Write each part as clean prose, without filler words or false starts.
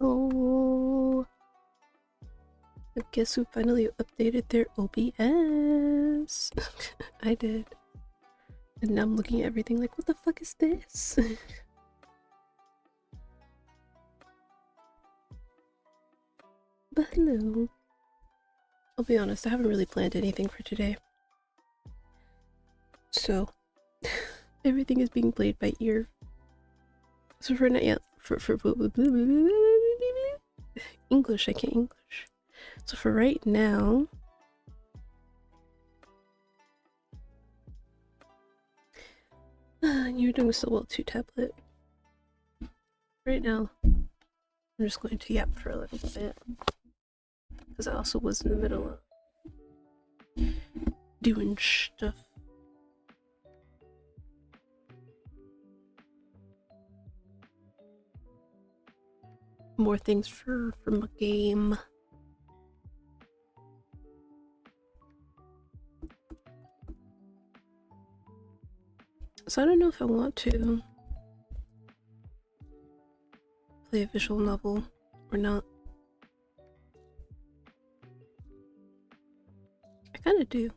Oh, I guess who finally updated their OBS? I did. And now I'm looking at everything like, what the fuck is this? But hello. I'll be honest, I haven't really planned anything for today. So, everything is being played by ear. So for now, yeah, for English, I can't English. So for right now, you're doing so well too, tablet. Right now, I'm just going to yap for a little bit because I also was in the middle of doing stuff. More things from a game. So I don't know if I want to play a visual novel or not. I kind of do,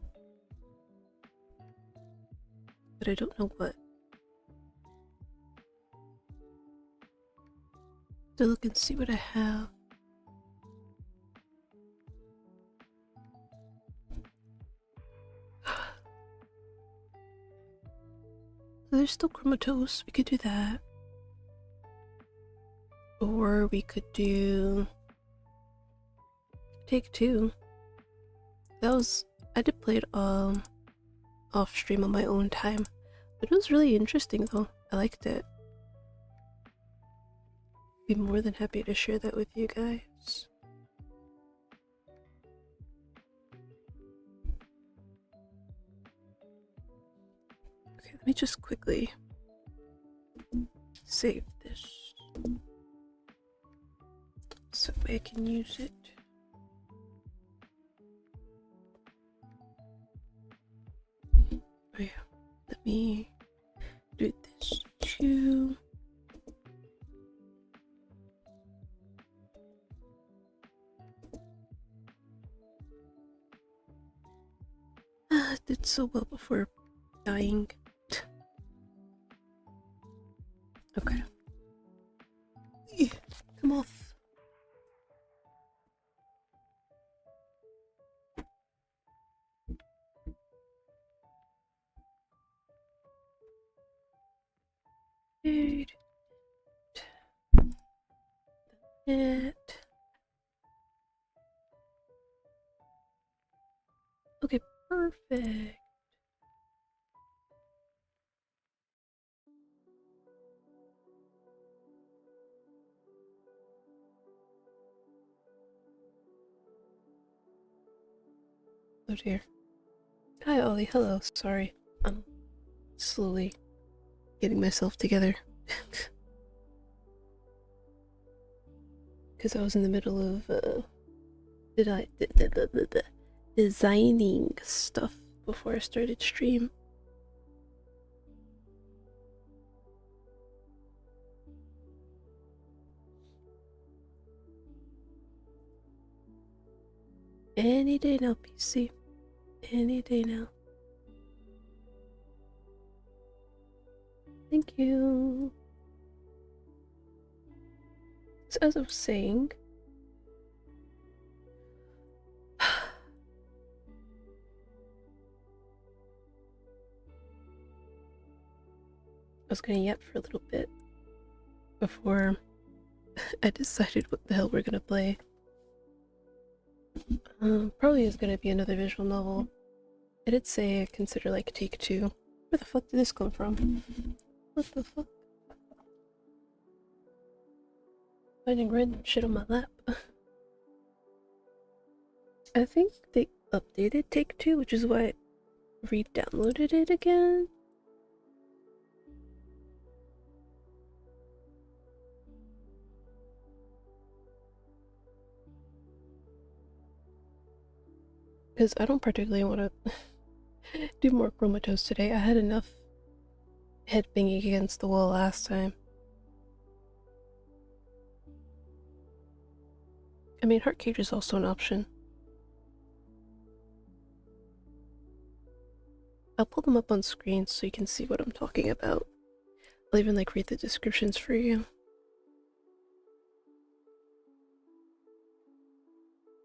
but I don't know what. To look and see what I have. So there's still Chromatose. We could do that. Or we could do Take Two. I did play it off stream on my own time. But it was really interesting though. I liked it. Be more than happy to share that with you guys. Okay, let me just quickly save this so I can use it. Oh yeah, let me do this too. I did so well before dying. Okay. Come off. It. Okay, perfect. Oh dear. Hi Ollie, hello, sorry. I'm slowly getting myself together. Because I was in the middle of designing stuff before I started stream. Any day now, PC. Any day now. Thank you. So as I was saying, I was gonna yap for a little bit before I decided what the hell we're gonna play. Probably is gonna be another visual novel. I did say consider like Take Two. Where the fuck did this come from? What the fuck? Finding random shit on my lap. I think they updated Take Two, which is why I re-downloaded it again. Because I don't particularly want to do more Chromatose today. I had enough head banging against the wall last time. I mean, Heartcage is also an option. I'll pull them up on screen so you can see what I'm talking about. I'll even like read the descriptions for you.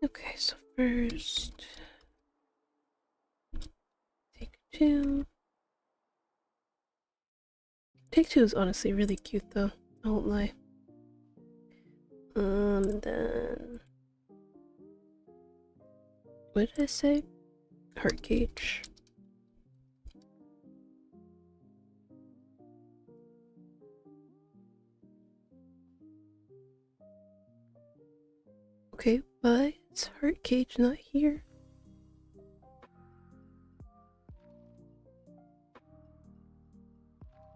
Okay, so first, Take-Two. Take-Two is honestly really cute though, I won't lie. And then... what did I say? Heartcage. Okay, why is Heartcage not here?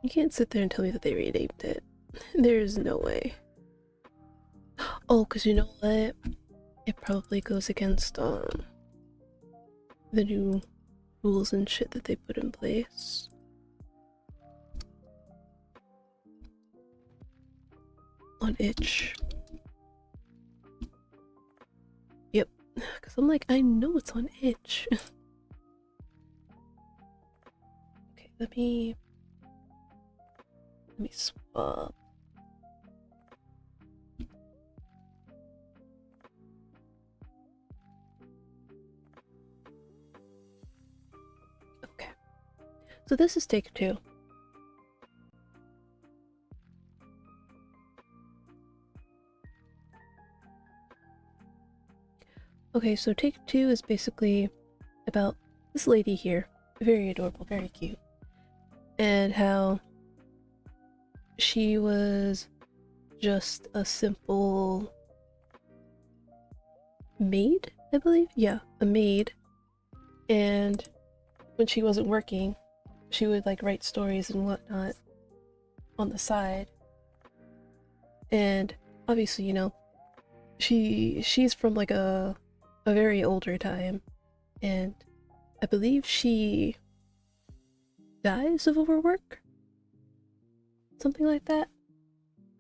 You can't sit there and tell me that they renamed it. There's no way. Oh, because you know what? It probably goes against the new rules and shit that they put in place. On itch. Yep. Because I'm like, I know it's on itch. Okay, let me swap. Okay. So this is Take-Two. Okay, so Take-Two is basically about this lady here. Very adorable, very cute. And how she was just a simple maid, I believe? Yeah, a maid. And when she wasn't working, she would like write stories and whatnot on the side. And obviously, you know, she's from like a very older time, and I believe she dies of overwork, something like that.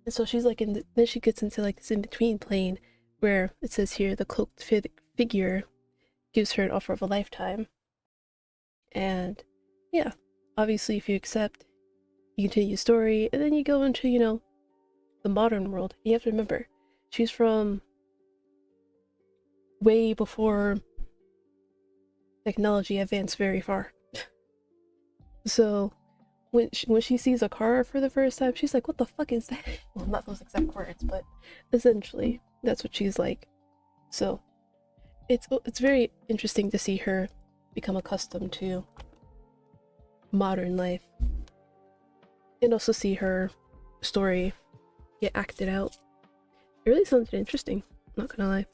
And so she's like then she gets into like this in-between plane where it says here the cloaked figure gives her an offer of a lifetime. And yeah, obviously if you accept, you continue your story, and then you go into, you know, the modern world. You have to remember, she's from way before technology advanced very far. So when she sees a car for the first time, she's like, what the fuck is that? Well, not those exact words, but essentially that's what she's like. So it's very interesting to see her become accustomed to modern life, and also see her story get acted out. It really sounded interesting, not gonna lie.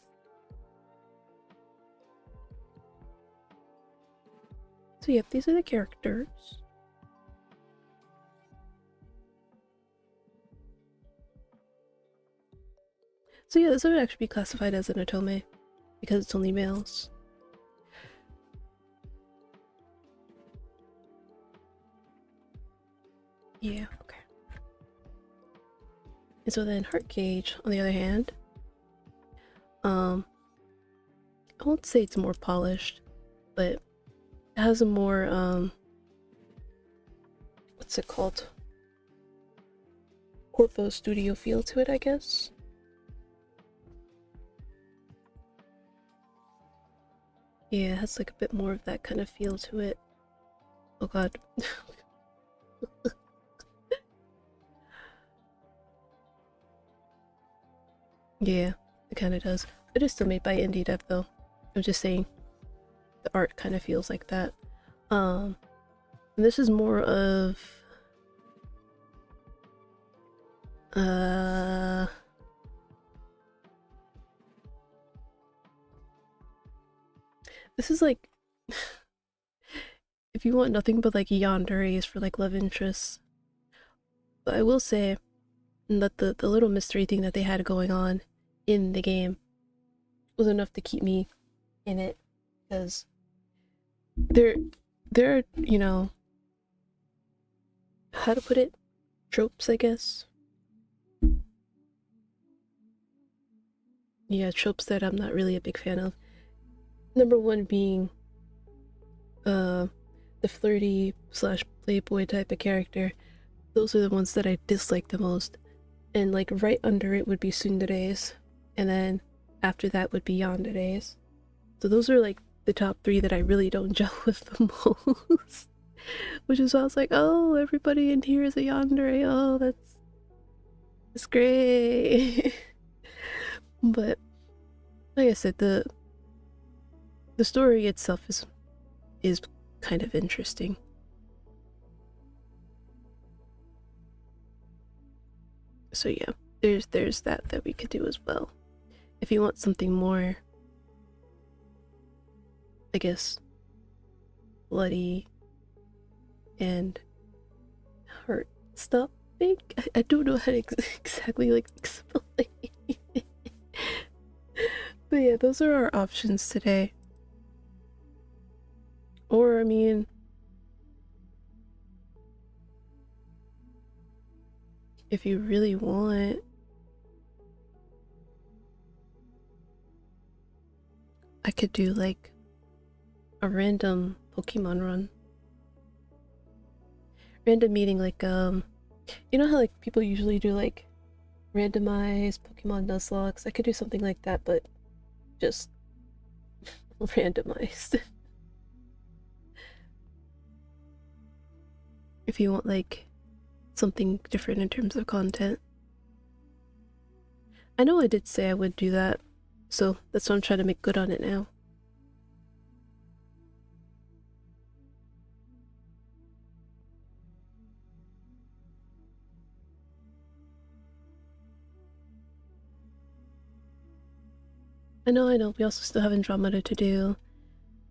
So yep, these are the characters. So yeah, this would actually be classified as an otome because it's only males. Yeah, okay. And so then Heartcage, on the other hand, I won't say it's more polished, but it has a more what's it called? Corpo Studio feel to it, I guess. Yeah, it has like a bit more of that kind of feel to it. Oh god. Yeah, it kind of does. It is still made by indie dev though. I'm just saying the art kind of feels like that. And this is more of this is like if you want nothing but like yanderes for like love interests. But I will say that the little mystery thing that they had going on in the game was enough to keep me in it, because there are, you know, how to put it, tropes, I guess, yeah, tropes that I'm not really a big fan of. Number one being the flirty slash playboy type of character. Those are the ones that I dislike the most. And like right under it would be tsunderes, and then after that would be yanderes. So those are like the top three that I really don't gel with the most. Which is why I was like, oh, everybody in here is a yandere. Oh, that's great. But like I said, the story itself is kind of interesting. So yeah, there's that we could do as well. If you want something more, I guess, bloody and heart stopping. I don't know how to exactly like explain. But yeah, those are our options today. Or I mean, if you really want, I could do like a random Pokemon run. Random meaning like you know how like people usually do like randomized Pokemon Nuzlocke? I could do something like that, but just randomized. If you want like something different in terms of content. I know I did say I would do that, so that's why I'm trying to make good on it now. I know, we also still have Andromeda to do,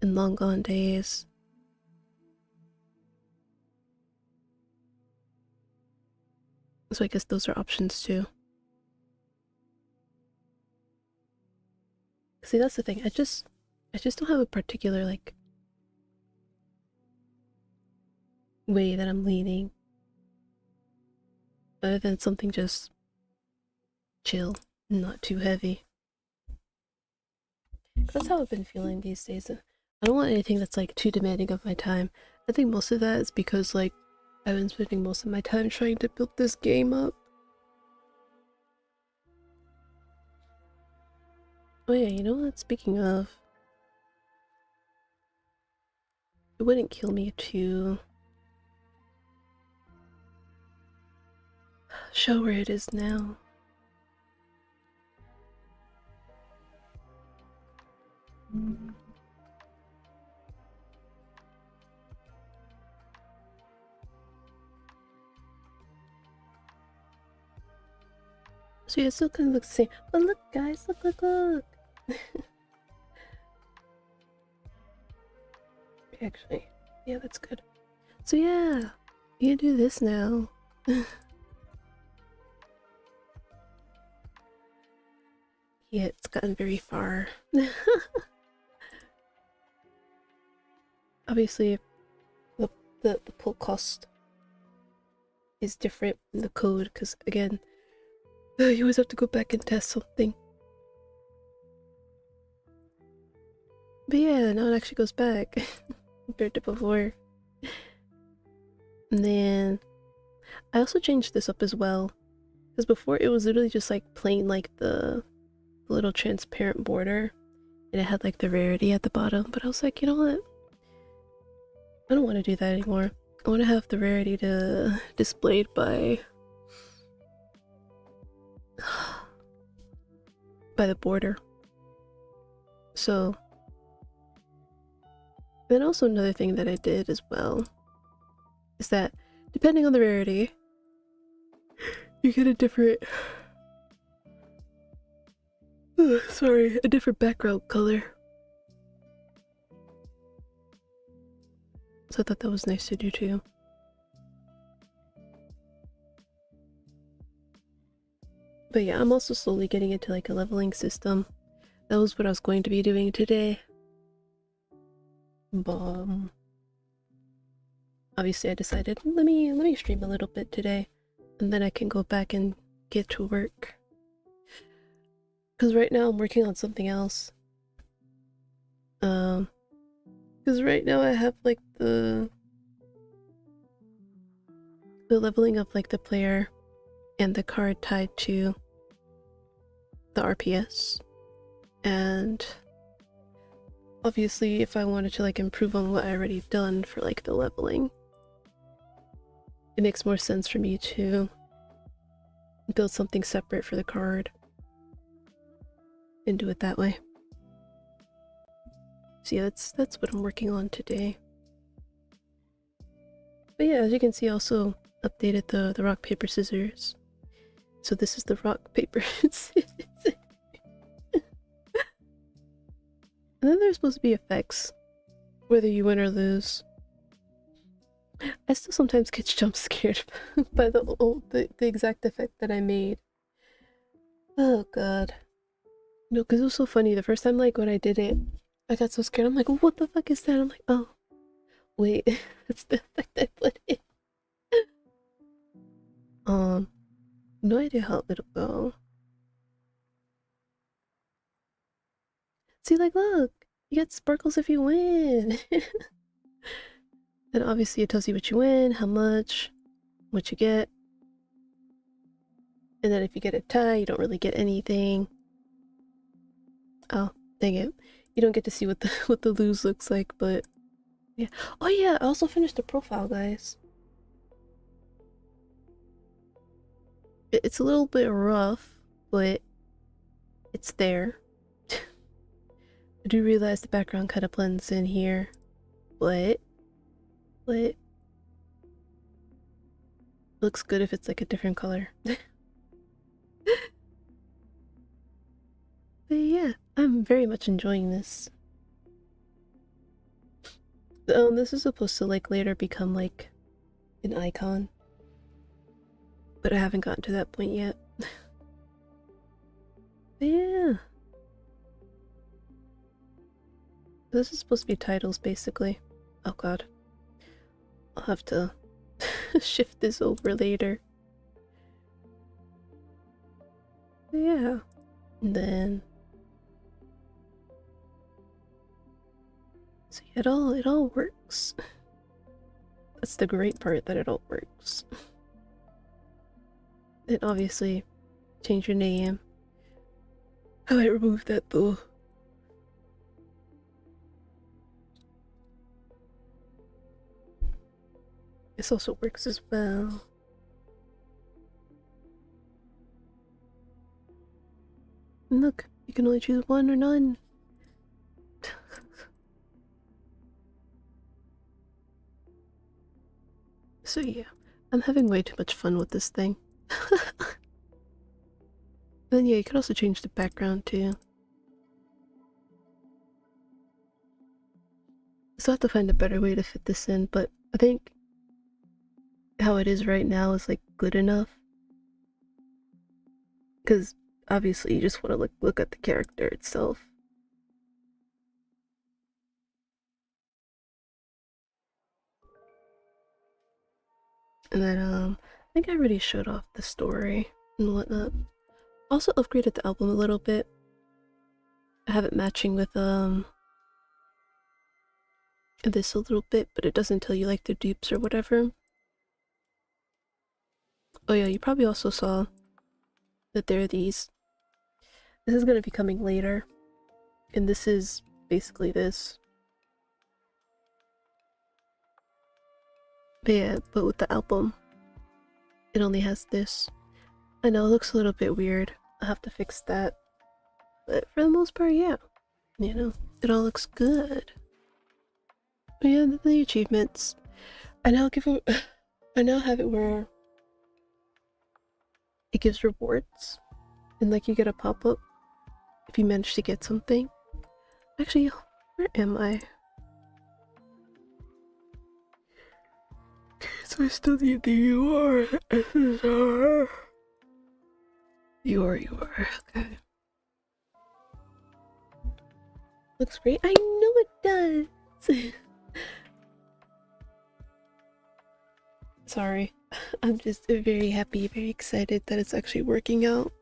and Long Gone Days. So I guess those are options too. See, that's the thing, I just don't have a particular, like, way that I'm leaning. Other than something just chill, not too heavy. That's how I've been feeling these days. I don't want anything that's like too demanding of my time. I think most of that is because like I've been spending most of my time trying to build this game up. Oh yeah, you know what? Speaking of, it wouldn't kill me to show where it is now. So yeah, it still kind of looks the same. But look, guys, look. Actually, yeah, that's good. So yeah, you can do this now. Yeah, it's gotten very far. Obviously, the the pull cost is different in the code because again, you always have to go back and test something. But yeah, now it actually goes back compared to before. And then I also changed this up as well because before it was literally just like plain like the little transparent border and it had like the rarity at the bottom. But I was like, you know what? I don't want to do that anymore. I want to have the rarity to displayed by the border. So then also another thing that I did as well is that depending on the rarity, you get a different sorry, a different background color. So I thought that was nice to do too. But yeah, I'm also slowly getting into like a leveling system. That was what I was going to be doing today. But obviously I decided let me stream a little bit today and then I can go back and get to work. Because right now I'm working on something else. Because right now I have like the leveling of like the player and the card tied to the RPS. And obviously if I wanted to like improve on what I already done for like the leveling, it makes more sense for me to build something separate for the card and do it that way. So yeah, that's what I'm working on today. But yeah, as you can see, I also updated the rock paper scissors. So this is the rock paper scissors. And then there's supposed to be effects, whether you win or lose. I still sometimes get jump scared by the exact effect that I made. Oh god. No, because it was so funny. The first time, like, when I did it, I got so scared. I'm like, what the fuck is that? I'm like, oh, wait, that's the effect I put in. No idea how it'll go. See, like, look, you get sparkles if you win. And obviously it tells you what you win, how much, what you get. And then if you get a tie, you don't really get anything. Oh, dang it. You don't get to see what the what the lose looks like, but yeah. Oh yeah, I also finished the profile, guys. It's a little bit rough, but it's there. I do realize the background kind of blends in here, but looks good if it's like a different color. But yeah, I'm very much enjoying this. This is supposed to like later become like an icon, but I haven't gotten to that point yet. But yeah, this is supposed to be titles basically. Oh god, I'll have to shift this over later. But yeah, and then see, it all works. That's the great part, that it all works. And obviously change your name. How do I remove that though? This also works as well. And look, you can only choose one or none. So yeah, I'm having way too much fun with this thing. Then yeah, you can also change the background too. So I have to find a better way to fit this in, but I think how it is right now is like good enough. Because obviously you just want to look at the character itself. And then I think I already showed off the story and whatnot. Also upgraded the album a little bit. I have it matching with this a little bit, but it doesn't tell you like the dupes or whatever. Oh yeah, you probably also saw that there are these. This is gonna be coming later, and this is basically this. But yeah, but with the album, it only has this. I know it looks a little bit weird. I'll have to fix that. But for the most part, yeah. You know, it all looks good. But yeah, the achievements. I now give it, I now have it where it gives rewards. And like you get a pop-up if you manage to get something. Actually, where am I? Okay, so I still need the UR. UR, okay. Looks great. I know it does! Sorry. I'm just very happy, very excited that it's actually working out.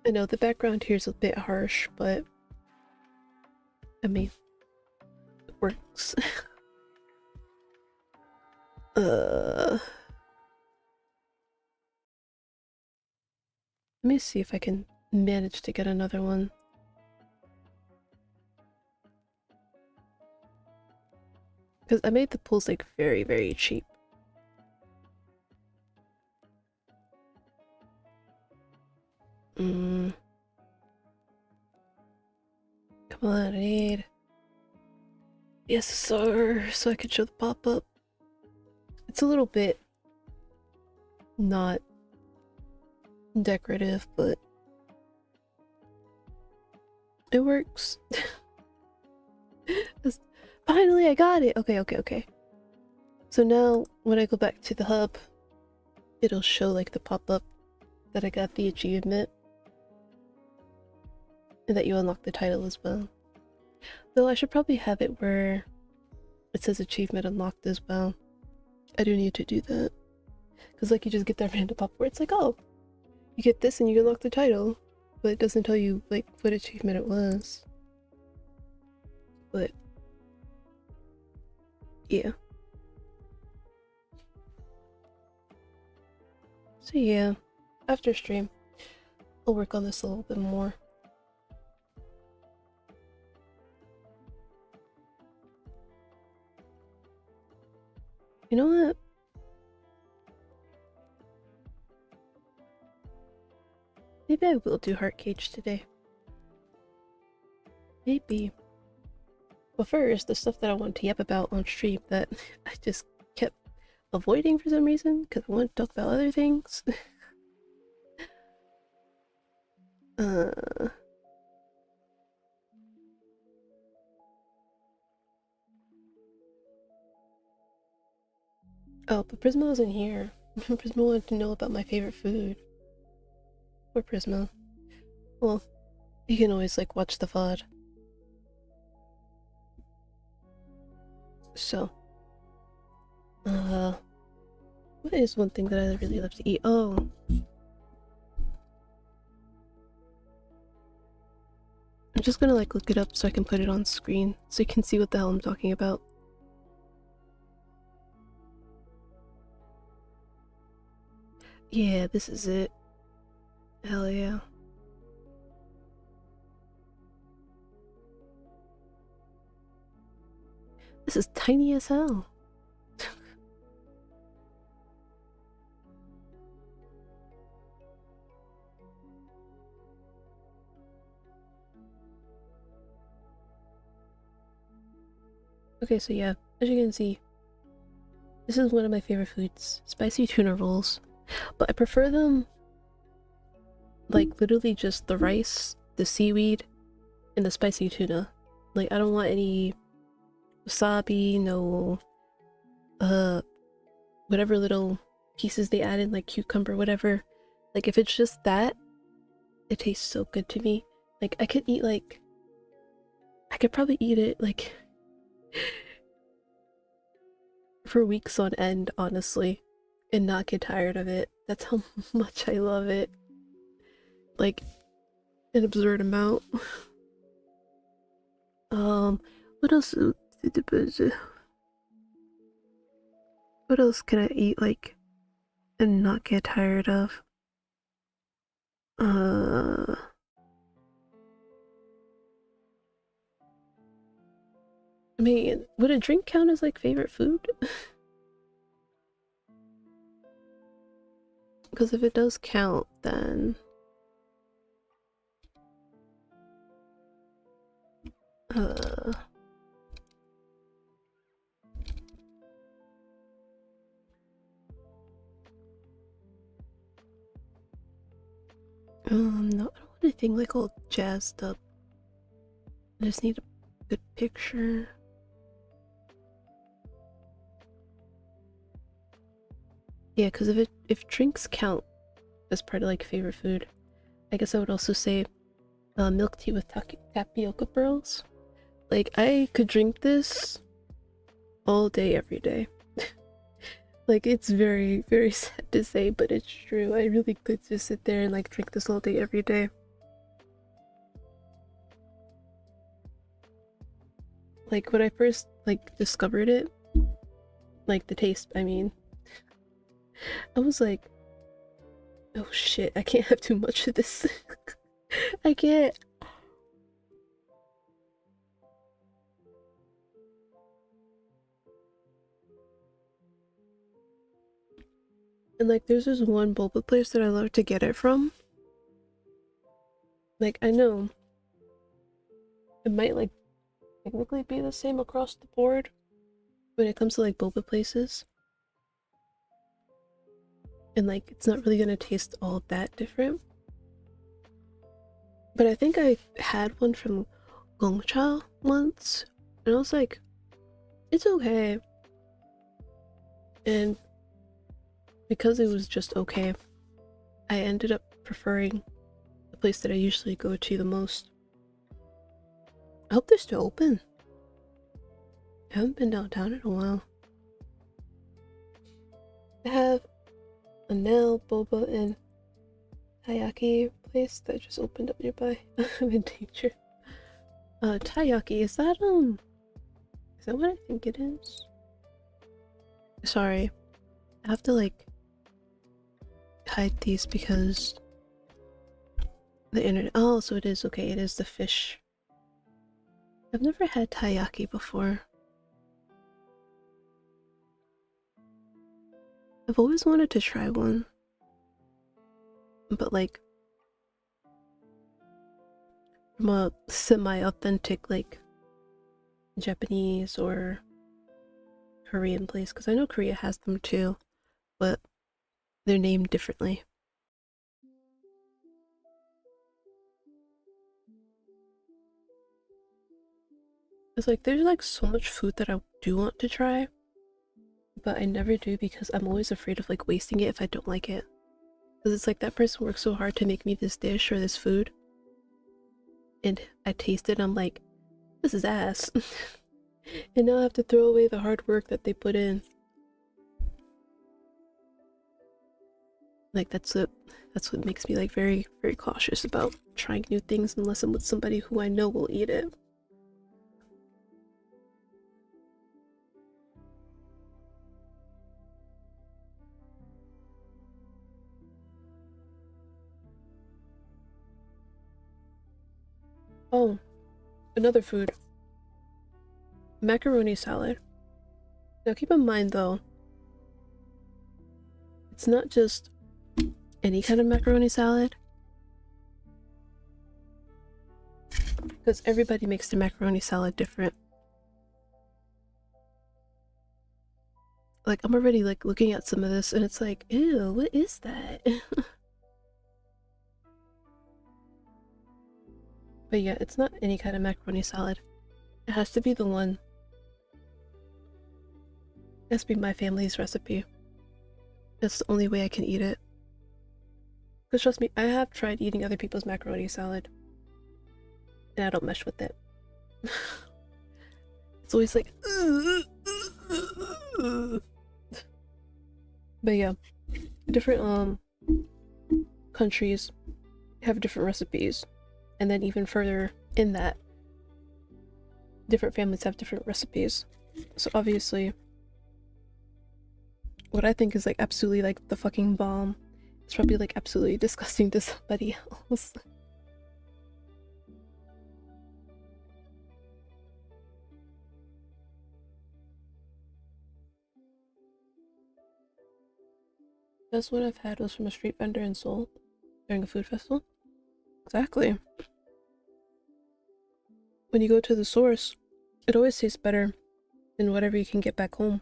I know the background here is a bit harsh, but I mean, it works. Let me see if I can manage to get another one. Because I made the pools like very, very cheap. Come on, I need... Yes, sir, so I can show the pop-up. It's a little bit not decorative, but it works. Finally, I got it! Okay. So now, when I go back to the hub, it'll show like the pop-up that I got the achievement. And that you unlock the title as well. Though I should probably have it where it says achievement unlocked as well. I do need to do that. Because like you just get that random pop where it's like, oh, you get this and you unlock the title. But it doesn't tell you like what achievement it was. But yeah. So yeah, after stream, I'll work on this a little bit more. You know what? Maybe I will do Heart Cage today. Maybe. But first, the stuff that I want to yap about on stream that I just kept avoiding for some reason because I want to talk about other things. Oh, but Prisma wasn't here. Prisma wanted to know about my favorite food. Poor Prisma. Well, you can always like watch the VOD. So, what is one thing that I really love to eat? Oh. I'm just gonna like look it up so I can put it on screen so you can see what the hell I'm talking about. Yeah, this is it. Hell yeah. This is tiny as hell. Okay, so yeah, as you can see, this is one of my favorite foods, spicy tuna rolls. But I prefer them like literally just the rice, the seaweed, and the spicy tuna. Like I don't want any wasabi, no whatever little pieces they add in, like cucumber, whatever. Like if it's just that, it tastes so good to me. Like I could eat like I could probably eat it like for weeks on end, honestly, and not get tired of it. That's how much I love it. Like an absurd amount. What else? What else can I eat like and not get tired of? I mean, would a drink count as like favorite food? Because if it does count, then no, I don't want anything like all jazzed up. I just need a good picture. Yeah, because if drinks count as part of like favorite food, I guess I would also say milk tea with tapioca pearls. Like I could drink this all day, every day. Like it's very, very sad to say, but it's true. I really could just sit there and like drink this all day, every day. Like when I first like discovered it, like the taste, I mean, I was like, oh shit, I can't have too much of this. I can't. And like there's this one boba place that I love to get it from. Like I know it might like technically be the same across the board when it comes to like boba places. And like it's not really gonna taste all that different. But I think I had one from Gongcha once, and I was like, it's okay. And because it was just okay, I ended up preferring the place that I usually go to the most. I hope they're still open. I haven't been downtown in a while. I have a nail, boba, and taiyaki place that just opened up nearby. I'm in danger. Taiyaki, is that what I think it is? Sorry. I have to like hide these because the internet. Oh, so it is okay. It is the fish. I've never had taiyaki before. I've always wanted to try one, but like from a semi-authentic like Japanese or Korean place, because I know Korea has them too, but they're named differently. It's like there's like so much food that I do want to try, but I never do because I'm always afraid of like wasting it if I don't like it. Because it's like that person worked so hard to make me this dish or this food, and I taste it and I'm like, this is ass. And now I have to throw away the hard work that they put in. Like that's what makes me like very, very cautious about trying new things unless I'm with somebody who I know will eat it. Oh, another food. Macaroni salad. Now keep in mind though, it's not just any kind of macaroni salad. Because everybody makes the macaroni salad different. Like I'm already like looking at some of this and it's like, ew, what is that? But yeah, it's not any kind of macaroni salad. It has to be the one. It has to be my family's recipe. That's the only way I can eat it. Because trust me, I have tried eating other people's macaroni salad. And I don't mesh with it. It's always like but yeah, different countries have different recipes, and then even further in that, different families have different recipes. So obviously what I think is like absolutely like the fucking bomb, it's probably like absolutely disgusting to somebody else. Best one I've had was from a street vendor in Seoul during a food festival. Exactly. When you go to the source, it always tastes better than whatever you can get back home.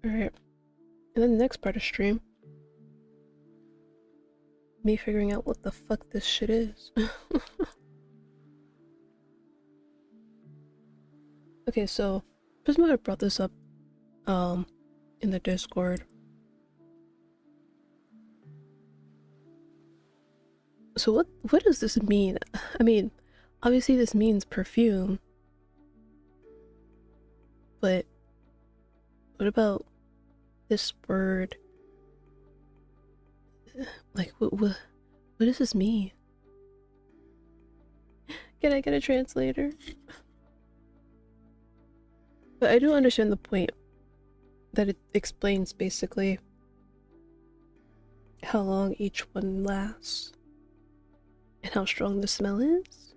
Alright, and then the next part of stream, me figuring out what the fuck this shit is. Okay, so Prisma had brought this up in the Discord. So what does this mean? I mean, obviously this means perfume. But what about this word? Like, what does this mean? Can I get a translator? But I do understand the point that it explains basically how long each one lasts and how strong the smell is.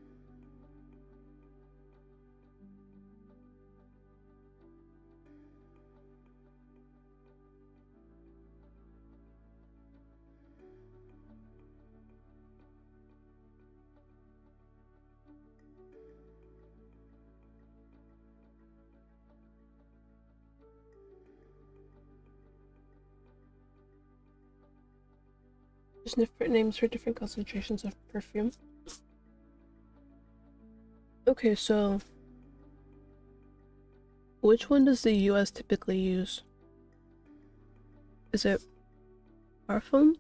There's different names for different concentrations of perfume. Okay, so which one does the US typically use? Is it Parfum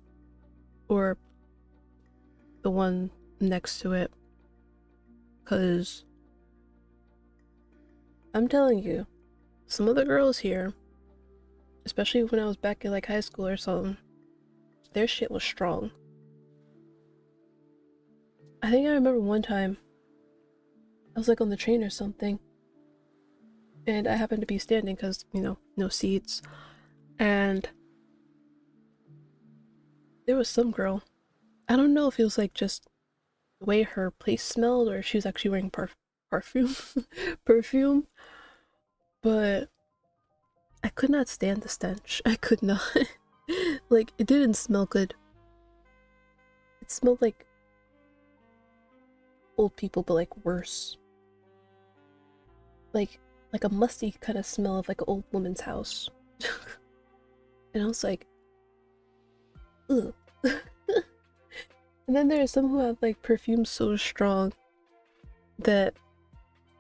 or the one next to it? Because I'm telling you, some of the girls here, especially when I was back in like high school or something, their shit was strong. I think I remember one time I was like on the train or something, and I happened to be standing because, you know, no seats, and there was some girl. I don't know if it was like just the way her place smelled or if she was actually wearing perfume, perfume, but I could not stand the stench. I could not. Like, it didn't smell good. It smelled like old people, but like worse. Like a musty kind of smell of like an old woman's house. And I was like, ugh. And then there are some who have like perfume so strong that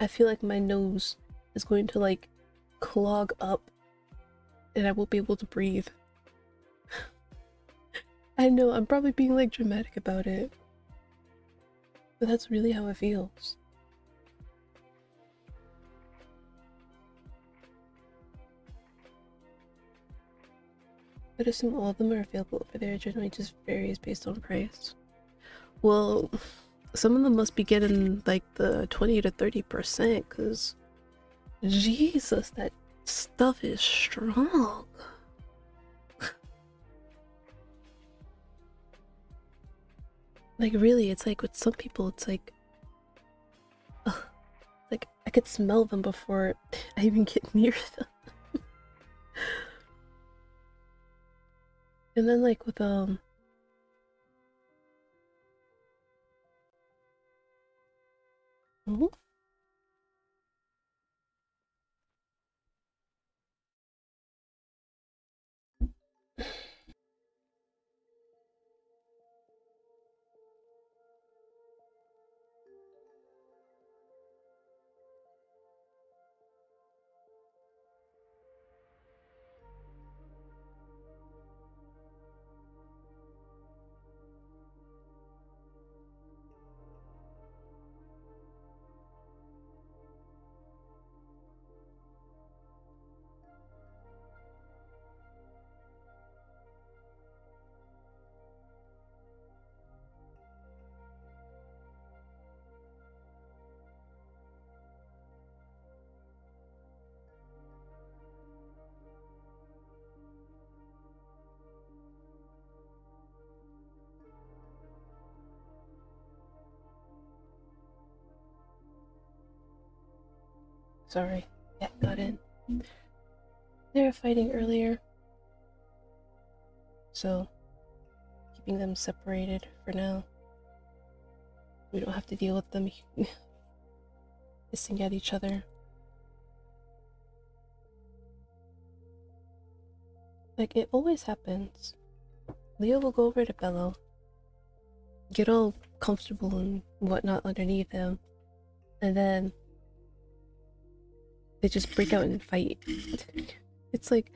I feel like my nose is going to like clog up and I won't be able to breathe. I know, I'm probably being like dramatic about it, but that's really how it feels. I'd assume all of them are available over there, generally just varies based on price. Well, some of them must be getting like the 20 to 30% because Jesus, that stuff is strong. Like really, it's like with some people, it's like, ugh, like I could smell them before I even get near them. And then like with mhm. Sorry, yeah, got in. They were fighting earlier, so keeping them separated for now. We don't have to deal with them hissing at each other. Like, it always happens. Leo will go over to Bello, get all comfortable and whatnot underneath him, and then they just break out and fight. It's like,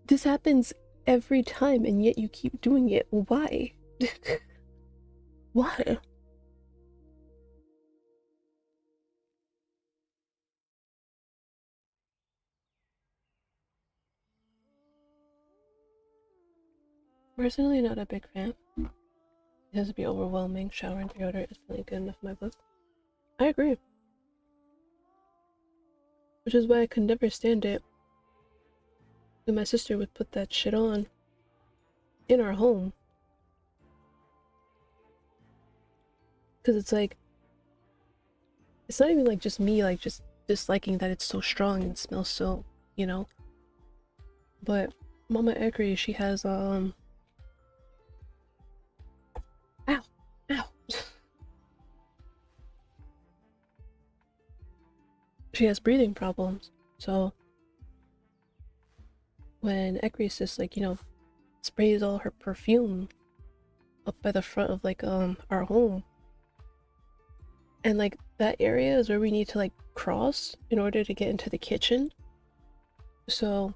this happens every time, and yet you keep doing it. Why? Why? Personally, not a big fan. It has to be overwhelming. Shower and deodorant is really good enough in my book. I agree. Which is why I could never stand it when my sister would put that shit on in our home. Because it's like, it's not even like just me, like just disliking that it's so strong and smells so, you know. But Mama Ekri, she has, ow, ow. She has breathing problems. So when Ekri's just like, you know, sprays all her perfume up by the front of like our home, and like that area is where we need to like cross in order to get into the kitchen. So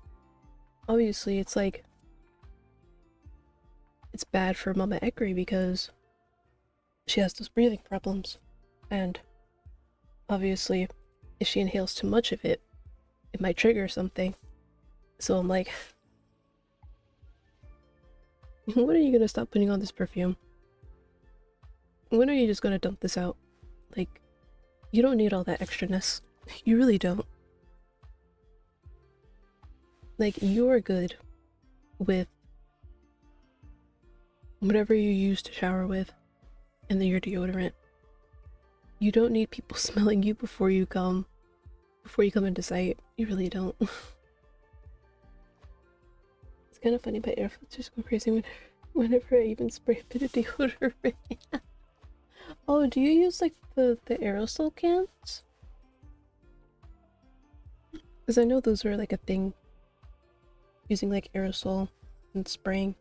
obviously it's like it's bad for Mama Ekri because she has those breathing problems, and obviously if she inhales too much of it, it might trigger something. So I'm like, when are you gonna stop putting on this perfume? When are you just gonna dump this out? Like, you don't need all that extraness. You really don't. Like, you're good with whatever you use to shower with and then your deodorant. You don't need people smelling you before you come into sight. You really don't. It's kind of funny, but air filters go crazy whenever I even spray a bit of deodorant. Oh, do you use like the aerosol cans? Because I know those were like a thing, using like aerosol and spraying.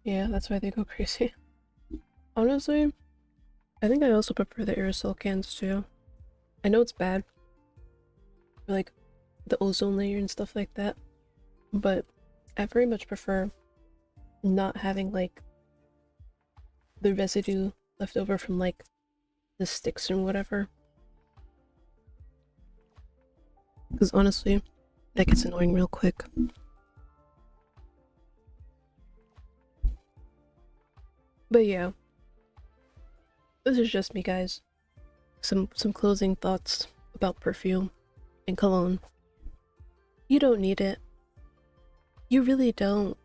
Yeah, that's why they go crazy. Honestly, I think I also prefer the aerosol cans too. I know it's bad for like the ozone layer and stuff like that, but I very much prefer not having like the residue left over from like the sticks and whatever. Because honestly, that gets annoying real quick. But yeah, this is just me, guys. Some closing thoughts about perfume and cologne. You don't need it. You really don't.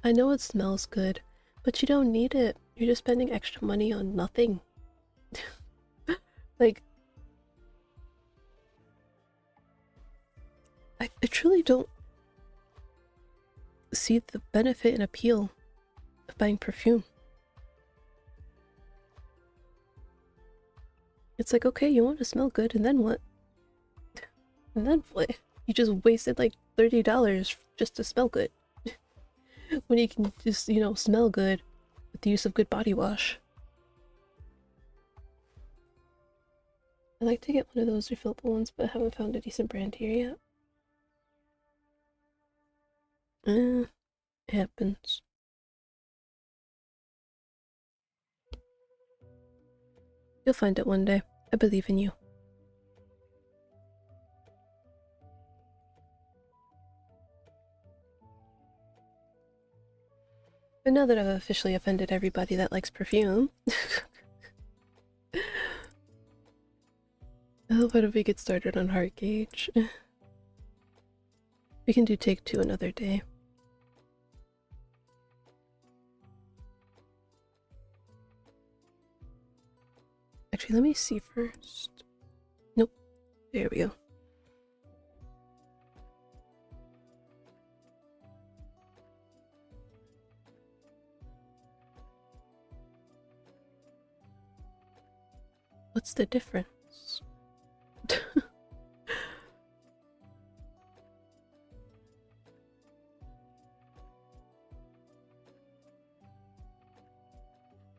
I know it smells good, but you don't need it. You're just spending extra money on nothing. Like, I truly don't see the benefit and appeal of buying perfume. It's like, okay, you want to smell good, and then what? And then what? You just wasted like $30 just to smell good. When you can just, you know, smell good with the use of good body wash. I'd like to get one of those refillable ones, but I haven't found a decent brand here yet. It happens. You'll find it one day. I believe in you. But now that I've officially offended everybody that likes perfume, how about if we get started on Heart Gauge? We can do take 2 another day. Actually, let me see first. Nope. There we go. What's the difference?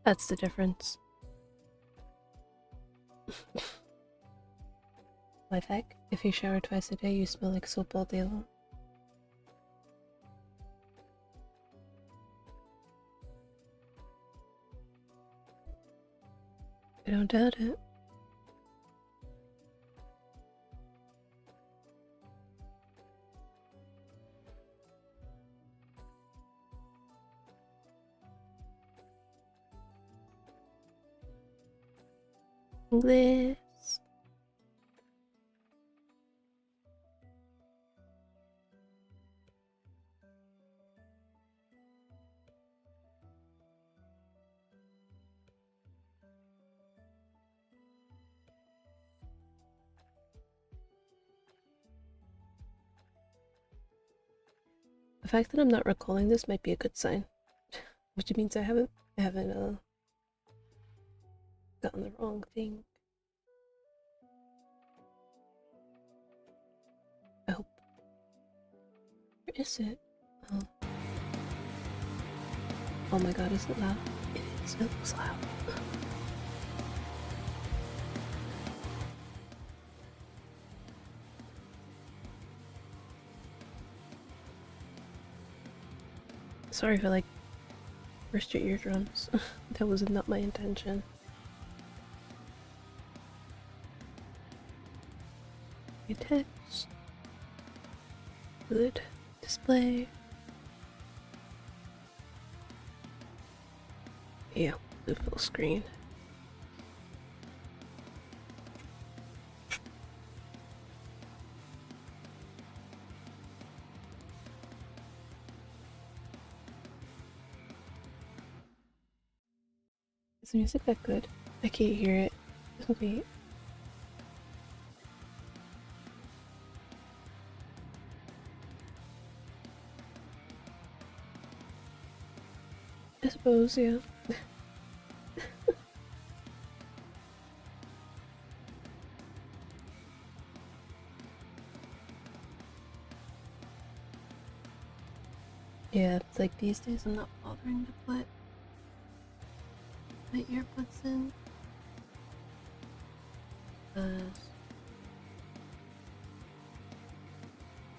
That's the difference. Life hack: if you shower twice a day, you smell like soap all day long. I don't doubt it. Bliss. The fact that I'm not recalling this might be a good sign, which means I haven't gotten the wrong thing. I hope. Where is it? Oh. Oh my god, is it loud? It is. It looks loud. Sorry if I like burst your eardrums. That was not my intention. Text. Good. Display. Yeah, the full screen. Is the music that good? I can't hear it. Wait. I suppose, yeah. Yeah, it's like these days I'm not bothering to put my earbuds in.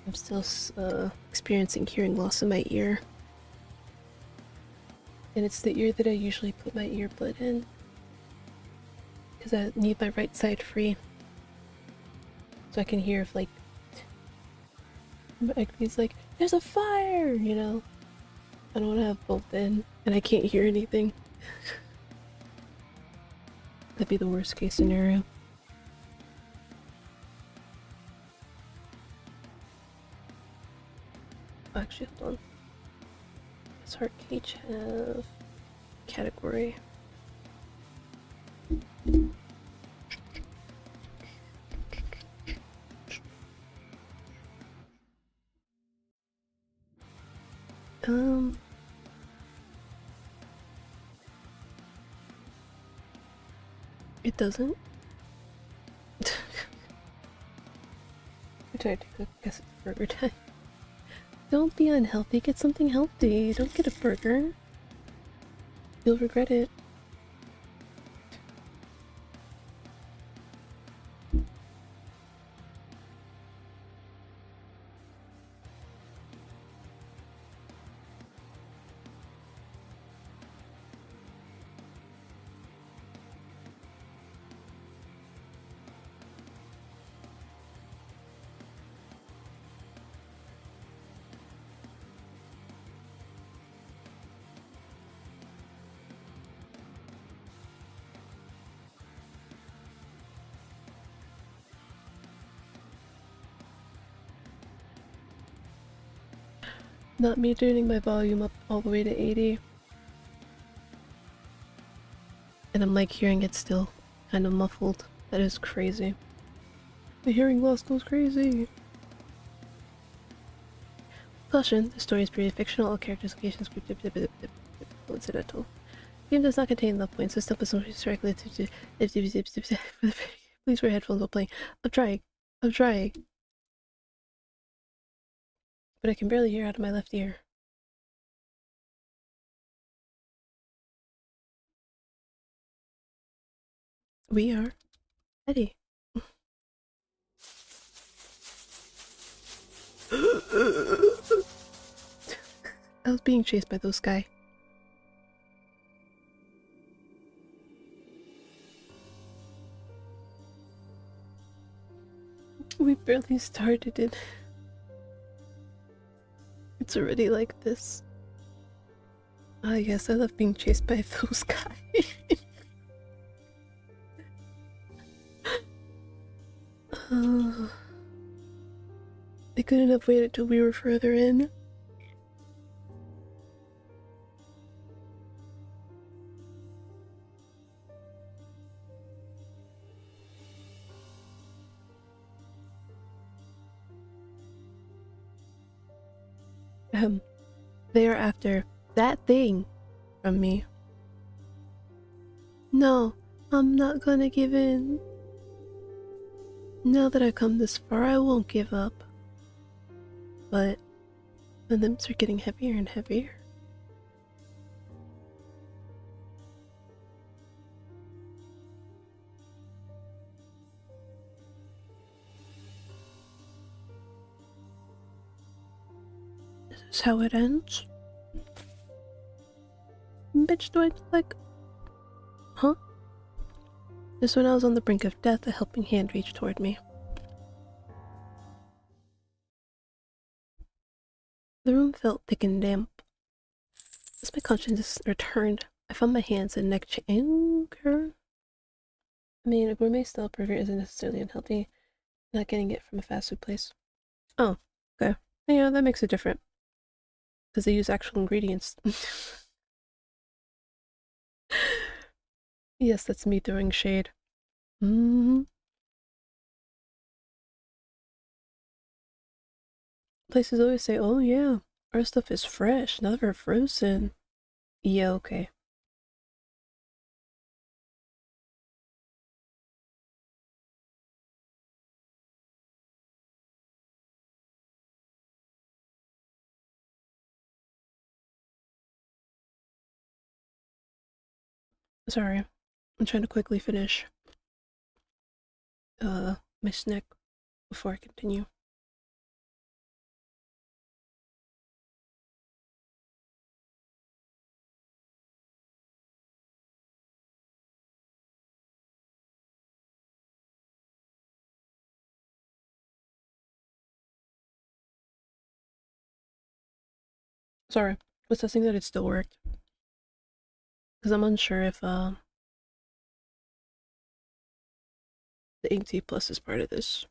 I'm still experiencing hearing loss in my ear. And it's the ear that I usually put my earbud in. Because I need my right side free. So I can hear if, like, he's like, there's a fire, you know? I don't want to have both in, and I can't hear anything. That'd be the worst case scenario. Oh, actually, hold on. Does Heart Cage have category? It doesn't. I tried to cook, guess it's burger time. Don't be unhealthy, get something healthy. Don't get a burger. You'll regret it. Not me tuning my volume up all the way to 80. And I'm like hearing it still kind of muffled. That is crazy. The hearing loss goes crazy. Caution, the story is purely fictional, all characters, locations, coincidental. The game does not contain love points, so stop us directly to please wear headphones while playing. I'm trying. I'm trying. But I can barely hear out of my left ear. We are. Eddie. I was being chased by those guys. We barely started it. It's already like this. Ah, yes, I love being chased by those guys. They couldn't have waited till we were further in. They are after that thing from me. No, I'm not gonna give in. Now that I've come this far, I won't give up. But the limbs are getting heavier and heavier. This is how it ends? Bitch, do I look like... Huh? Just when I was on the brink of death, a helping hand reached toward me. The room felt thick and damp. As my consciousness returned, I found my hands and neck anchor. I mean, a gourmet style burger isn't necessarily unhealthy. Not getting it from a fast food place. Oh, okay. Yeah, that makes it different. Because they use actual ingredients. Yes, that's me throwing shade. Mm-hmm. Places always say, oh yeah, our stuff is fresh, never frozen. Yeah, okay. Sorry. I'm trying to quickly finish my snack before I continue. Sorry, was testing that it still worked. Because I'm unsure if the ink tea plus is part of this.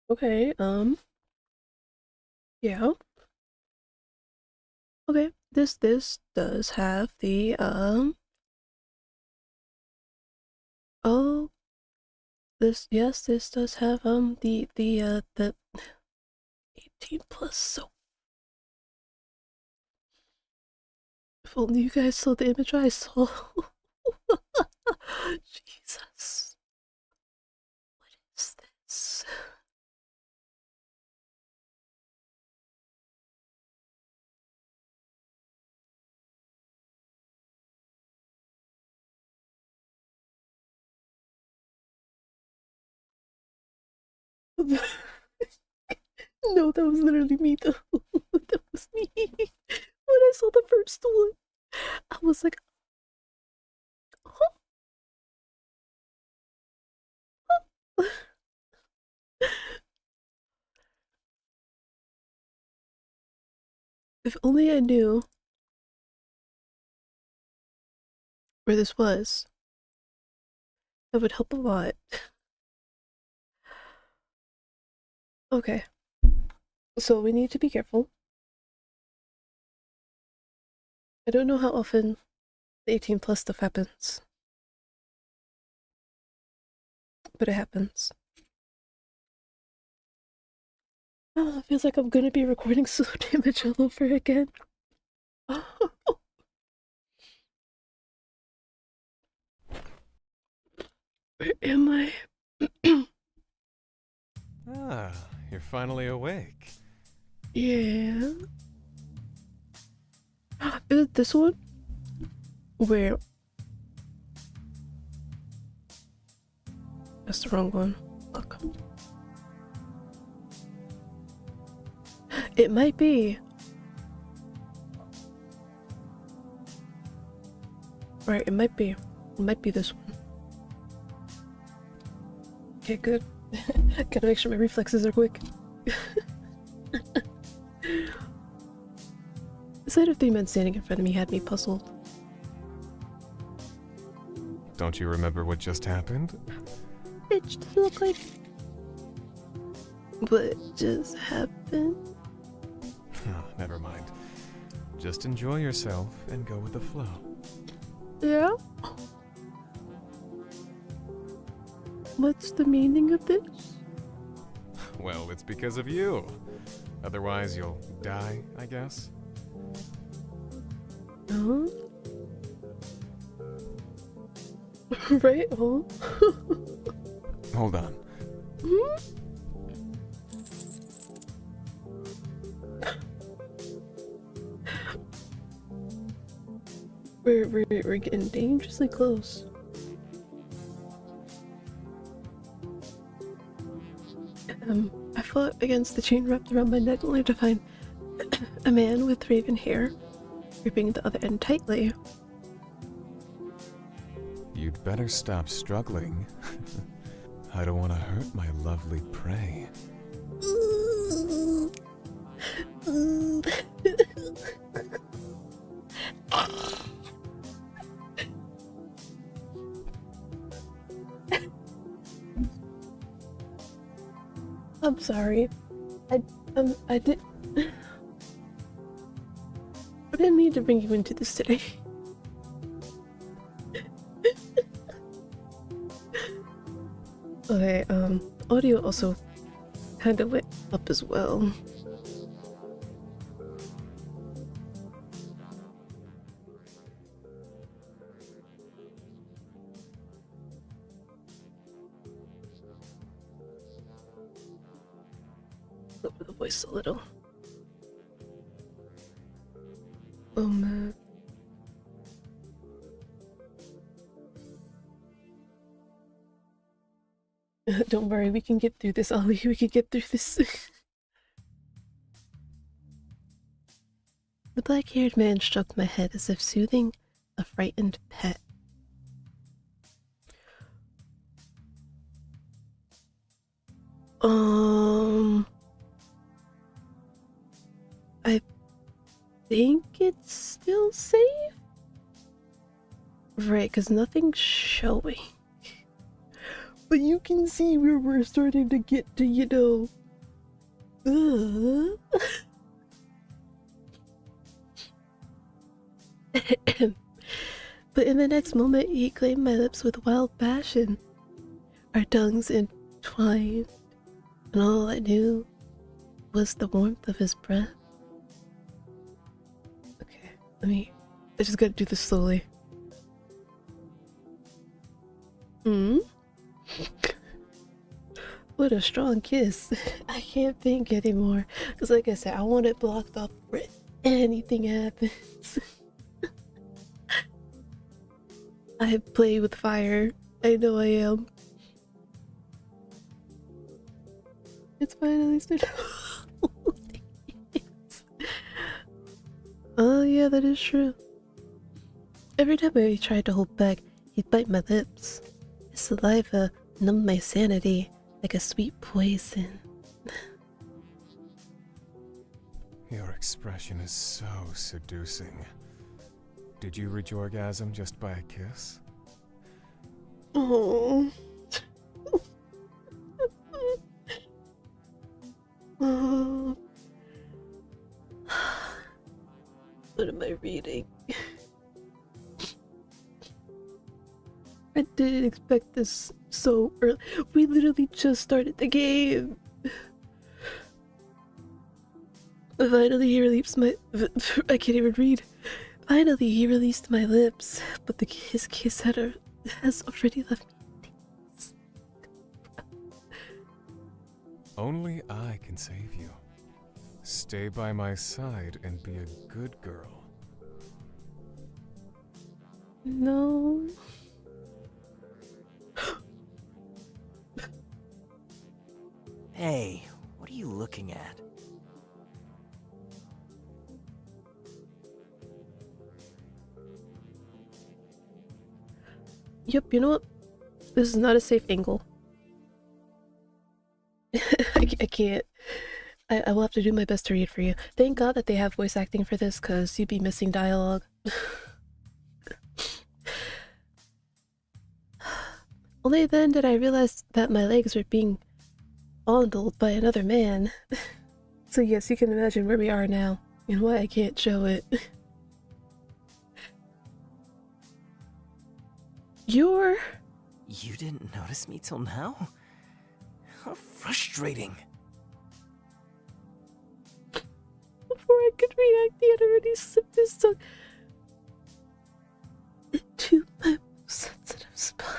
Okay, yeah. Okay. This does have the oh, this does have the 18 plus. So if only you guys saw the image I saw. Jesus, what is this? No, that was literally me though. That was me. When I saw the first one, I was like, huh? If only I knew where this was, that would help a lot. Okay, so we need to be careful. I don't know how often the 18 plus stuff happens, but it happens. Oh, it feels like I'm gonna be recording slow damage all over again. Where am I? Ah, you're finally awake. Yeah. Is it this one? Where? That's the wrong one. Look. It might be. Right, it might be. It might be this one. Okay, good. Gotta make sure my reflexes are quick. The sight of three men standing in front of me had me puzzled. Don't you remember what just happened? It just looked like... What just happened? Never mind. Just enjoy yourself and go with the flow. Yeah? What's the meaning of this? Well, it's because of you. Otherwise, you'll die, I guess. Huh? Right? Oh. Hold on. Hmm? We're getting dangerously close. I fought against the chain wrapped around my neck only to find a man with raven hair gripping the other end tightly. You'd better stop struggling. I don't want to hurt my lovely prey. I'm sorry. I didn't mean to bring you into this today. Okay, audio also kinda went up as well. Lower the voice a little. Oh man. Don't worry, we can get through this, Ollie. We can get through this. The black-haired man stroked my head as if soothing a frightened pet. I think it's still safe? Right, because nothing's showing. But you can see where we're starting to get to, you know... But in the next moment, he claimed my lips with wild passion. Our tongues entwined, and all I knew was the warmth of his breath. Okay, I just gotta do this slowly. Hmm? What a strong kiss. I can't think anymore. Because like I said, I want it blocked off for anything happens. I play with fire. I know I am. It's finally started. Oh yeah, that is true. Every time I tried to hold back, he'd bite my lips. His saliva numbed my sanity like a sweet poison. Your expression is so seducing. Did you reach orgasm just by a kiss? Oh. Oh. What am I reading? I didn't expect this so early. We literally just started the game. Finally, he released my. I can't even read. Finally, he released my lips, but his kiss has already left me. Only I can save you. Stay by my side and be a good girl. No. Hey, what are you looking at? Yep, you know what? This is not a safe angle. I can't. I will have to do my best to read for you. Thank God that they have voice acting for this, because you'd be missing dialogue. Only then did I realize that my legs were being fondled by another man. So yes, you can imagine where we are now, and why I can't show it. You're... You didn't notice me till now? How frustrating. Before I could react, he had already slipped his tongue into my sensitive spot.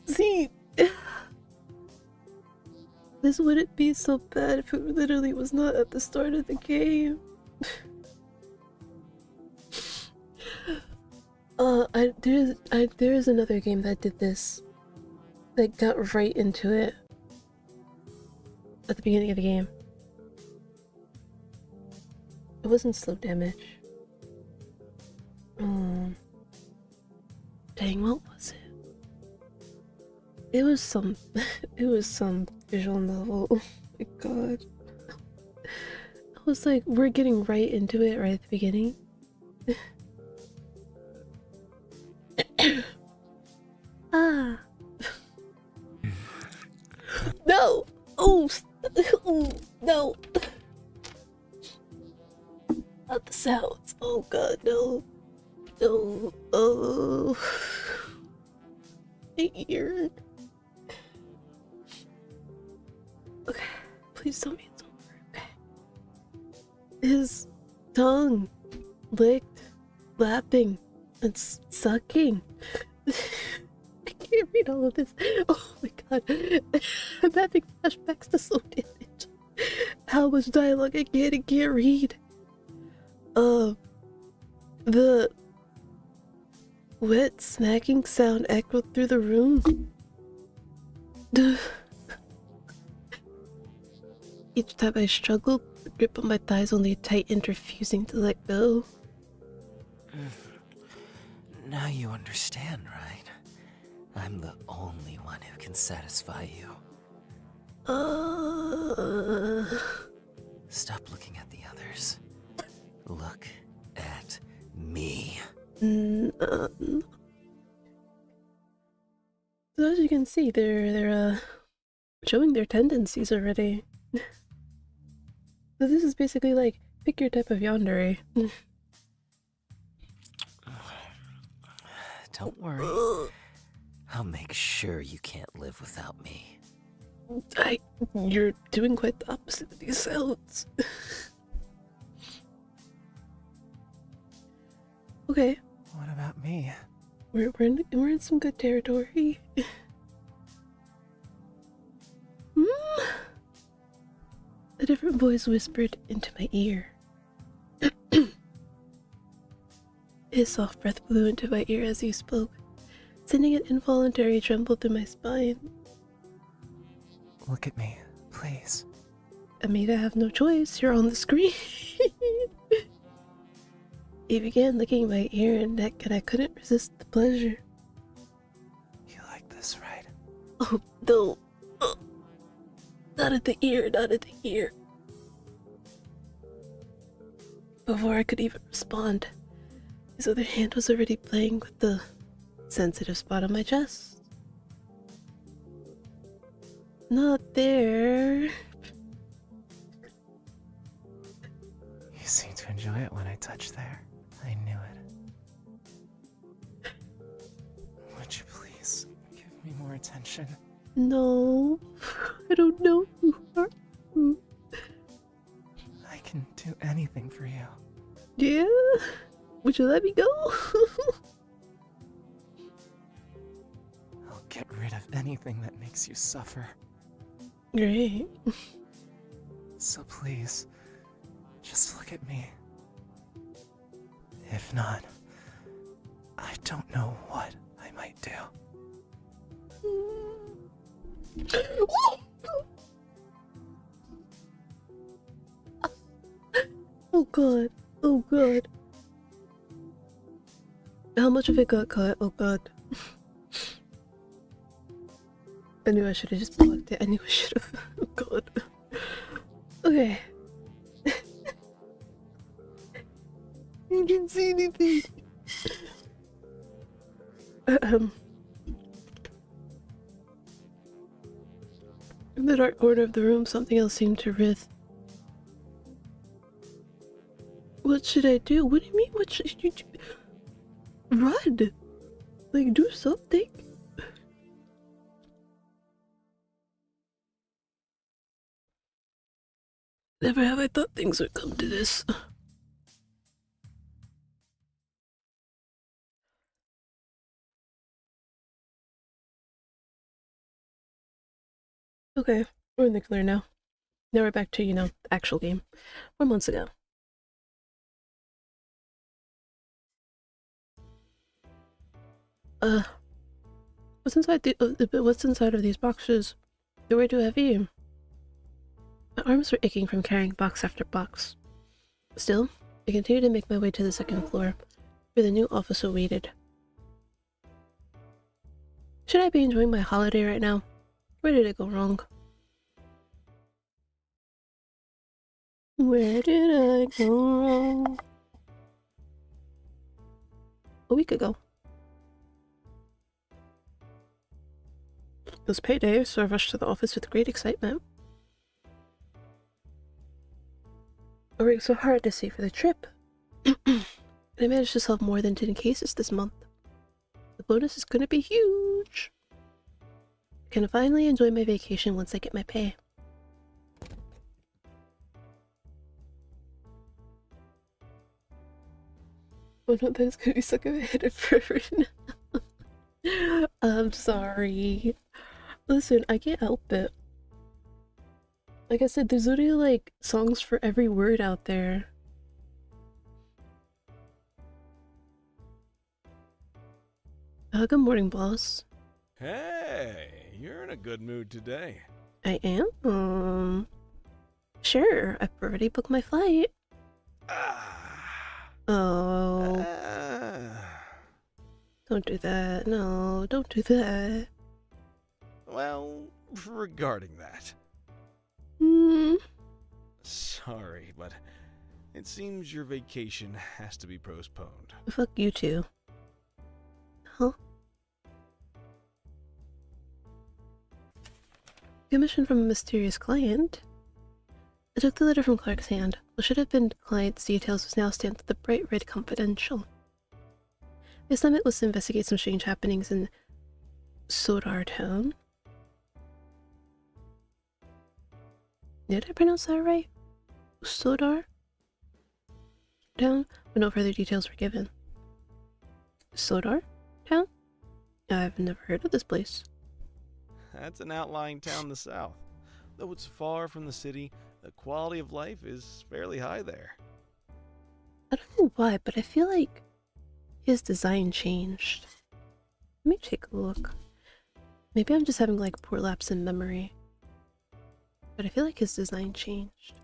See, this wouldn't be so bad if it literally was not at the start of the game. There is another game that did this. That got right into it at the beginning of the game. It wasn't slow damage. Dang, what was it? It was some visual novel. Oh my god. I was like, we're getting right into it right at the beginning. Ah. No! Oh, no! Not the sounds. Oh god, no. No. Oh. My ear. Okay, please tell me it's over. Okay. His tongue licked, lapping, and sucking. I can't read all of this. Oh my god. I'm having flashbacks to slow damage. How much dialogue I can't read. The wet smacking sound echoed through the room. Each time I struggled, the grip on my thighs only tightened, refusing to let go. Now you understand, right? I'm the only one who can satisfy you. Stop looking at the others. Look at me. So as you can see, they're showing their tendencies already. So this is basically like, pick your type of yandere. Don't worry. I'll make sure you can't live without me. You're doing quite the opposite with these sounds. Okay, What about me? we're in some good territory. A different voice whispered into my ear. His soft breath blew into my ear as he spoke, sending an involuntary tremble through my spine. Look at me, please. Amita, I have no choice. You're on the screen. He began licking my ear and neck, and I couldn't resist the pleasure. You like this, right? Oh, no. Not at the ear, not at the ear. Before I could even respond, his other hand was already playing with the sensitive spot on my chest. Not there. You seem to enjoy it when I touch there. I knew it. Would you please give me more attention? No, I don't know who you are. I can do anything for you. Yeah? Would you let me go? I'll get rid of anything that makes you suffer. Great. So please, just look at me. If not, I don't know what I might do. Oh god. Oh god. How much of it got cut? Oh god. I knew I should have just blocked it. I knew I should have. Oh god. Okay. You didn't see anything. In the dark corner of the room, something else seemed to writhe. What should I do? What do you mean? What should you do? Run! Like, do something. Never have I thought things would come to this. Okay, we're in the clear now. Now we're back to, the actual game. 4 months ago. What's inside what's inside of these boxes? They were too heavy. My arms were aching from carrying box after box. Still, I continued to make my way to the second floor, where the new office awaited. Should I be enjoying my holiday right now? Where did it go wrong? Where did I go wrong? A week ago. It was payday, so I rushed to the office with great excitement. I worked so hard to save for the trip, and I managed to solve more than 10 cases this month. The bonus is gonna be huge! I can finally enjoy my vacation once I get my pay. Oh no, that's gonna be stuck in my head forever now. I'm sorry. Listen, I can't help it. Like I said, there's literally like songs for every word out there. Good morning, boss. Hey, you're in a good mood today. I am? Sure, I've already booked my flight. Oh, don't do that. No, don't do that. Well, regarding that, Hmm. sorry, but it seems your vacation has to be postponed. Fuck you too. Huh? Commission from a mysterious client. I took the letter from Clark's hand. What should have been client's details was now stamped with the bright red confidential. The assignment was to investigate some strange happenings in Sodar Town. Did I pronounce that right? Sodar Town? But no further details were given. Sodar Town? I've never heard of this place. That's an outlying town in the south. Though it's far from the city, the quality of life is fairly high there. I don't know why, but I feel like his design changed. Let me take a look. Maybe I'm just having like poor lapse in memory. But I feel like his design changed.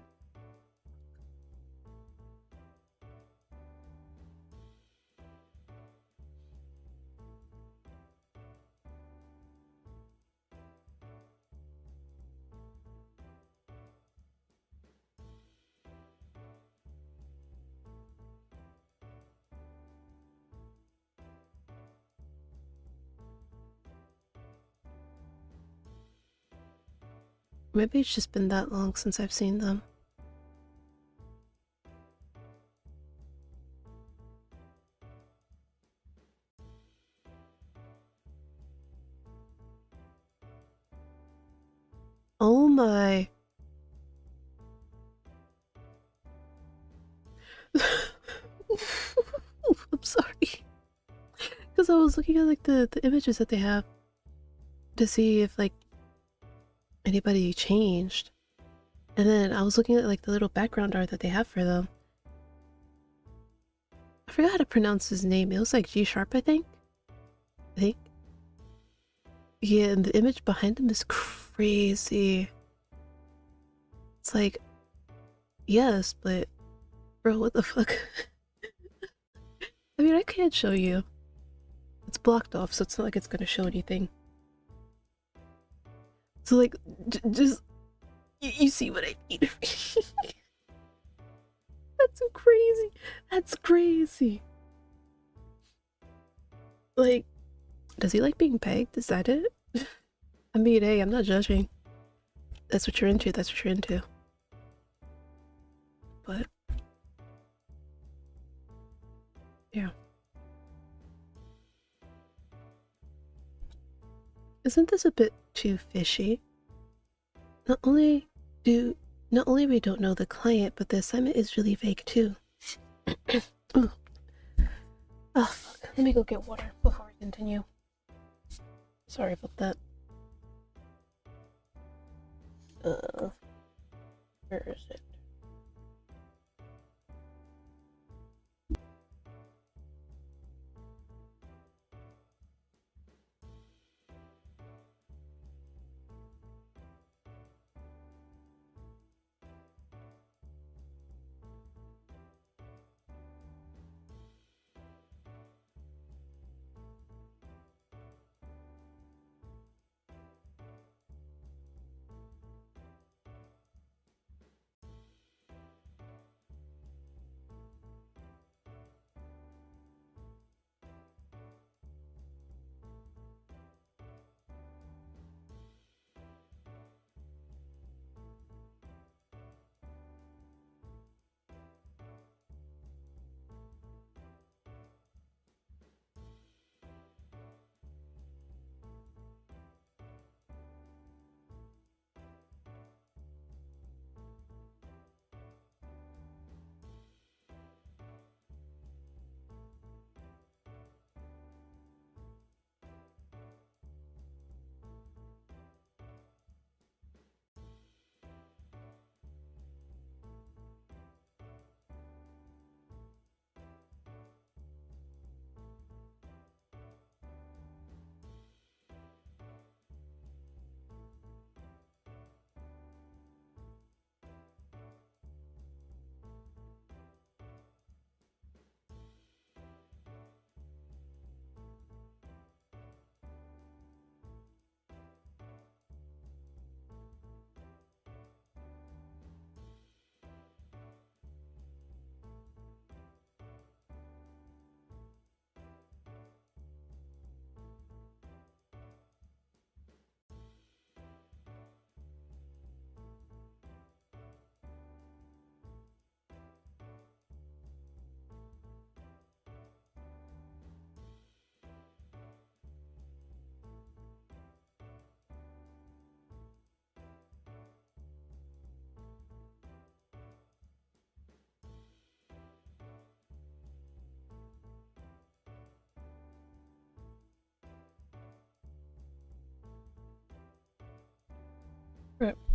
Maybe it's just been that long since I've seen them. Oh my. I'm sorry. Because I was looking at like the images that they have to see if like anybody changed. And then I was looking at like the little background art that they have for them. I forgot how to pronounce his name. It was like G Sharp, I think. Yeah, and the image behind him is crazy. It's like, yes, but bro, what the fuck? I mean, I can't show you. It's blocked off, so it's not like it's gonna show anything. So like, just you see what I mean? That's so crazy. That's crazy. Like, does he like being pegged? Is that it? I mean, hey, I'm not judging. That's what you're into. That's what you're into. But yeah. Isn't this a bit too fishy? Not only we don't know the client, but the assignment is really vague too. Oh. Oh fuck. Let me go get water before we continue. Sorry about that. Where is it?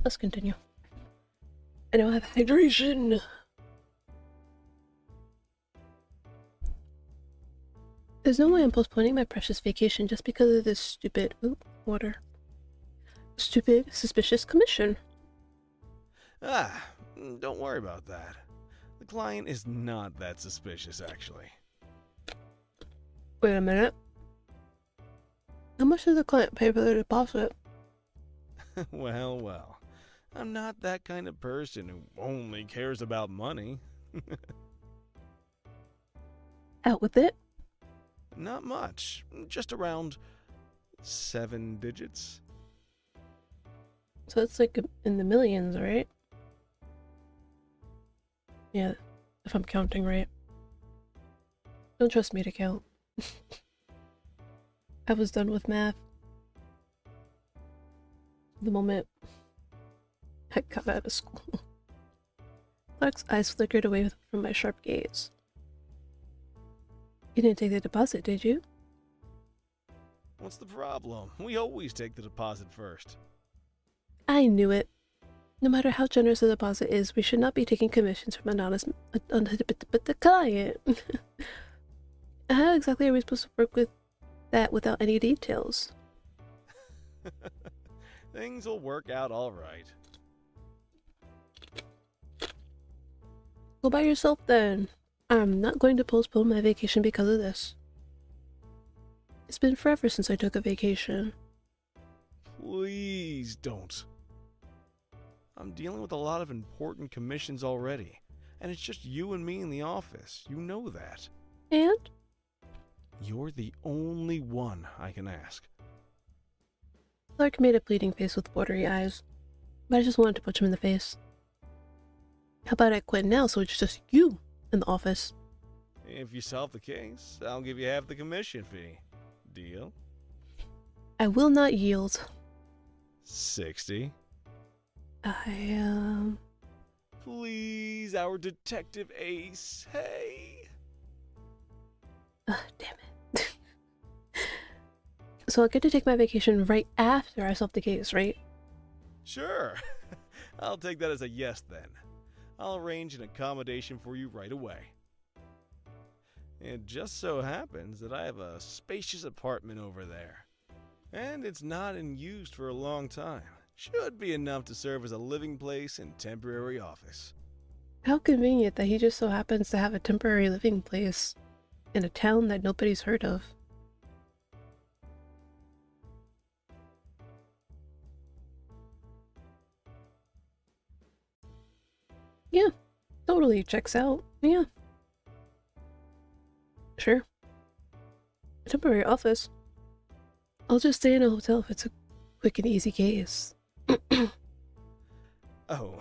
let's continue. I now have hydration. There's no way I'm postponing my precious vacation just because of this stupid water. Stupid, suspicious commission. Don't worry about that. The client is not that suspicious, actually. Wait a minute. How much does the client pay for the deposit? Well. I'm not that kind of person who only cares about money. Out with it. Not much. Just around 7 digits. So it's like in the millions, right? Yeah, if I'm counting right. Don't trust me to count. I was done with math the moment I got out of school. Clark's eyes flickered away from my sharp gaze. You didn't take the deposit, did you? What's the problem? We always take the deposit first. I knew it. No matter how generous the deposit is, we should not be taking commissions from the client. How exactly are we supposed to work with that without any details? Things will work out all right. Go by yourself then. I'm not going to postpone my vacation because of this. It's been forever since I took a vacation. Please don't. I'm dealing with a lot of important commissions already, and it's just you and me in the office. You know that. And? You're the only one I can ask. Clark made a pleading face with watery eyes, but I just wanted to punch him in the face. How about I quit now so it's just you in the office? If you solve the case, I'll give you half the commission fee. Deal? I will not yield. 60. Please, our detective ace. Hey. Damn it. So I'll get to take my vacation right after I solve the case, right? Sure. I'll take that as a yes then. I'll arrange an accommodation for you right away. It just so happens that I have a spacious apartment over there. And it's not in use for a long time. Should be enough to serve as a living place and temporary office. How convenient that he just so happens to have a temporary living place in a town that nobody's heard of. Yeah, totally checks out. Yeah. Sure. A temporary office. I'll just stay in a hotel if it's a quick and easy case. Oh,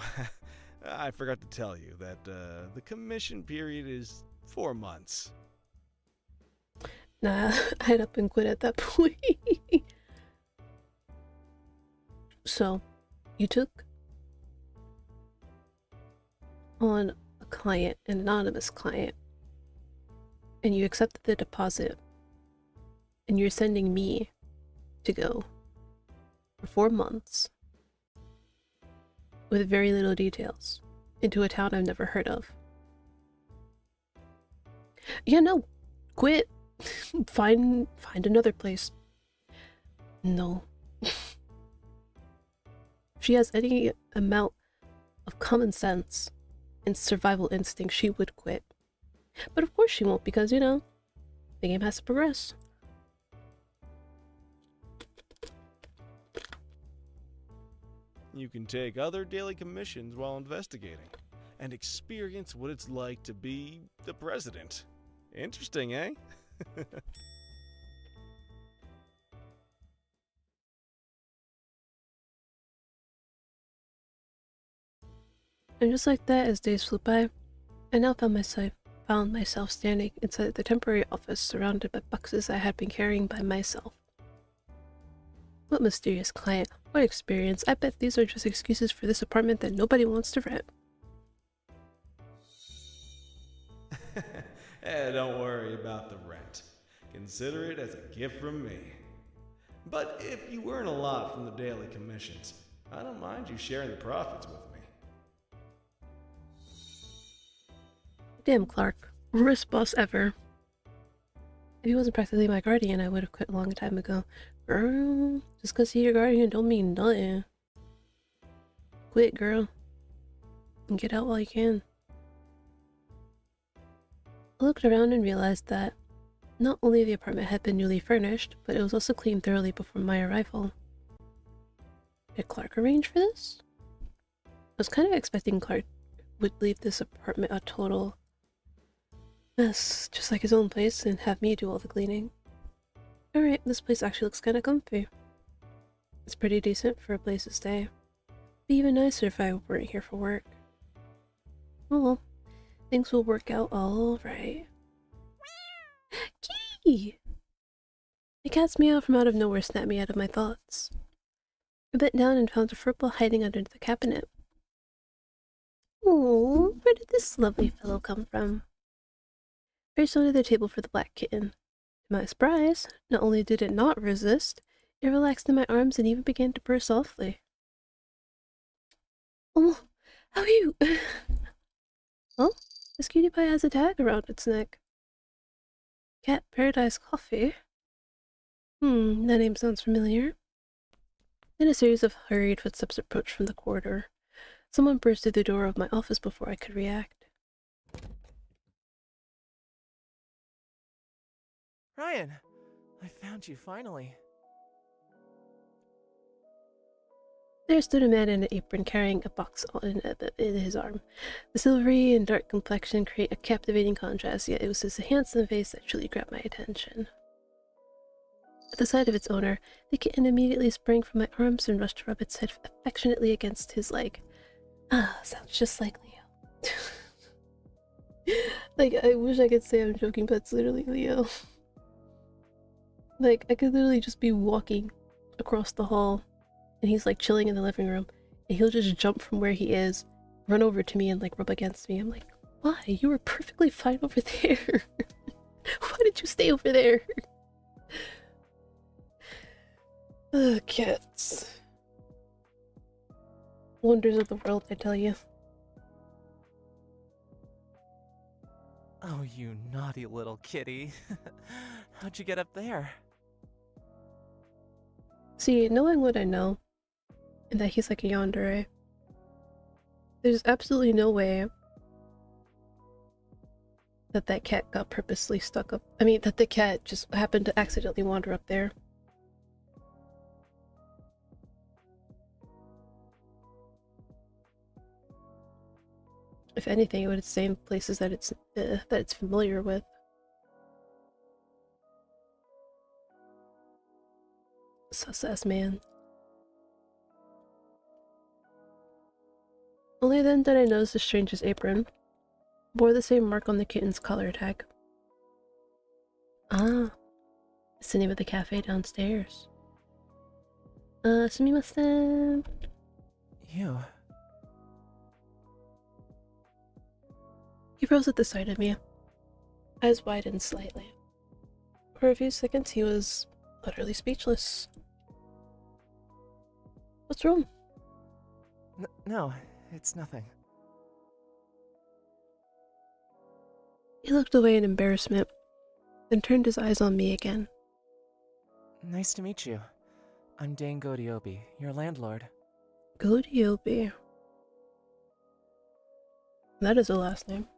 I forgot to tell you that the commission period is 4 months. Nah, I'd up and quit at that point. So, you took on a client, an anonymous client, and you accepted the deposit, and you're sending me to go for 4 months with very little details into a town I've never heard of. Yeah, no, quit. Find another place. No. If she has any amount of common sense and survival instinct, she would quit. But of course she won't, because, you know, the game has to progress. You can take other daily commissions while investigating and experience what it's like to be the president. Interesting, eh? And just like that, as days flew by, I now found myself standing inside the temporary office surrounded by boxes I had been carrying by myself. What mysterious client, what experience. I bet these are just excuses for this apartment that nobody wants to rent. Don't worry about the rent. Consider it as a gift from me. But if you earn a lot from the daily commissions, I don't mind you sharing the profits with me. Damn, Clark. Worst boss ever. If he wasn't practically my guardian, I would have quit a long time ago. Girl, just cause he's your guardian don't mean nothing. Quit, girl. And get out while you can. I looked around and realized that not only the apartment had been newly furnished, but it was also cleaned thoroughly before my arrival. Did Clark arrange for this? I was kind of expecting Clark would leave this apartment a total mess, just like his own place, and have me do all the cleaning. Alright, this place actually looks kinda comfy. It's pretty decent for a place to stay. Be even nicer if I weren't here for work. Oh well, things will work out alright. Kitty! The cat's meow from out of nowhere snapped me out of my thoughts. I bent down and found a furple hiding under the cabinet. Oh, where did this lovely fellow come from? Raced under the table for the black kitten. To my surprise, not only did it not resist, it relaxed in my arms and even began to purr softly. Oh, how are you? Oh, this cutie pie has a tag around its neck. Cat Paradise Coffee? That name sounds familiar. Then a series of hurried footsteps approached from the corridor. Someone burst through the door of my office before I could react. Ryan, I found you finally. There stood a man in an apron carrying a box in his arm. The silvery and dark complexion create a captivating contrast, yet it was his handsome face that truly grabbed my attention. At the sight of its owner, the kitten immediately sprang from my arms and rushed to rub its head affectionately against his leg. Ah, sounds just like Leo. Like, I wish I could say I'm joking, but it's literally Leo. Like, I could literally just be walking across the hall, and he's like chilling in the living room, and he'll just jump from where he is, run over to me, and like rub against me. I'm like, why? You were perfectly fine over there. Why did you stay over there? Ugh, cats. Wonders of the world, I tell you. Oh, you naughty little kitty. How'd you get up there? See, knowing what I know, and that he's like a yandere, there's absolutely no way that that cat got purposely stuck up. I mean, that the cat just happened to accidentally wander up there. If anything, it would stay in places that it's familiar with. Sus-ass man. Only then did I notice the stranger's apron bore the same mark on the kitten's collar tag. Ah, it's the name of the cafe downstairs. Sumimasen. You. He rose at the sight of me, eyes widened slightly. For a few seconds, he was utterly speechless. What's wrong? No, it's nothing. He looked away in embarrassment, then turned his eyes on me again. Nice to meet you. I'm Dane Godiobi, your landlord. Godiobi. That is a last name.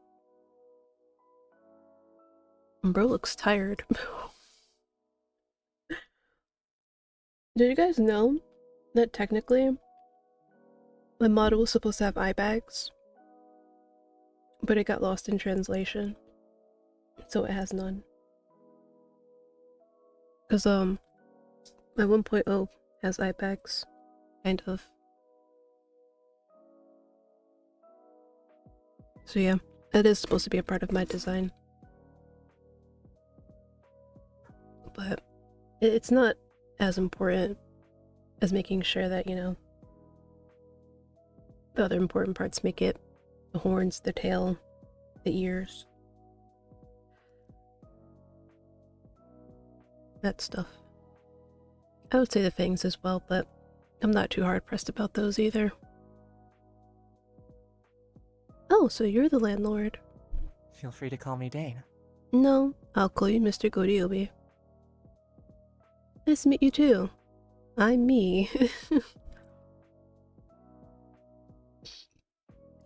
Bro looks tired. Did you guys know that technically my model was supposed to have eye bags, but it got lost in translation, so it has none? Because my 1.0 has eye bags, kind of. So yeah, that is supposed to be a part of my design. But it's not as important as making sure that, you know, the other important parts make it. The horns, the tail, the ears. That stuff. I would say the fangs as well, but I'm not too hard pressed about those either. Oh, so you're the landlord. Feel free to call me Dane. No, I'll call you Mr. Godiobi. Nice to meet you too. I'm me.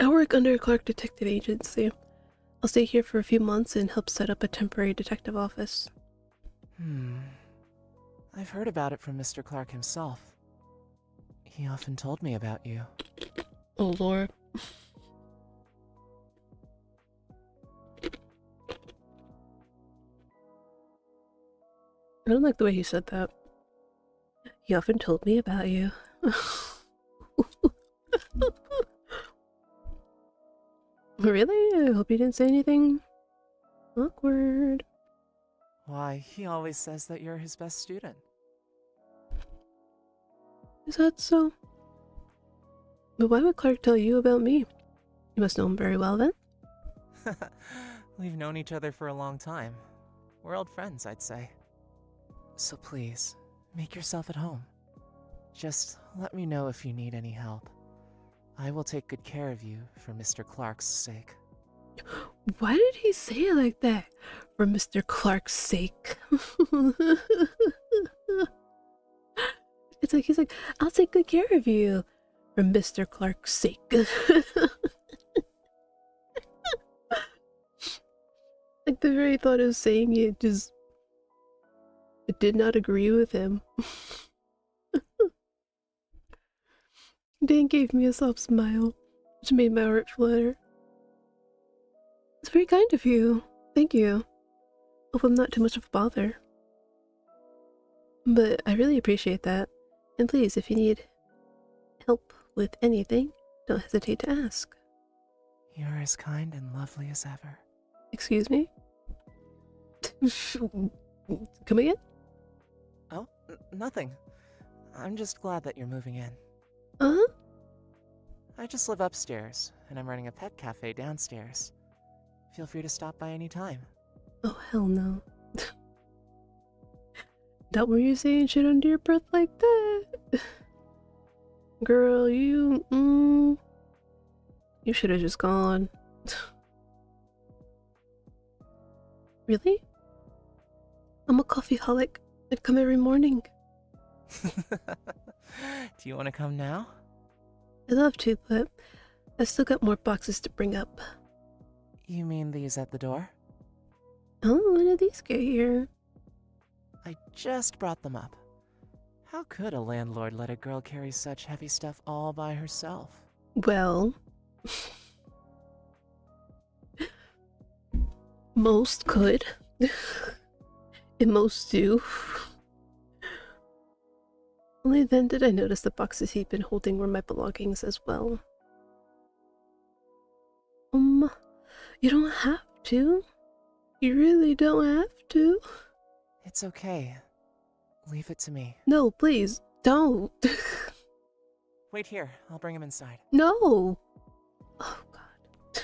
I work under a Clark Detective Agency. I'll stay here for a few months and help set up a temporary detective office. I've heard about it from Mr. Clark himself. He often told me about you. Oh, Lord. I don't like the way he said that. He often told me about you. Really? I hope you didn't say anything awkward. Why, he always says that you're his best student. Is that so? But why would Clark tell you about me? You must know him very well then? We've known each other for a long time. We're old friends, I'd say. So please, make yourself at home. Just let me know if you need any help. I will take good care of you for Mr. Clark's sake. Why did he say it like that? For Mr. Clark's sake. It's like he's like, I'll take good care of you for Mr. Clark's sake. Like the very thought of saying it just, it did not agree with him. Dan gave me a soft smile, which made my heart flutter. It's very kind of you. Thank you. Hope I'm not too much of a bother. But I really appreciate that. And please, if you need help with anything, don't hesitate to ask. You're as kind and lovely as ever. Excuse me? Come again? Oh, nothing. I'm just glad that you're moving in. Uh-huh. I just live upstairs, and I'm running a pet cafe downstairs. Feel free to stop by any time. Oh, hell no. Not where you saying shit under your breath like that. Girl, you should have just gone. Really? I'm a coffeeholic. I'd come every morning. Do you want to come now? I'd love to, but I've still got more boxes to bring up. You mean these at the door? Oh, when did these get here? I just brought them up. How could a landlord let a girl carry such heavy stuff all by herself? Well, most could. And most do. Only then did I notice the boxes he'd been holding were my belongings as well. You don't have to. You really don't have to. It's okay. Leave it to me. No, please, don't. Wait here. I'll bring him inside. No. Oh, God.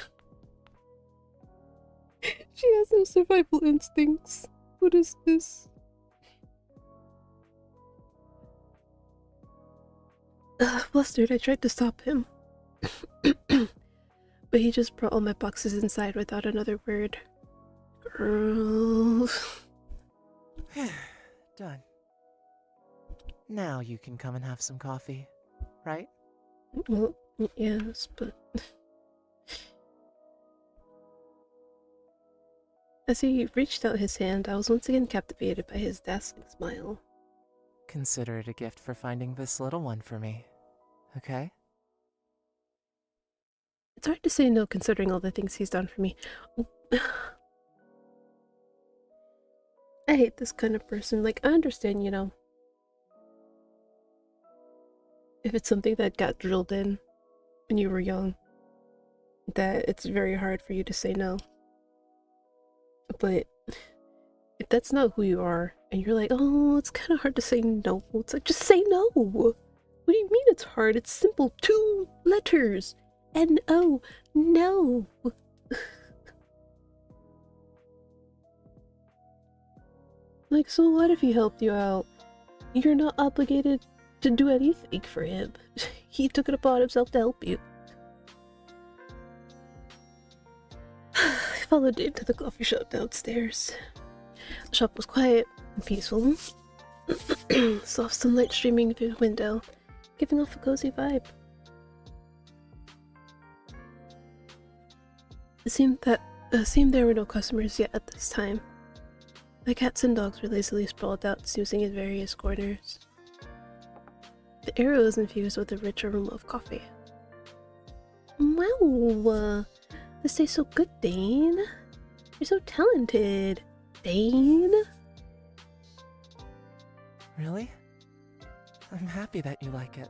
She has no survival instincts. What is this? Flustered, I tried to stop him. But he just brought all my boxes inside without another word. Girl. Done. Now you can come and have some coffee, right? Well, yes, but... As he reached out his hand, I was once again captivated by his dazzling smile. Consider it a gift for finding this little one for me, okay? It's hard to say no considering all the things he's done for me. I hate this kind of person. Like, I understand, you know, if it's something that got drilled in when you were young, that it's very hard for you to say no. But if that's not who you are, and you're like, oh, it's kind of hard to say no, it's like, just say no. What do you mean it's hard? It's simple. 2 letters. N-O. No. Like, so what if he helped you out? You're not obligated to do anything for him. He took it upon himself to help you. I followed Dane to the coffee shop downstairs. The shop was quiet and peaceful. Soft sunlight streaming through the window, giving off a cozy vibe. It seemed there were no customers yet at this time. The cats and dogs were lazily sprawled out, snoozing in various corners. The air was infused with a rich aroma of coffee. Wow, this tastes so good, Dane. You're so talented, Dane. Really? I'm happy that you like it.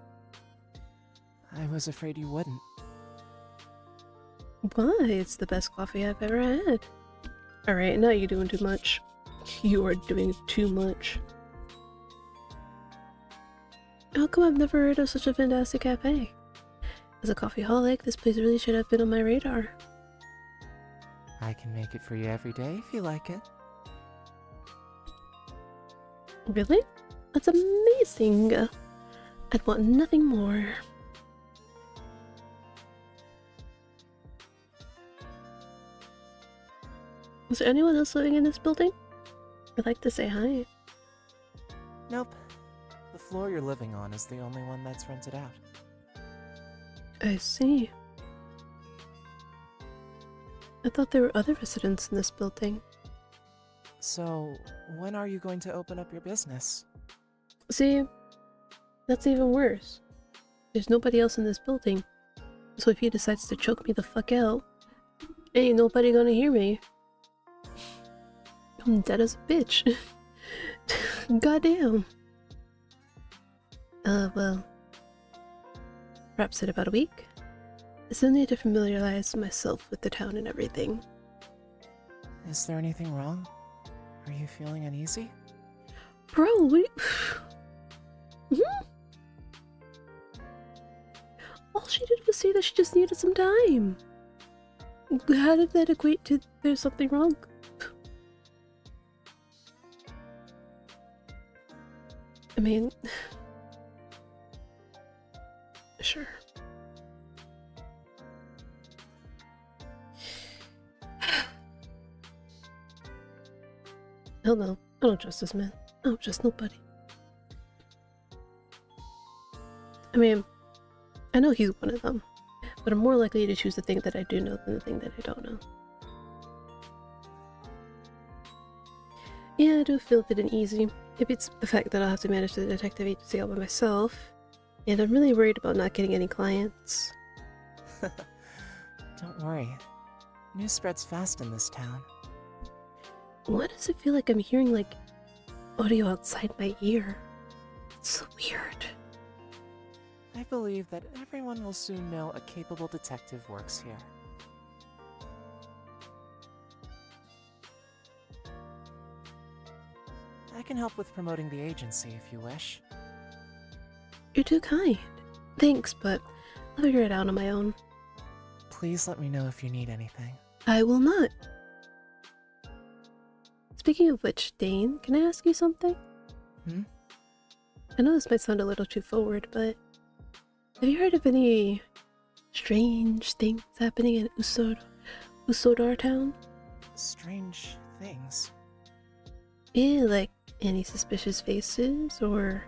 I was afraid you wouldn't. Why? It's the best coffee I've ever had. Alright, now you're doing too much. You are doing too much. How come I've never heard of such a fantastic cafe? As a coffeeholic, this place really should have been on my radar. I can make it for you every day if you like it. Really? That's amazing. I'd want nothing more. Is there anyone else living in this building? I'd like to say hi. Nope. The floor you're living on is the only one that's rented out. I see. I thought there were other residents in this building. So, when are you going to open up your business? See, that's even worse. There's nobody else in this building. So if he decides to choke me the fuck out, ain't nobody gonna hear me. I'm dead as a bitch. Goddamn. Well. Perhaps in about a week. I still need to familiarize myself with the town and everything. Is there anything wrong? Are you feeling uneasy? Bro, what all she did was say that she just needed some time. How did that equate to there's something wrong? I mean, sure. Hell no, I don't trust this man. I don't trust nobody. I mean, I know he's one of them, but I'm more likely to choose the thing that I do know than the thing that I don't know. Yeah, I do feel a bit uneasy. Maybe it's the fact that I'll have to manage the detective agency all by myself, and I'm really worried about not getting any clients. Don't worry. News spreads fast in this town. Why does it feel like I'm hearing, like, audio outside my ear? It's so weird. I believe that everyone will soon know a capable detective works here. I can help with promoting the agency if you wish. You're too kind. Thanks, but I'll figure it out on my own. Please let me know if you need anything. I will not. Speaking of which, Dane, can I ask you something? I know this might sound a little too forward, but have you heard of any strange things happening in Usodar town? Strange things? Yeah, like any suspicious faces or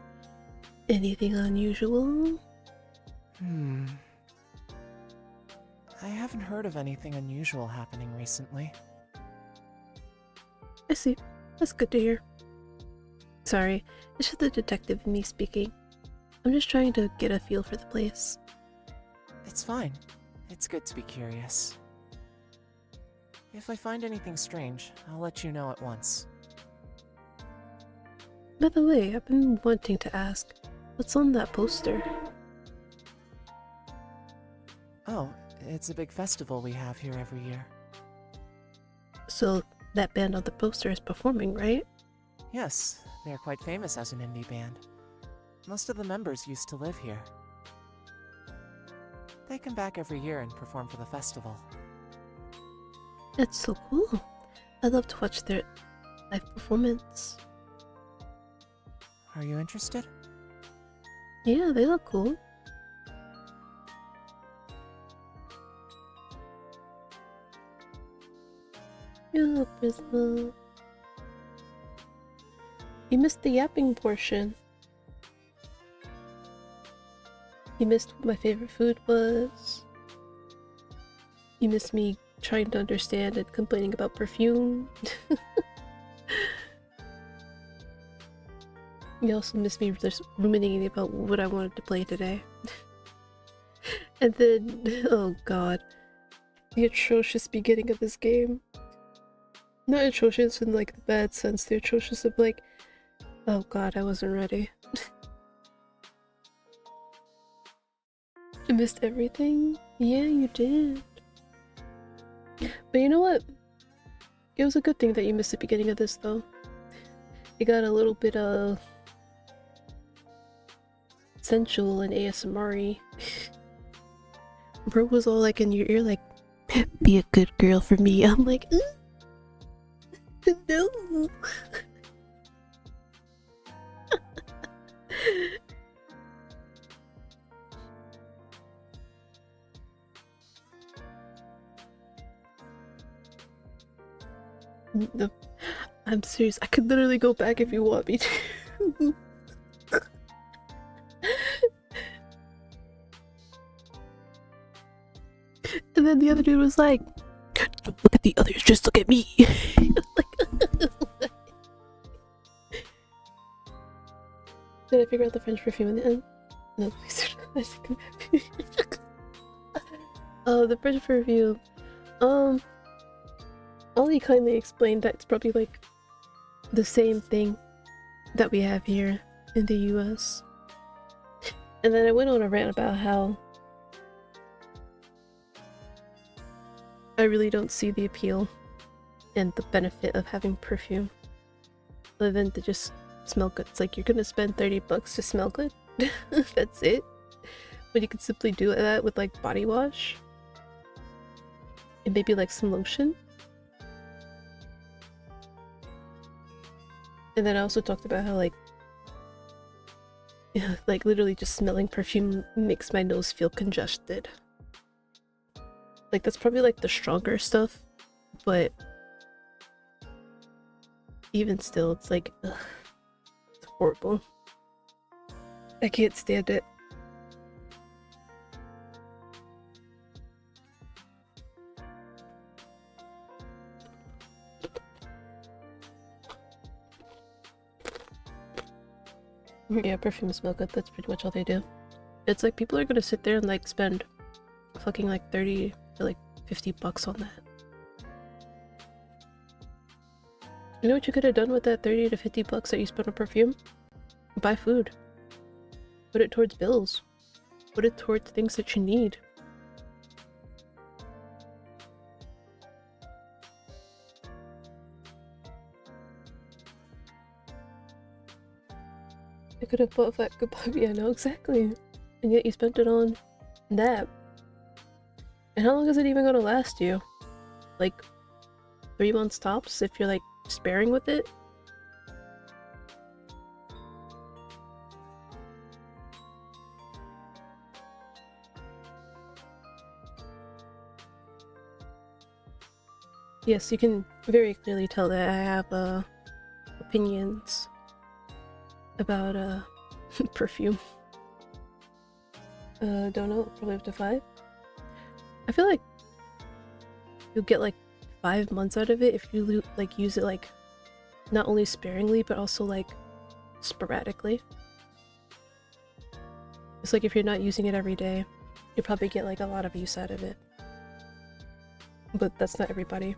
anything unusual? I haven't heard of anything unusual happening recently. I see. That's good to hear. Sorry, it's just the detective in me speaking. I'm just trying to get a feel for the place. It's fine. It's good to be curious. If I find anything strange, I'll let you know at once. By the way, I've been wanting to ask, what's on that poster? Oh, it's a big festival we have here every year. So, that band on the poster is performing, right? Yes, they're quite famous as an indie band. Most of the members used to live here. They come back every year and perform for the festival. That's so cool. I'd love to watch their live performance. Are you interested? Yeah, they look cool. Yeah, Prisma. You missed the yapping portion. You missed what my favorite food was. You missed me trying to understand and complaining about perfume. You also missed me just ruminating about what I wanted to play today. And then, oh god, the atrocious beginning of this game. Not atrocious in like the bad sense, the atrocious of like, oh god, I wasn't ready. I missed everything? Yeah, you did. But you know what? It was a good thing that you missed the beginning of this though. It got a little bit sensual and ASMR-y. Bro was all like in your ear like, be a good girl for me. I'm like, no. No, I'm serious. I could literally go back if you want me to. And then the other dude was like, don't look at the others, just look at me. Like, did I figure out the French perfume in the end? No, please don't. The French perfume. Ollie kindly explained that it's probably like the same thing that we have here in the US. And then I went on a rant about how I really don't see the appeal and the benefit of having perfume other than to just smell good. It's like you're gonna spend $30 to smell good. That's it. But you could simply do that with like body wash and maybe like some lotion. And then I also talked about how like literally just smelling perfume makes my nose feel congested. Like that's probably like the stronger stuff, but even still it's like, ugh, it's horrible. I can't stand it. Yeah, perfumes smell good. That's pretty much all they do. It's like people are gonna sit there and like spend fucking like 30 to like $50 on that. You know what you could have done with that 30 to $50 that you spent on perfume? Buy food. Put it towards bills. Put it towards things that you need. I could have bought that good puppy, I know exactly. And yet you spent it on that. And how long is it even gonna last you? Like 3 months tops if you're like sparing with it? Yes, you can very clearly tell that I have opinions about perfume. Don't know, probably up to 5. I feel like you'll get like 5 months out of it if you like use it like not only sparingly but also like sporadically. It's like if you're not using it every day, you'll probably get like a lot of use out of it. But that's not everybody.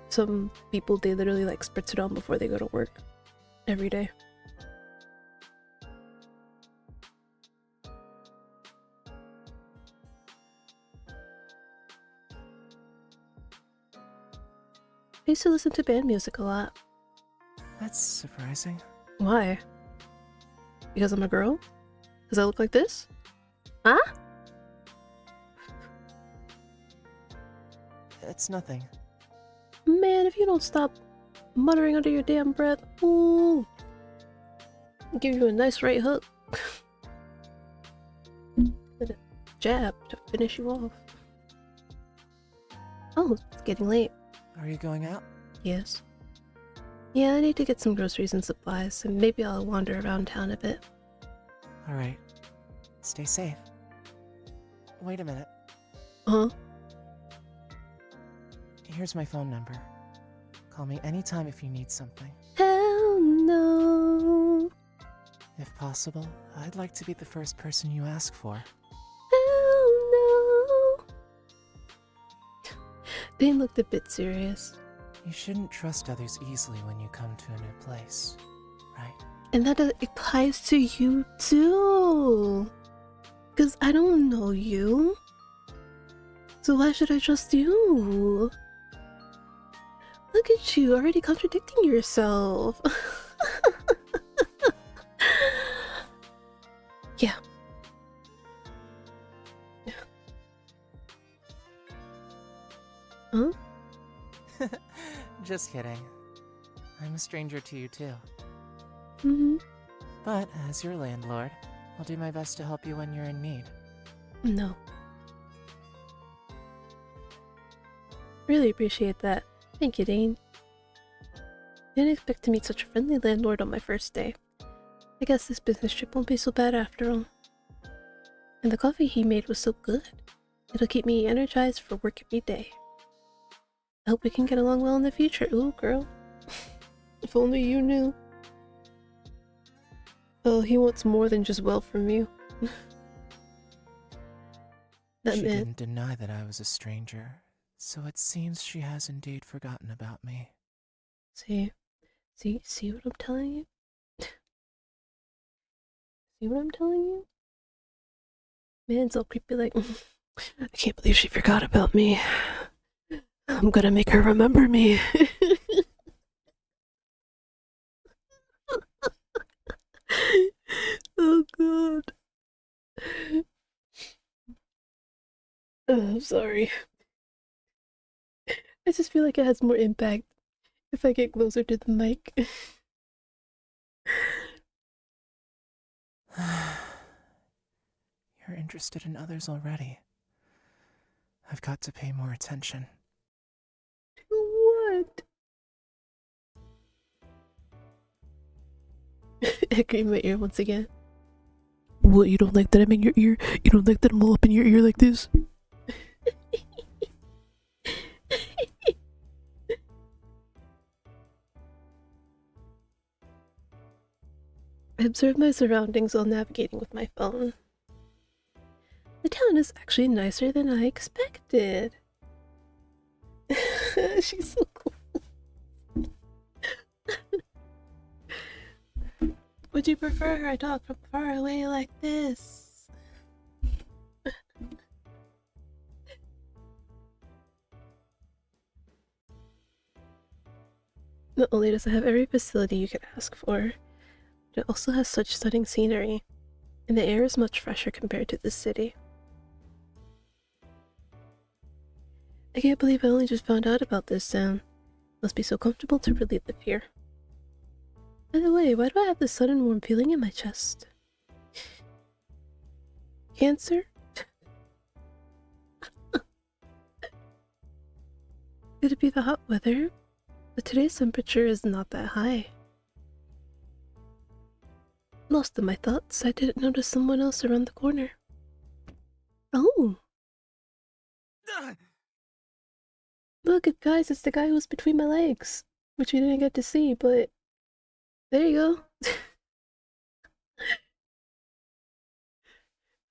Some people, they literally like spritz it on before they go to work every day. I used to listen to band music a lot. That's surprising. Why? Because I'm a girl? Because I look like this? Huh? It's nothing. Man, if you don't stop muttering under your damn breath, ooh, I'll give you a nice right hook. jab to finish you off. Oh, it's getting late. Are you going out? Yes. Yeah, I need to get some groceries and supplies, and maybe I'll wander around town a bit. Alright. Stay safe. Wait a minute. Huh? Here's my phone number. Call me anytime if you need something. Hell no. If possible, I'd like to be the first person you ask for. Hell no. Dane looked a bit serious. You shouldn't trust others easily when you come to a new place, right? And that applies to you too. Because I don't know you. So why should I trust you? Look at you, already contradicting yourself. Yeah. Huh? Just kidding. I'm a stranger to you too. Mm-hmm. But as your landlord, I'll do my best to help you when you're in need. No. Really appreciate that. Thank you, Dane. Didn't expect to meet such a friendly landlord on my first day. I guess this business trip won't be so bad after all. And the coffee he made was so good. It'll keep me energized for work every day. I hope we can get along well in the future. Ooh, girl. If only you knew. Oh, he wants more than just well from you. That She man. didn't deny that I was a stranger, so it seems she has indeed forgotten about me. See what I'm telling you? See what I'm telling you? Man's all creepy like, I can't believe she forgot about me. I'm gonna make her remember me. Oh god. I'm sorry. I just feel like it has more impact if I get closer to the mic. You're interested in others already. I've got to pay more attention. What? Echoing in my ear once again. What, you don't like that I'm in your ear? You don't like that I'm all up in your ear like this? I observe my surroundings while navigating with my phone. The town is actually nicer than I expected. She's so cool. Would you prefer I talk from far away like this? Not only does it have every facility you could ask for, but it also has such stunning scenery, and the air is much fresher compared to the city. I can't believe I only just found out about this town. Must be so comfortable to relieve the fear. By the way, why do I have this sudden warm feeling in my chest? Cancer? Could it be the hot weather? But today's temperature is not that high. Lost in my thoughts, I didn't notice someone else around the corner. Oh! Look, guys, it's the guy who was between my legs, which we didn't get to see, but there you go.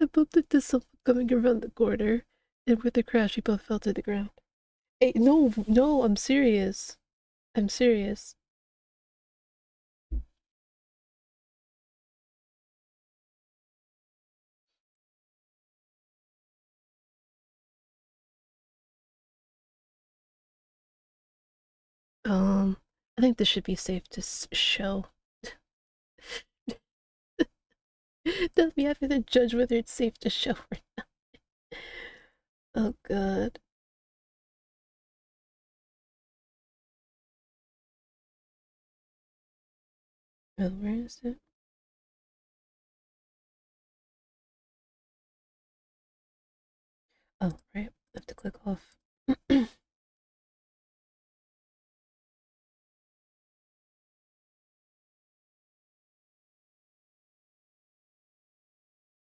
I bumped into someone coming around the corner, and with a crash, we both fell to the ground. Hey, no, I'm serious. I'm serious. I think this should be safe to show. Don't be having to judge whether it's safe to show or not. Oh god. Oh, where is it? Oh, right. I have to click off.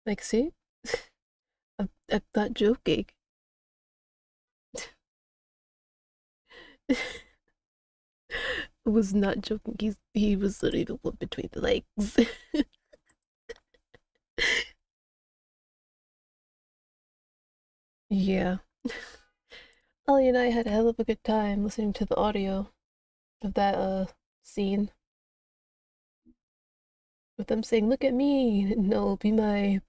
Like, see? I'm not joking. I was not joking. He was literally the one between the legs. Yeah. Ollie and I had a hell of a good time listening to the audio of that scene with them saying, "Look at me, no, be my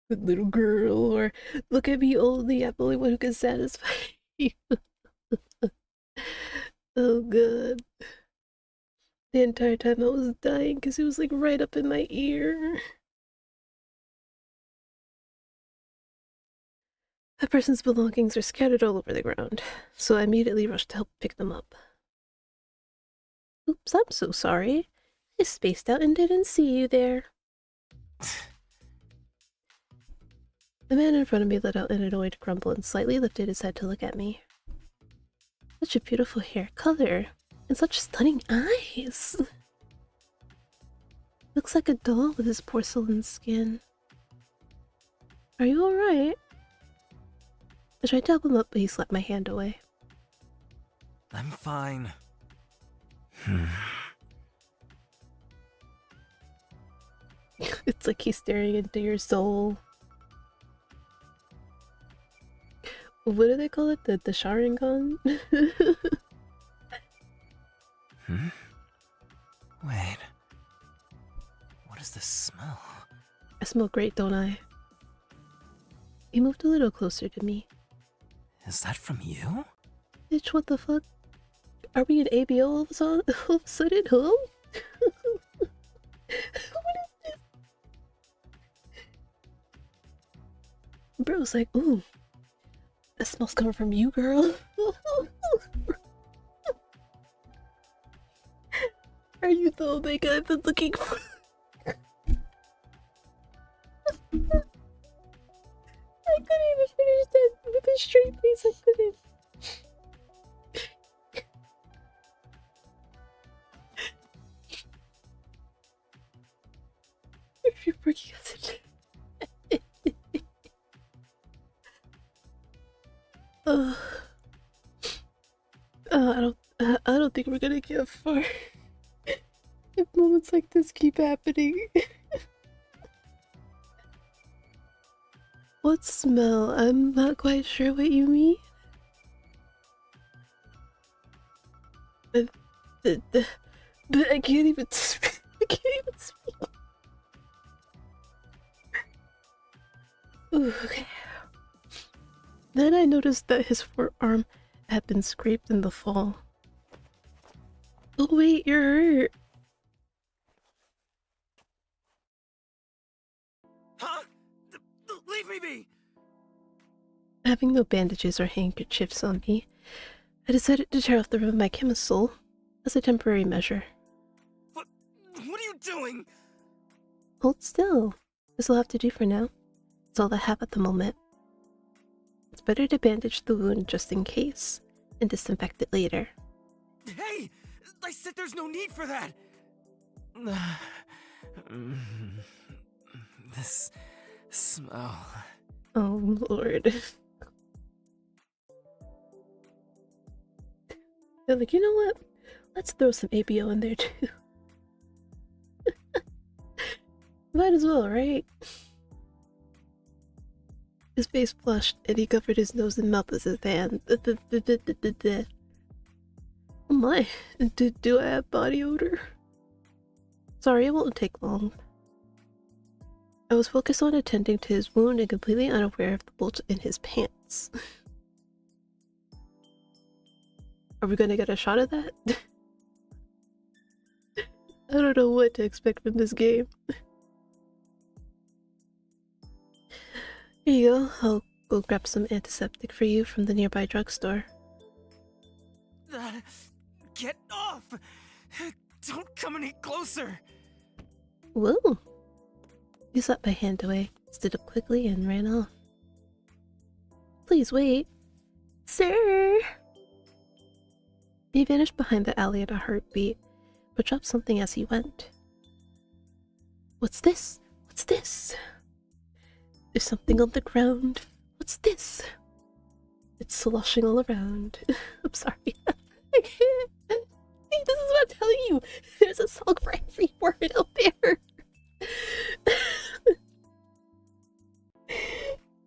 good little girl," or "Look at me only, I'm the only one who can satisfy you." Oh god. The entire time I was dying because it was like right up in my ear. That person's belongings are scattered all over the ground, so I immediately rushed to help pick them up. Oops, I'm so sorry. I spaced out and didn't see you there. The man in front of me let out an annoyed grumble and slightly lifted his head to look at me. Such a beautiful hair color, and such stunning eyes. Looks like a doll with his porcelain skin. Are you alright? I tried to help him up, but he slapped my hand away. I'm fine. It's like he's staring into your soul. What do they call it? The Sharingan? Wait. What is this smell? I smell great, don't I? He moved a little closer to me. Is that from you? Bitch, what the fuck? Are we in ABO all of a sudden? Huh? What is this? Bro's like, ooh, that smells coming from you, girl. Are you the Omega I've been looking for? I couldn't even finish that with a straight face. I couldn't. If you're working as a I don't think we're gonna get far if moments like this keep happening. What smell? I'm not quite sure what you mean. I can't even speak. I can't even speak. Ooh, okay. Then I noticed that his forearm had been scraped in the fall. Oh wait, you're hurt. Huh? Leave me be! Having no bandages or handkerchiefs on me, I decided to tear off the rim of my camisole as a temporary measure. What are you doing? Hold still. This will have to do for now. It's all I have at the moment. It's better to bandage the wound just in case, and disinfect it later. Hey! I said there's no need for that! This smell. Oh, Lord. They're like, you know what? Let's throw some ABO in there too. Might as well, right? His face flushed, and he covered his nose and mouth with his hand. Oh my, do I have body odor? Sorry, it won't take long. I was focused on attending to his wound and completely unaware of the bulge in his pants. Are we gonna get a shot of that? I don't know what to expect from this game. Here you go. I'll go grab some antiseptic for you from the nearby drugstore. Get off! Don't come any closer! Whoa! He slapped my hand away, stood up quickly, and ran off. Please wait. Sir! He vanished behind the alley at a heartbeat, but dropped something as he went. What's this? What's this? There's something on the ground. What's this? It's sloshing all around. I'm sorry. I can't. See, this is what I'm telling you. There's a song for every word out there.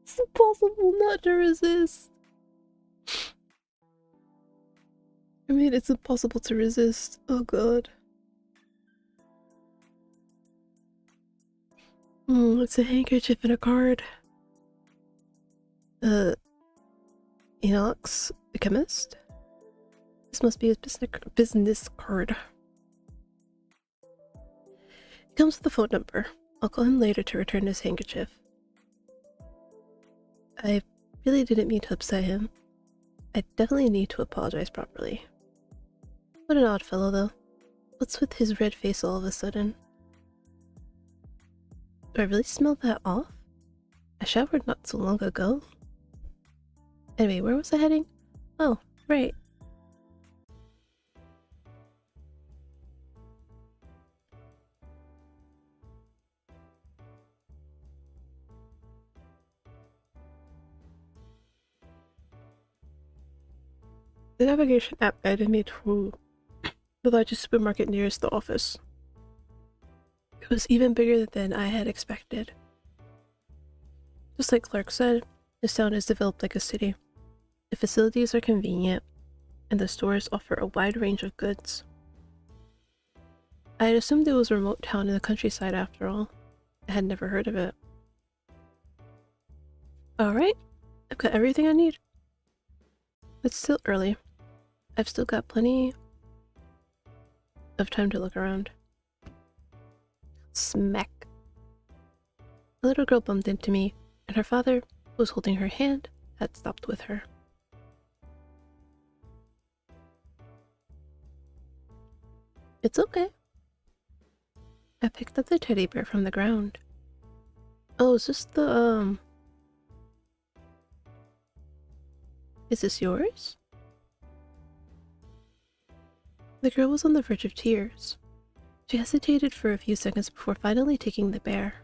It's impossible not to resist. I mean, it's impossible to resist. Oh god. It's a handkerchief and a card. Enox, the chemist? This must be his business card. It comes with a phone number. I'll call him later to return his handkerchief. I really didn't mean to upset him. I definitely need to apologize properly. What an odd fellow, though. What's with his red face all of a sudden? Do I really smell that off? I showered not so long ago. Anyway, where was I heading? Oh, right. The navigation app guided me to the largest supermarket nearest the office. It was even bigger than I had expected. Just like Clark said, this town is developed like a city. The facilities are convenient, and the stores offer a wide range of goods. I had assumed it was a remote town in the countryside after all. I had never heard of it. Alright, I've got everything I need. It's still early. I've still got plenty of time to look around. Smack. A little girl bumped into me, and her father, who was holding her hand, had stopped with her. It's okay. I picked up the teddy bear from the ground. Oh, is this the, Is this yours? The girl was on the verge of tears. She hesitated for a few seconds before finally taking the bear.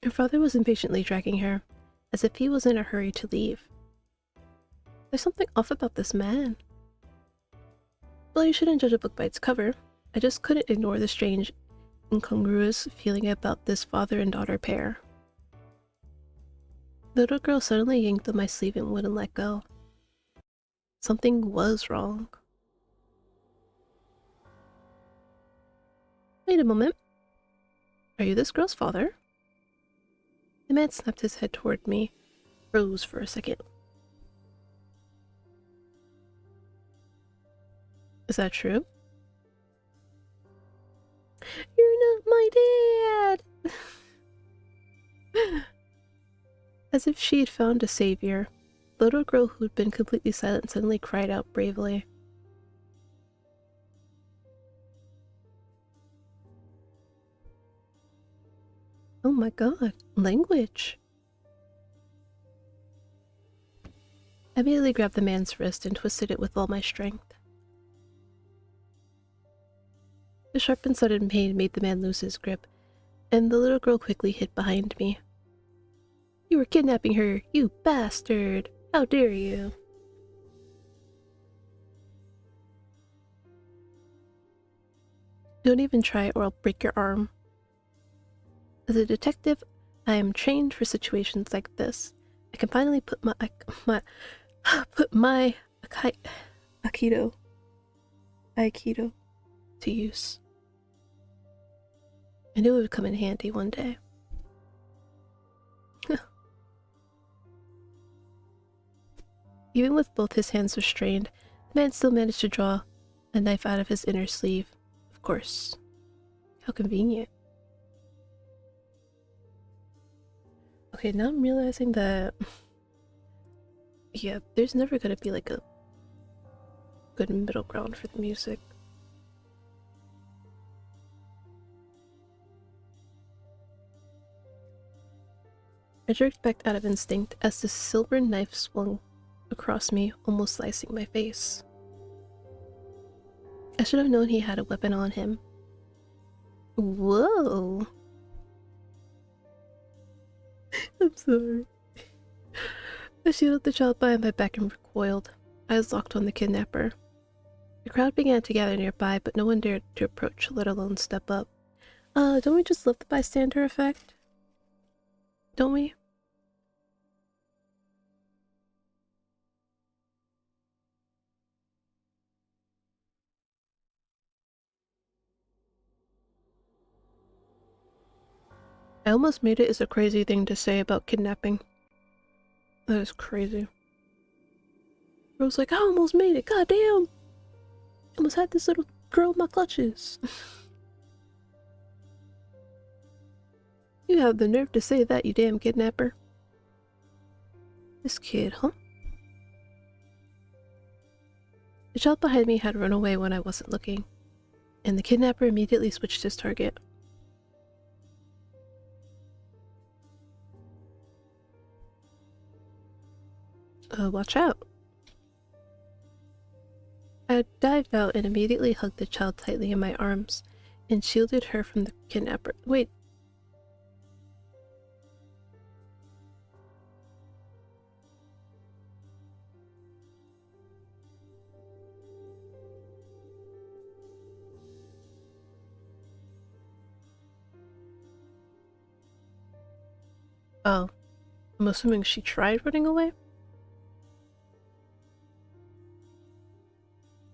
Her father was impatiently dragging her, as if he was in a hurry to leave. There's something off about this man. Well, you shouldn't judge a book by its cover. I just couldn't ignore the strange, incongruous feeling about this father and daughter pair. The little girl suddenly yanked on my sleeve and wouldn't let go. Something was wrong. Wait a moment. Are you this girl's father? The man snapped his head toward me, froze for a second. Is that true? You're not my dad! As if she had found a savior, the little girl who'd been completely silent suddenly cried out bravely. Oh my god, language! I immediately grabbed the man's wrist and twisted it with all my strength. The sharp and sudden pain made the man lose his grip, and the little girl quickly hid behind me. You were kidnapping her, you bastard! How dare you! Don't even try or I'll break your arm. As a detective, I am trained for situations like this. I can finally put my Aikido to use. I knew it would come in handy one day. Even with both his hands restrained, the man still managed to draw a knife out of his inner sleeve. Of course. How convenient. Okay, now I'm realizing that yeah, there's never gonna be like a good middle ground for the music. I jerked back out of instinct as the silver knife swung across me, almost slicing my face. I should have known he had a weapon on him. Whoa! I'm sorry. I shielded the child behind my back and recoiled, eyes locked on the kidnapper. The crowd began to gather nearby, but no one dared to approach, let alone step up. Don't we just love the bystander effect? Don't we? I almost made it is a crazy thing to say about kidnapping. That is crazy. I was like, I almost made it, goddamn! I almost had this little girl in my clutches. You have the nerve to say that, you damn kidnapper. This kid, huh? The child behind me had run away when I wasn't looking, and the kidnapper immediately switched his target. Watch out. I dived out and immediately hugged the child tightly in my arms and shielded her from the kidnapper. Wait. Oh. I'm assuming she tried running away?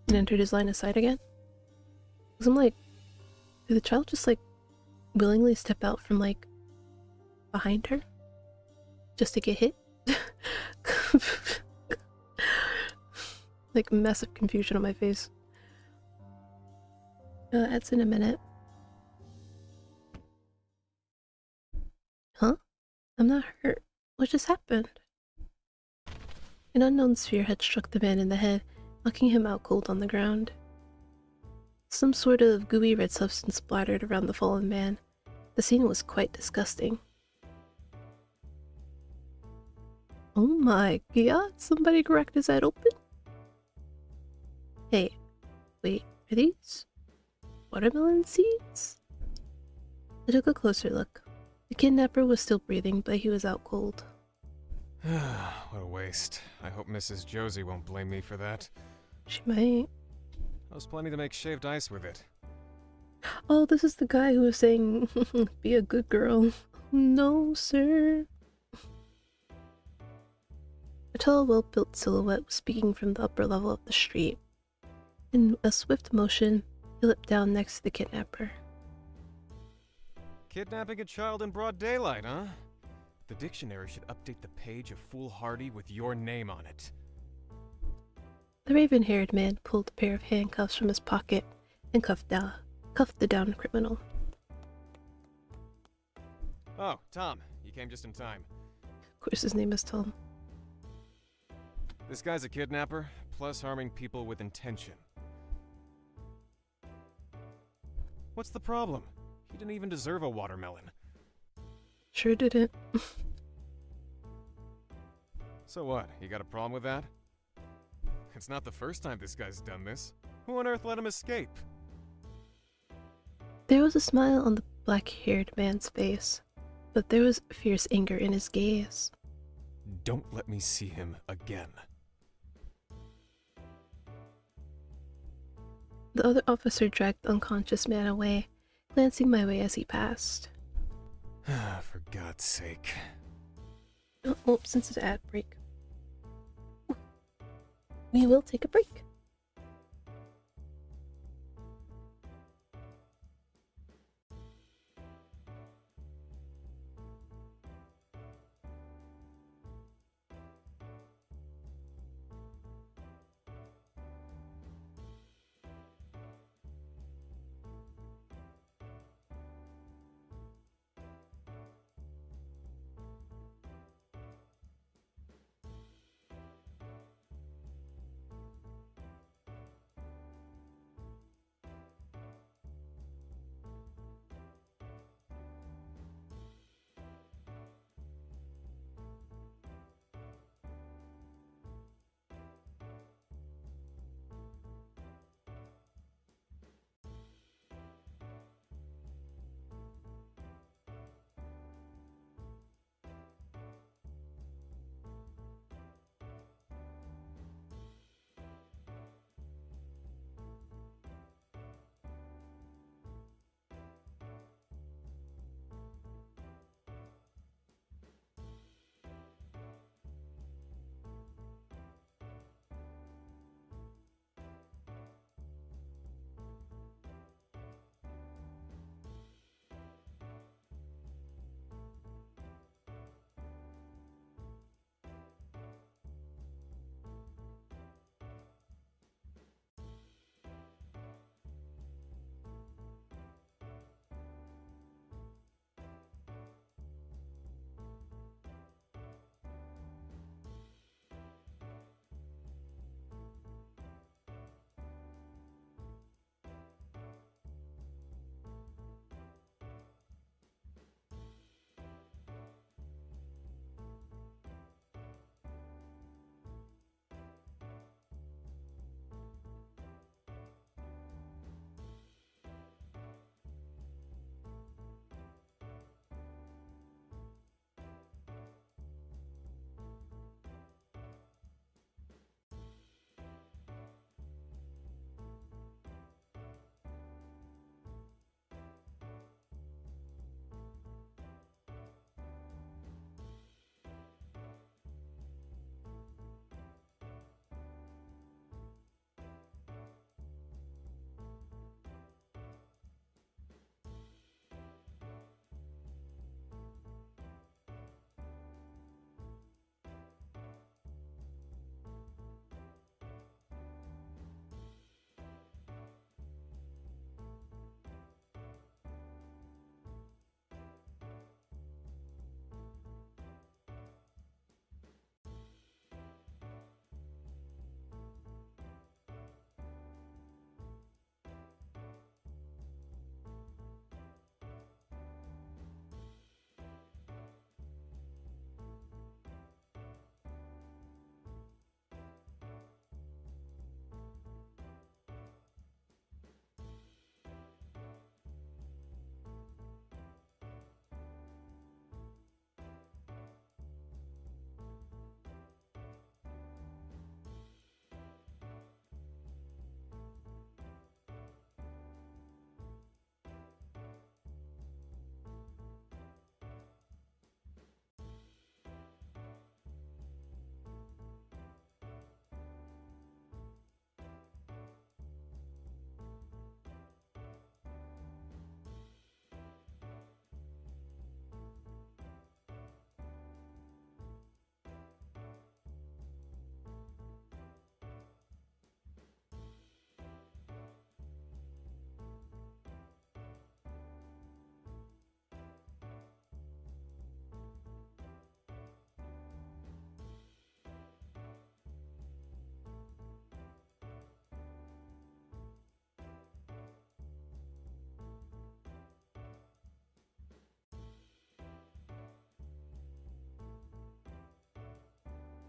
And entered his line of sight again? Because I'm like, did the child just like willingly step out from like behind her? Just to get hit? Like massive confusion on my face. That's in a minute. Huh? I'm not hurt. What just happened? An unknown sphere had struck the man in the head, knocking him out cold on the ground. Some sort of gooey red substance splattered around the fallen man. The scene was quite disgusting. Oh my god, somebody cracked his head open? Hey, wait, are these watermelon seeds? I took a closer look. The kidnapper was still breathing, but he was out cold. What a waste. I hope Mrs. Josie won't blame me for that. She might. I was planning to make shaved ice with it. Oh, this is the guy who was saying, be a good girl. No, sir. A tall, well-built silhouette was speaking from the upper level of the street. In a swift motion, he leapt down next to the kidnapper. Kidnapping a child in broad daylight, huh? The dictionary should update the page of foolhardy with your name on it. The raven-haired man pulled a pair of handcuffs from his pocket and cuffed the downed criminal. Oh, Tom, you came just in time. Of course his name is Tom. This guy's a kidnapper, plus harming people with intention. What's the problem? He didn't even deserve a watermelon. Sure didn't. So what, you got a problem with that? It's not the first time this guy's done this. Who on earth let him escape? There was a smile on the black-haired man's face, but there was fierce anger in his gaze. Don't let me see him again. The other officer dragged the unconscious man away, glancing my way as he passed. For God's sake. Oh, since it's an ad break. We will take a break.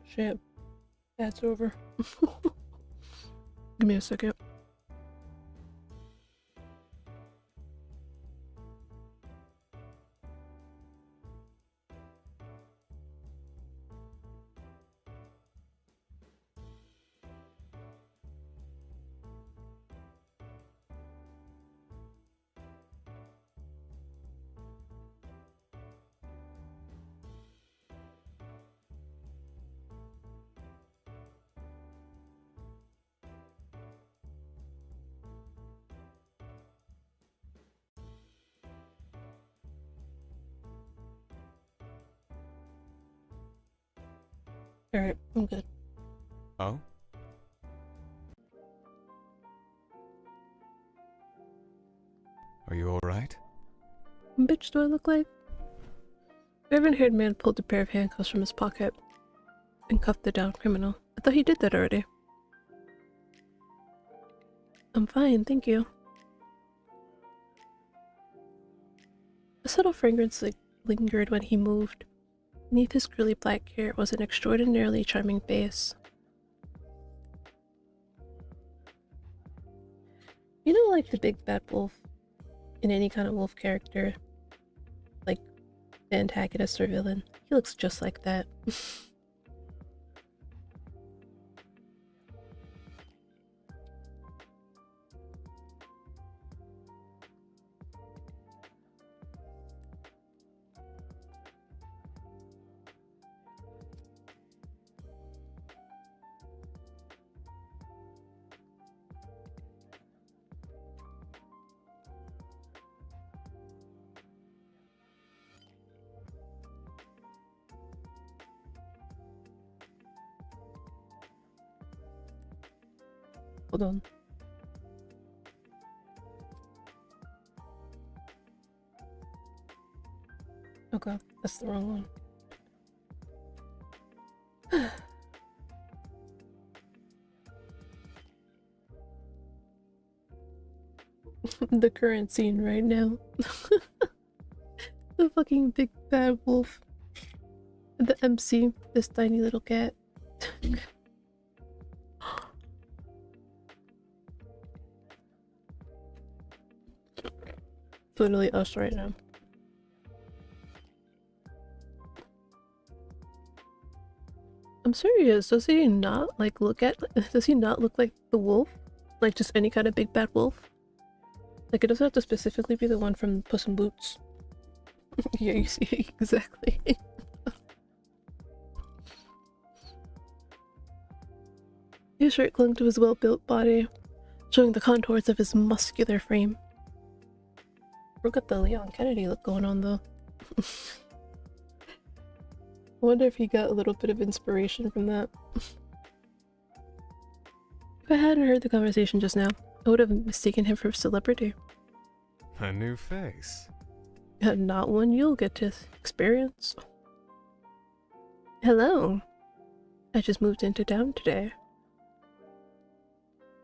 Shit. That's over. Give me a second. Alright, I'm good. Oh? Are you alright? Bitch, do I look like? The raven-haired man pulled a pair of handcuffs from his pocket and cuffed the downed criminal. I thought he did that already. I'm fine, thank you. A subtle fragrance lingered when he moved. Beneath his curly black hair was an extraordinarily charming face. You know, like the big bad wolf in any kind of wolf character, like the antagonist or villain, he looks just like that. Hold on. Okay, that's the wrong one. The current scene right now. The fucking big bad wolf. The MC, this tiny little cat. Literally us right now. I'm serious. Does he not like look at? Does he not look like the wolf? Like just any kind of big bad wolf? Like it doesn't have to specifically be the one from Puss in Boots. Yeah, you see exactly. His shirt clung to his well-built body, showing the contours of his muscular frame. Look at the Leon Kennedy look going on though. I wonder if he got a little bit of inspiration from that. If I hadn't heard the conversation just now, I would have mistaken him for a celebrity. A new face. Not one you'll get to experience. Hello. I just moved into town today.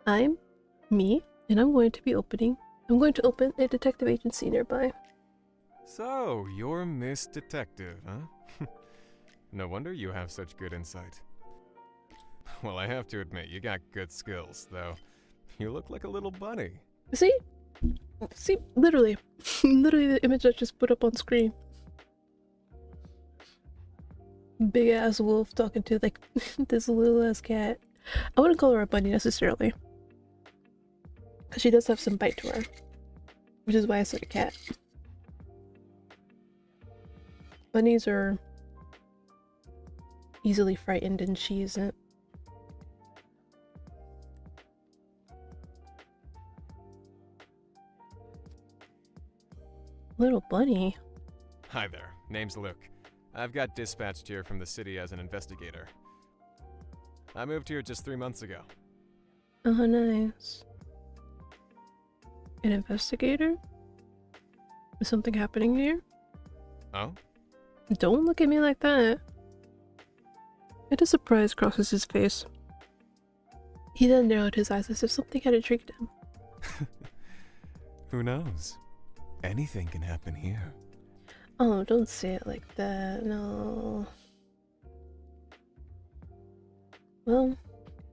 I'm me, and I'm going to open a detective agency nearby. So, you're Miss Detective, huh? No wonder you have such good insight. Well, I have to admit, you got good skills, though. You look like a little bunny. See? See, literally. Literally the image I just put up on screen. Big ass wolf talking to like this little ass cat. I wouldn't call her a bunny necessarily. Because she does have some bite to her. Which is why I said a cat. Bunnies are easily frightened and she isn't. Little bunny. Hi there, name's Luke. I've got dispatched here from the city as an investigator. I moved here just 3 months ago. Oh, nice. An investigator? Is something happening here? Oh? Don't look at me like that. A surprise crosses his face. He then narrowed his eyes as if something had intrigued him. Who knows? Anything can happen here. Oh, don't say it like that, no. Well,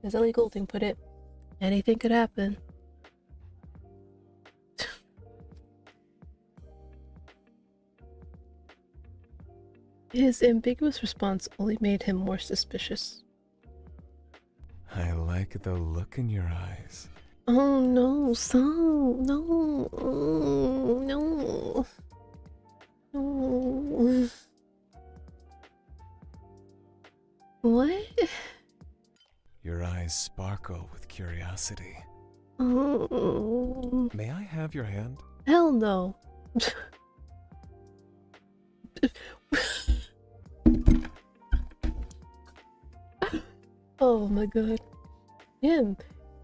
as Ellie Goulding put it, anything could happen. His ambiguous response only made him more suspicious. I like the look in your eyes. Oh no, stop. No. Oh, no. No. What? Your eyes sparkle with curiosity. Oh. May I have your hand? Hell no. Oh my god. Yeah,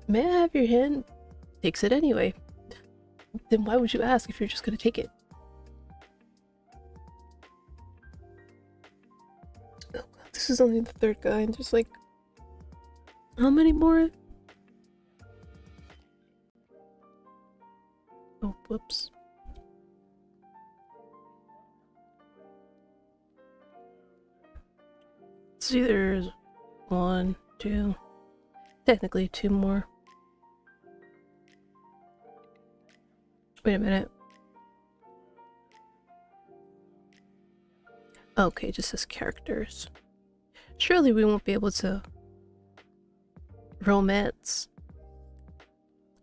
may I have your hand? Takes it anyway. Then why would you ask if you're just gonna take it? Oh god, this is only the third guy, and there's like... How many more? Oh, whoops. See, there's 1, 2, technically 2 more. Wait a minute. Okay, just as characters. Surely we won't be able to romance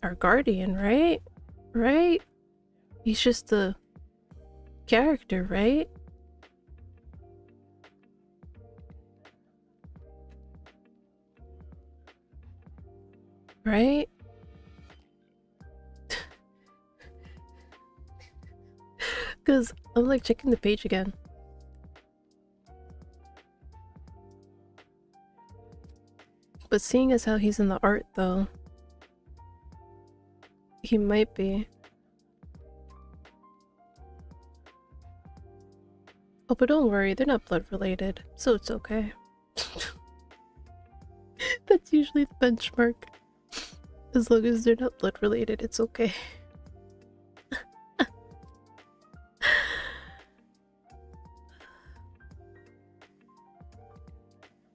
our guardian, right? Right? He's just the character, right? Right? Because I'm like checking the page again. But seeing as how he's in the art though, he might be. Oh, but don't worry, they're not blood related, so it's okay. That's usually the benchmark. As long as they're not blood related, it's okay.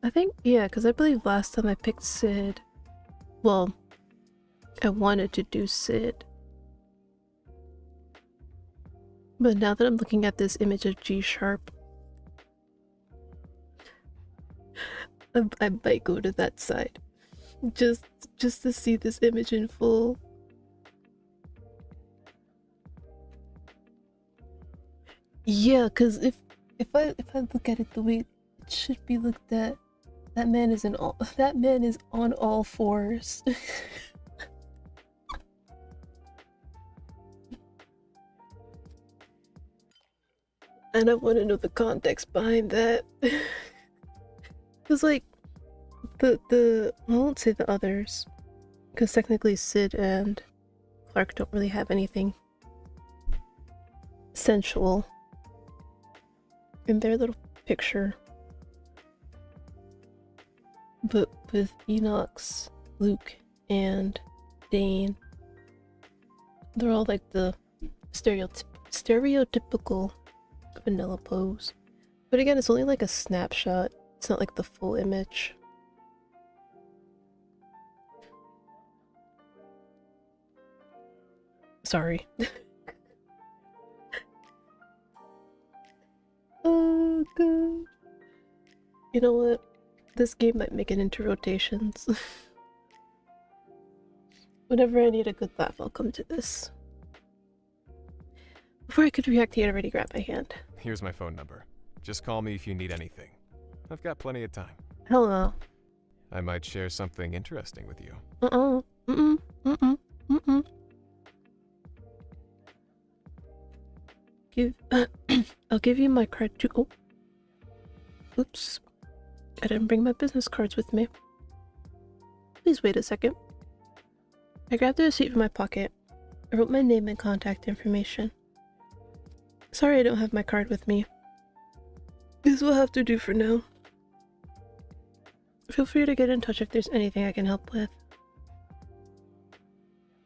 I think, yeah, because I believe last time I picked Sid, well, I wanted to do Sid. But now that I'm looking at this image of G Sharp, I might go to that side. Just to see this image in full. Yeah, because if I look at it the way it should be looked at, that man is on all fours. And I want to know the context behind that. Because like I won't say the others, because technically Sid and Clark don't really have anything sensual in their little picture. But with Enox, Luke, and Dane, they're all like the stereotypical vanilla pose. But again, it's only like a snapshot. It's not like the full image. Sorry. Oh god. You know what? This game might make it into rotations. Whenever I need a good laugh, I'll come to this. Before I could react, he had already grabbed my hand. Here's my phone number. Just call me if you need anything. I've got plenty of time. Hello. I might share something interesting with you. I'll give you my card too. Oh. Oops. I didn't bring my business cards with me. Please wait a second. I grabbed the receipt from my pocket. I wrote my name and contact information. Sorry I don't have my card with me. This will have to do for now. Feel free to get in touch if there's anything I can help with.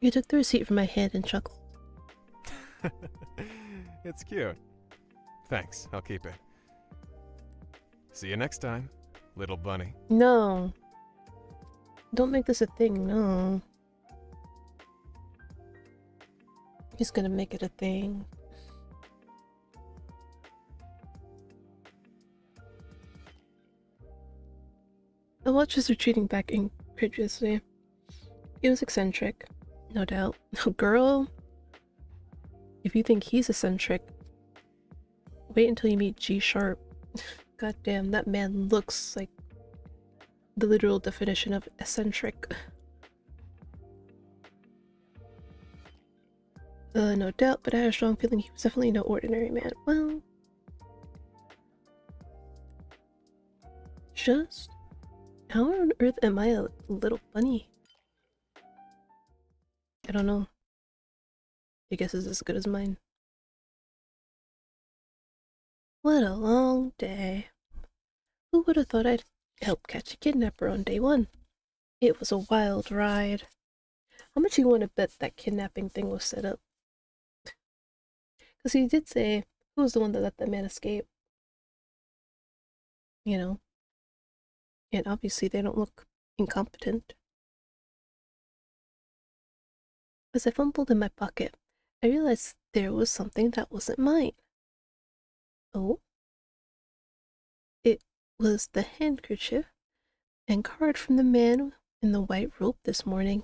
You took the receipt from my hand and chuckled. It's cute. Thanks, I'll keep it. See you next time, little bunny. No. Don't make this a thing, no. He's gonna make it a thing. The watch was retreating back incredulously. He was eccentric, no doubt. Girl, if you think he's eccentric, wait until you meet G-Sharp. God damn, that man looks like the literal definition of eccentric. No doubt, but I had a strong feeling he was definitely no ordinary man. Well, just how on earth am I a little bunny? I don't know. Your guess is as good as mine. What a long day. Who would have thought I'd help catch a kidnapper on day one? It was a wild ride. How much you want to bet that kidnapping thing was set up? Because he did say who was the one that let that man escape. You know? And obviously they don't look incompetent. As I fumbled in my pocket, I realized there was something that wasn't mine. Oh? It was the handkerchief and card from the man in the white robe this morning.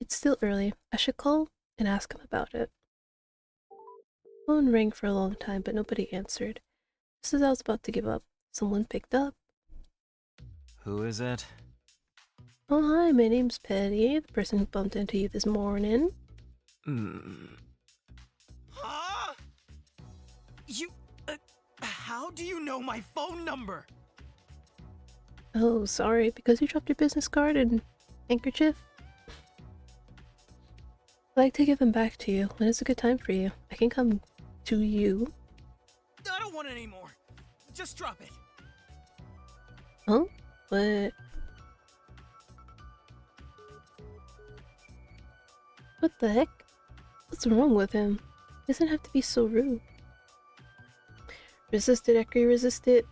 It's still early. I should call and ask him about it. Phone rang for a long time, but nobody answered. Just as I was about to give up, someone picked up. Who is it? Oh, hi, my name's Petty, the person who bumped into you this morning. Huh? You... how do you know my phone number? Oh, sorry, because you dropped your business card and handkerchief? I'd like to give them back to you when it's a good time for you. I can come to you. I don't want it anymore. Just drop it. Huh? What? What the heck? What's wrong with him? He doesn't have to be so rude. Resist it, Ekri, resist it.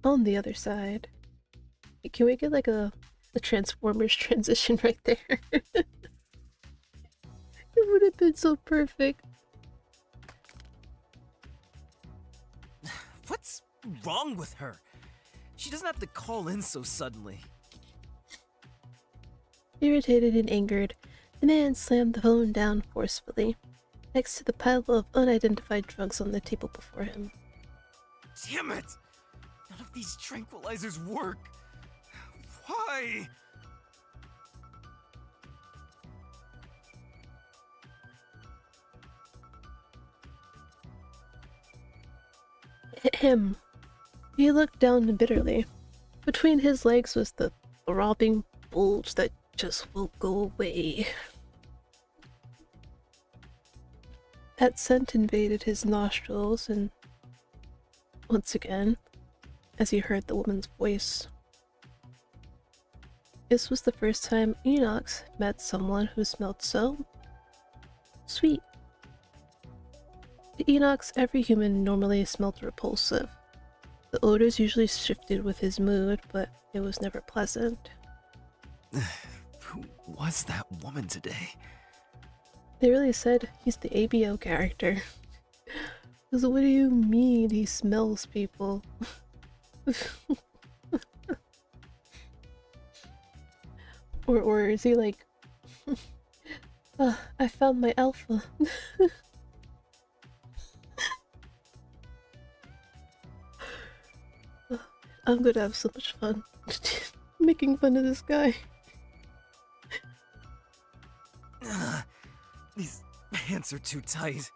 On the other side. Can we get like a Transformers transition right there? It would have been so perfect. What's wrong with her? She doesn't have to call in so suddenly. Irritated and angered, the man slammed the phone down forcefully, next to the pile of unidentified drugs on the table before him. Damn it! None of these tranquilizers work. Why? Him. He looked down bitterly. Between his legs was the throbbing bulge that just won't go away. That scent invaded his nostrils, and once again, as he heard the woman's voice. This was the first time Enox met someone who smelled so sweet. To Enox, every human normally smelled repulsive. The odors usually shifted with his mood, but it was never pleasant. Who was that woman today? They really said he's the ABO character. Because what do you mean he smells people? or is he like, I found my alpha. I'm gonna have so much fun making fun of this guy. These pants are too tight.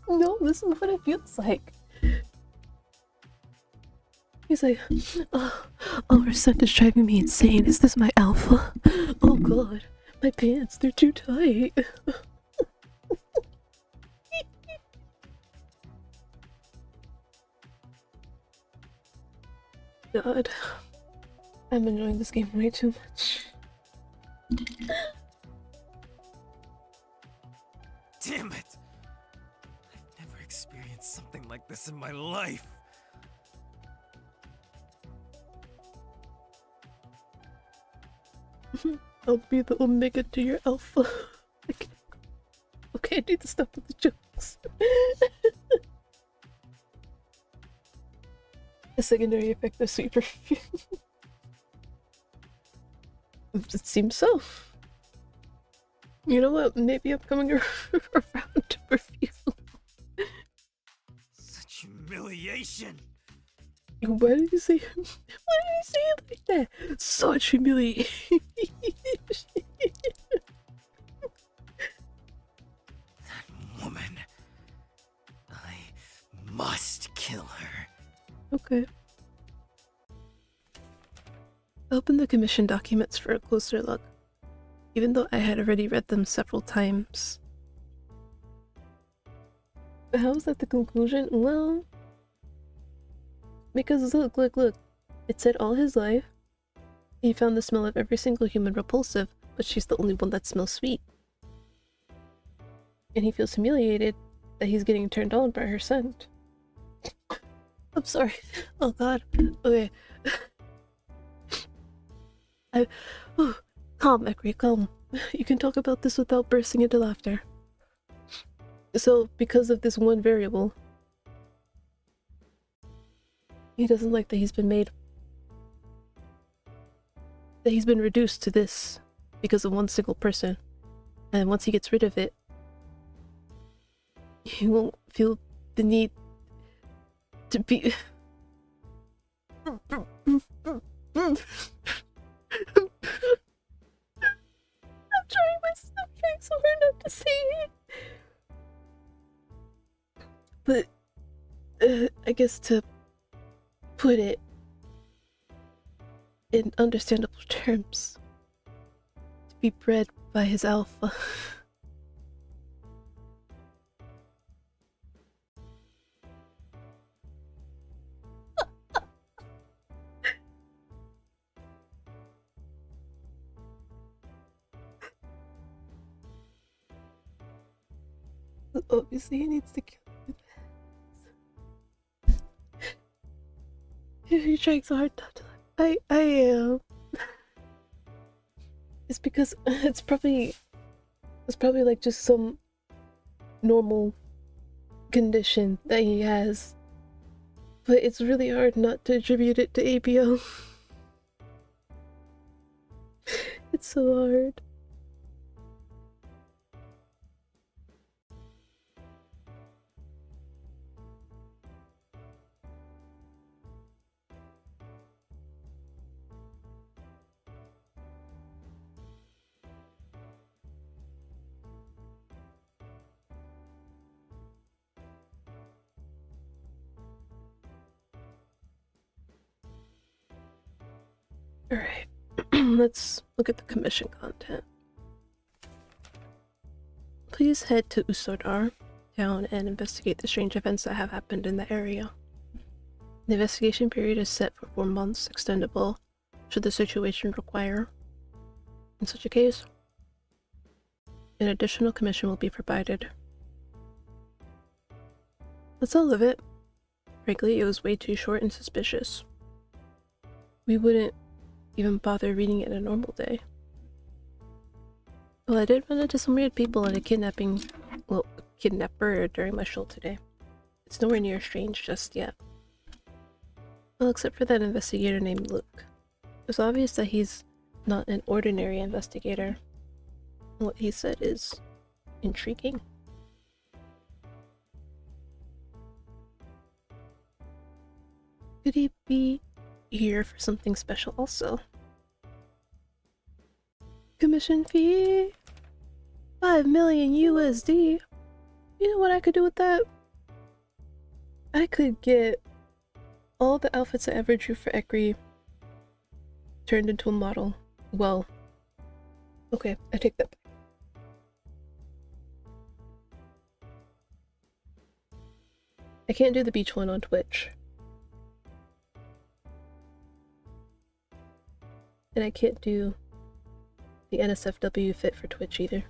No, this is what it feels like. He's like, oh, our scent is driving me insane. Is this my alpha? Oh god, my pants, they're too tight. God, I'm enjoying this game way too much. Damn it! I've never experienced something like this in my life. I'll be the omega to your alpha. Okay, okay, I need to stop with the jokes. A secondary effect of sweet perfume. It seems so. You know what? Maybe I'm coming around to perfume. Such humiliation! Why did you say? Why did you say it like that? Such humiliation. That woman. I must kill her. Okay. I opened the commission documents for a closer look, even though I had already read them several times. How was that the conclusion? Well, because look. It said all his life, he found the smell of every single human repulsive, but she's the only one that smells sweet. And he feels humiliated that he's getting turned on by her scent. I'm sorry. Oh god. Okay. Calm, Ekri, calm. You can talk about this without bursting into laughter. So, because of this one variable, he doesn't like that he's been reduced to this because of one single person. And once he gets rid of it, he won't feel the need to be... I'm trying so hard not to say it. But, I guess to put it in understandable terms, to be bred by his alpha. Obviously, he needs to kill me. You're trying so hard not to laugh. I am. It's because it's probably like just some normal condition that he has. But it's really hard not to attribute it to ABO. It's so hard. Alright, let's look at the commission content. Please head to Usodar town and investigate the strange events that have happened in the area. The investigation period is set for 4 months, extendable should the situation require. In such a case, an additional commission will be provided. That's all of it. Frankly, it was way too short and suspicious. We wouldn't even bother reading it a normal day. Well, I did run into some weird people at a kidnapper during my shield today. It's nowhere near strange just yet. Well, except for that investigator named Luke. It's obvious that he's not an ordinary investigator. What he said is intriguing. Could he be here for something special also? Commission fee 5 million USD. You know what I could do with that? I could get all the outfits I ever drew for Ekri turned into a model. Well, okay, I take that back. I can't do the beach one on Twitch. And I can't do the NSFW fit for Twitch either.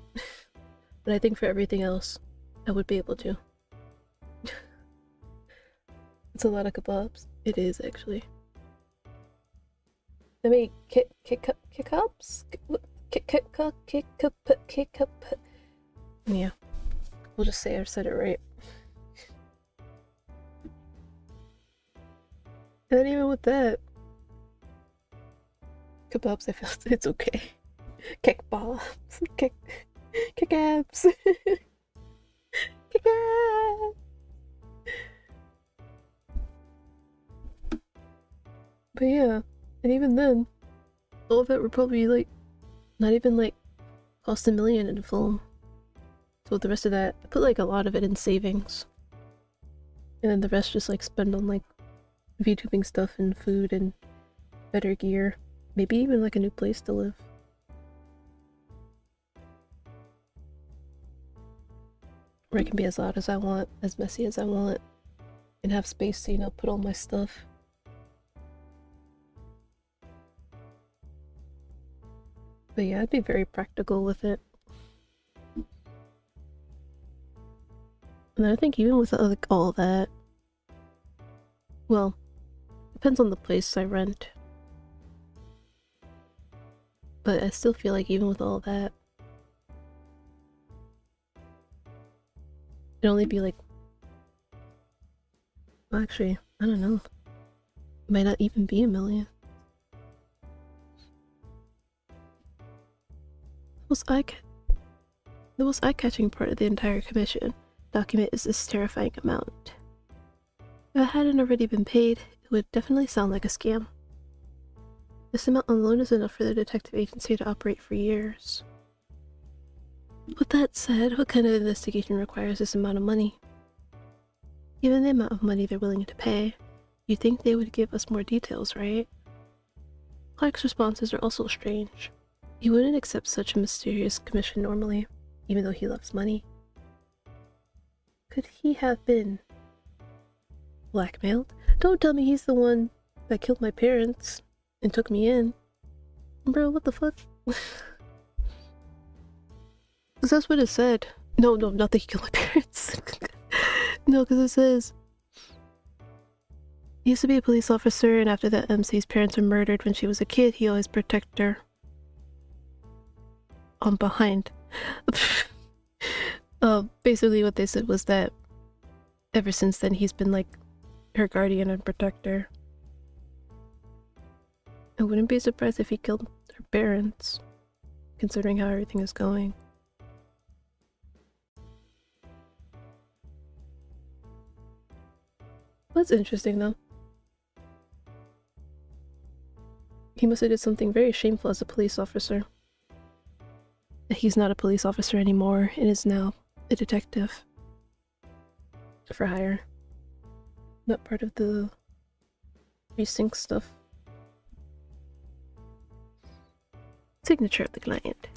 But I think for everything else, I would be able to. It's a lot of kebabs. It is actually. I mean, kebabs? Yeah, we'll just say I said it right. And then even with that, kebabs, I feel it's okay. Kebabs, kebabs, kebabs. But yeah, and even then, all of it would probably like not even like cost $1 million in a film. So with the rest of that, I put like a lot of it in savings, and then the rest just like spend on like VTubing stuff and food and better gear, maybe even like a new place to live. Where I can be as loud as I want, as messy as I want, and have space to, you know, put all my stuff. But yeah, I'd be very practical with it. And I think even with like all that, well, depends on the place I rent. But I still feel like even with all that, it'd only be like, well, actually, I don't know. It might not even be $1 million. The most eye-catching part of the entire commission document is this terrifying amount. If it hadn't already been paid, it would definitely sound like a scam. This amount alone is enough for the detective agency to operate for years. With that said, what kind of investigation requires this amount of money? Given the amount of money they're willing to pay, you'd think they would give us more details, right? Clark's responses are also strange. He wouldn't accept such a mysterious commission normally, even though he loves money. Could he have been blackmailed? Don't tell me he's the one that killed my parents and took me in. Bro, what the fuck? Because that's what it said. No, not that he killed my parents. No, because it says he used to be a police officer, and after that MC's parents were murdered when she was a kid, he always protected her. On behind. Basically what they said was that ever since then he's been like her guardian and protector. I wouldn't be surprised if he killed her parents, considering how everything is going. That's interesting though. He must have did something very shameful as a police officer. He's not a police officer anymore and is now a detective. For hire. Not part of the precinct stuff. Signature of the client.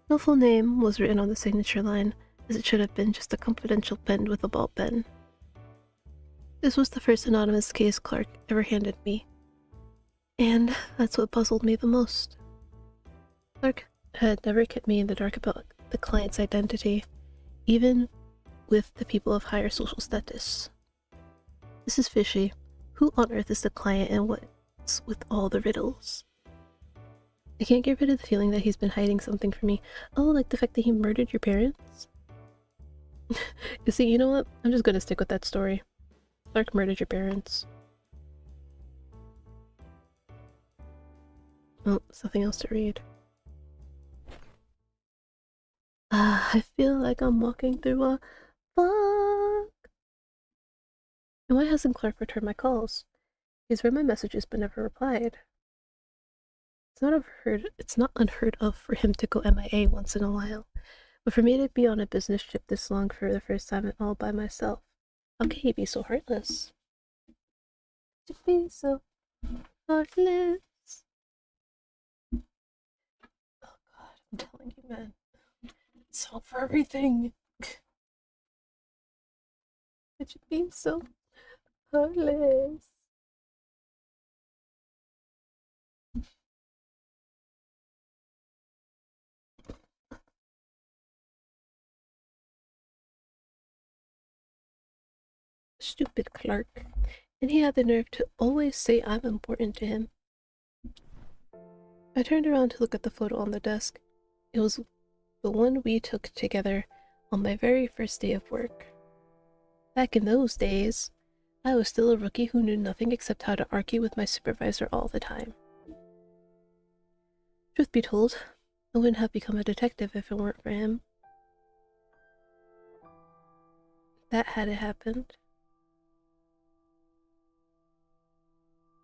No full name was written on the signature line, as it should have been just a confidential pen with a ball pen. This was the first anonymous case Clark ever handed me. And that's what puzzled me the most. Clark had never kept me in the dark about the client's identity, even with the people of higher social status. This is fishy. Who on earth is the client and what's with all the riddles? I can't get rid of the feeling that he's been hiding something from me. Oh, like the fact that he murdered your parents? You see, you know what? I'm just gonna stick with that story. Clark murdered your parents. Oh, something else to read. I feel like I'm walking through a fog. And why hasn't Clark returned my calls? He's read my messages but never replied. It's not unheard of for him to go MIA once in a while, but for me to be on a business trip this long for the first time all by myself, how can he be so heartless? To be so heartless. Oh god, I'm telling you, man. It's all for everything. Could you be so heartless? stupid Clark. And he had the nerve to always say I'm important to him. I turned around to look at the photo on the desk. It was the one we took together on my very first day of work. Back in those days, I was still a rookie who knew nothing except how to argue with my supervisor all the time. Truth be told, I wouldn't have become a detective if it weren't for him. That hadn't happened.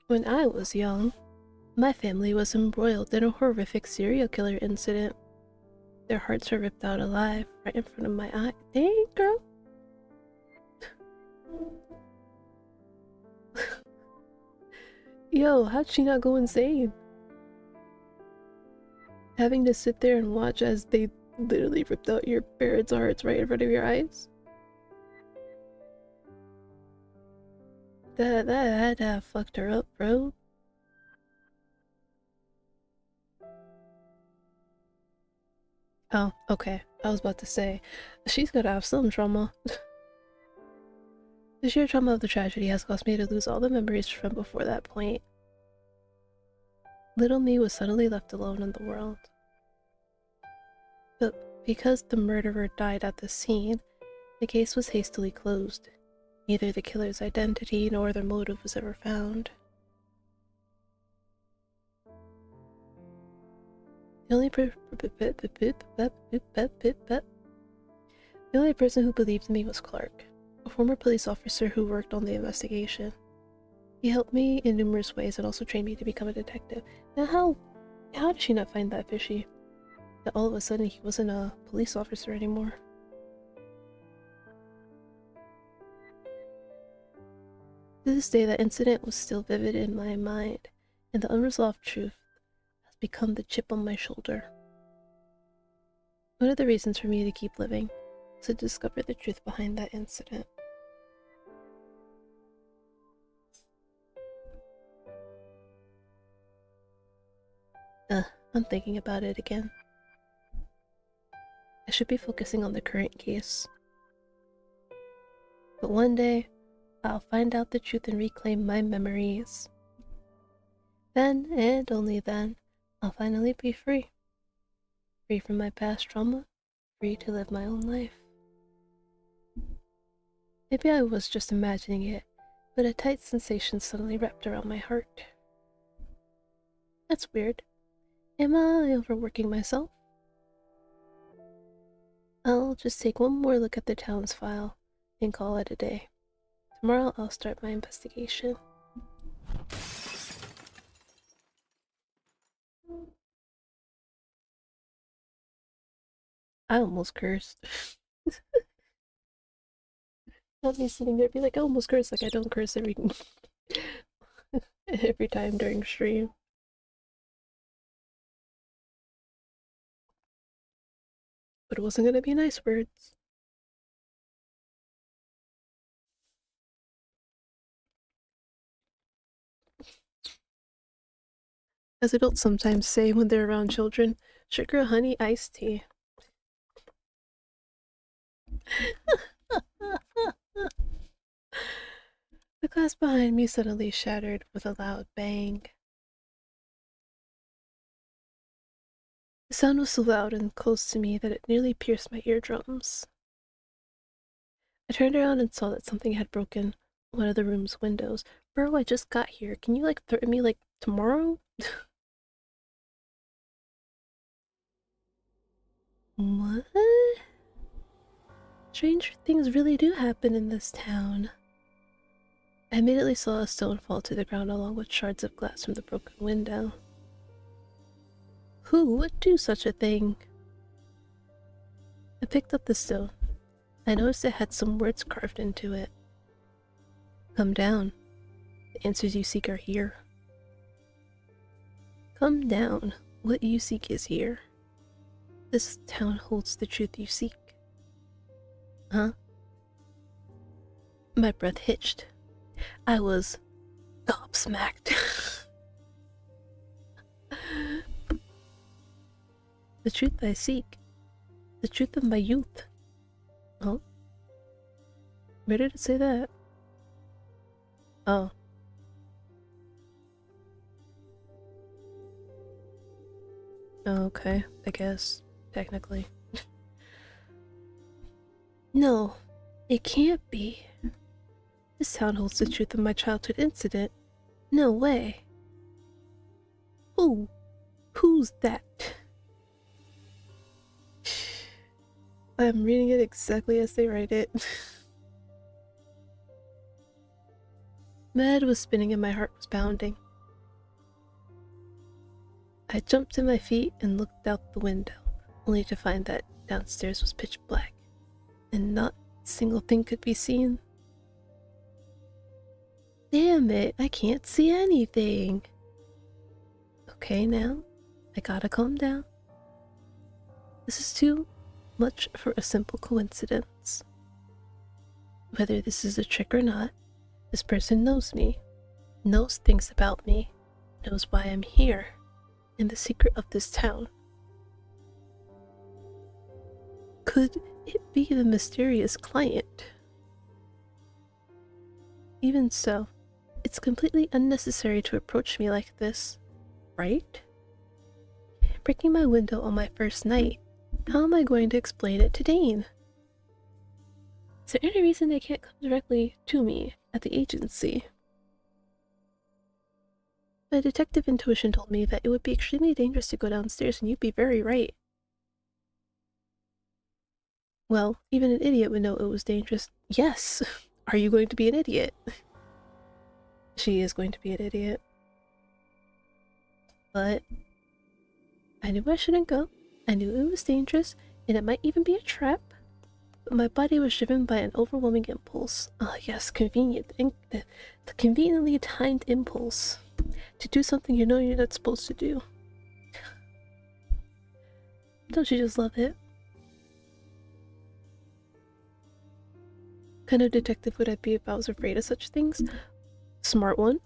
When I was young, my family was embroiled in a horrific serial killer incident. Their hearts were ripped out alive right in front of my eye. Dang, girl. Yo, how'd she not go insane? Having to sit there and watch as they literally ripped out your parents' hearts right in front of your eyes? That had to have fucked her up, bro. Oh, okay. I was about to say, she's gotta have some trauma. The sheer trauma of the tragedy has caused me to lose all the memories from before that point. Little me was suddenly left alone in the world. But because the murderer died at the scene, the case was hastily closed. Neither the killer's identity nor their motive was ever found. The only person who believed in me was Clark, a former police officer who worked on the investigation. He helped me in numerous ways and also trained me to become a detective. Now how did she not find that fishy? That all of a sudden he wasn't a police officer anymore. To this day, that incident was still vivid in my mind, and the unresolved truth has become the chip on my shoulder. One of the reasons for me to keep living was to discover the truth behind that incident. I'm thinking about it again. I should be focusing on the current case. But one day, I'll find out the truth and reclaim my memories. Then, and only then, I'll finally be free. Free from my past trauma, free to live my own life. Maybe I was just imagining it, but a tight sensation suddenly wrapped around my heart. That's weird. Am I overworking myself? I'll just take one more look at the town's file and call it a day. Tomorrow I'll start my investigation. I almost cursed. Not me sitting there be like, I almost cursed, like I don't curse every every time during stream. But it wasn't gonna be nice words. As adults sometimes say when they're around children, sugar, honey, iced tea. The glass behind me suddenly shattered with a loud bang. The sound was so loud and close to me that it nearly pierced my eardrums. I turned around and saw that something had broken one of the room's windows. Bro, I just got here. Can you threaten me tomorrow? What? Stranger things really do happen in this town. I immediately saw a stone fall to the ground along with shards of glass from the broken window. Who would do such a thing? I picked up the stone. I noticed it had some words carved into it. Come down. The answers you seek are here. Come down. What you seek is here. This town holds the truth you seek. Huh? My breath hitched. I was gobsmacked. The truth I seek. The truth of my youth. Huh? Where did it say that? Oh. Okay, I guess, technically. No, it can't be. This town holds the truth of my childhood incident. No way. Who? Who's that? I'm reading it exactly as they write it. My head was spinning and my heart was pounding. I jumped to my feet and looked out the window, only to find that downstairs was pitch black, and not a single thing could be seen. Damn it, I can't see anything. Okay, now, I gotta calm down. This is too much for a simple coincidence. Whether this is a trick or not, this person knows me, knows things about me, knows why I'm here, and the secret of this town. Could it be the mysterious client? Even so, it's completely unnecessary to approach me like this, right? Breaking my window on my first night, how am I going to explain it to Dane? Is there any reason they can't come directly to me at the agency? My detective intuition told me that it would be extremely dangerous to go downstairs, and you'd be very right. Well, even an idiot would know it was dangerous. Yes! Are you going to be an idiot? She is going to be an idiot. But I knew I shouldn't go. I knew it was dangerous, and it might even be a trap. But my body was driven by an overwhelming impulse. Ah, yes, the conveniently timed impulse to do something you know you're not supposed to do. Don't you just love it? What kind of detective would I be if I was afraid of such things? Smart one?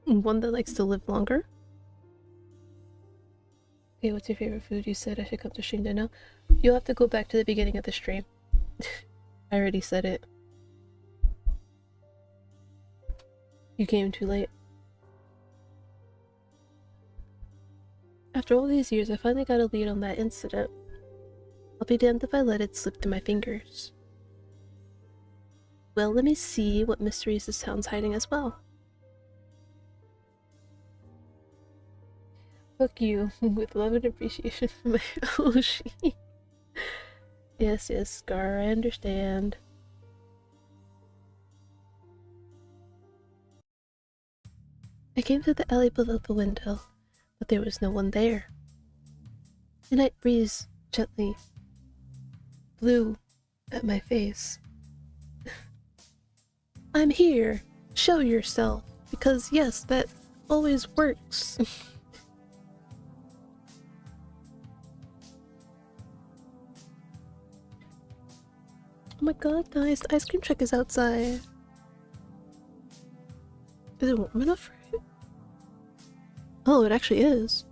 One that likes to live longer? Okay, what's your favorite food? You said I should come to stream to know. You'll have to go back to the beginning of the stream. I already said it. You came too late. After all these years, I finally got a lead on that incident. I'll be damned if I let it slip through my fingers. Well, let me see what mysteries this town's hiding as well. Fuck you, with love and appreciation for my Oshi. Yes, Scar, I understand. I came to the alley below the window, but there was no one there. The night breeze gently blew at my face. I'm here! Show yourself! Because yes, that always works. Oh my god, guys, the ice cream truck is outside. Is it warm enough for you? Oh, it actually is.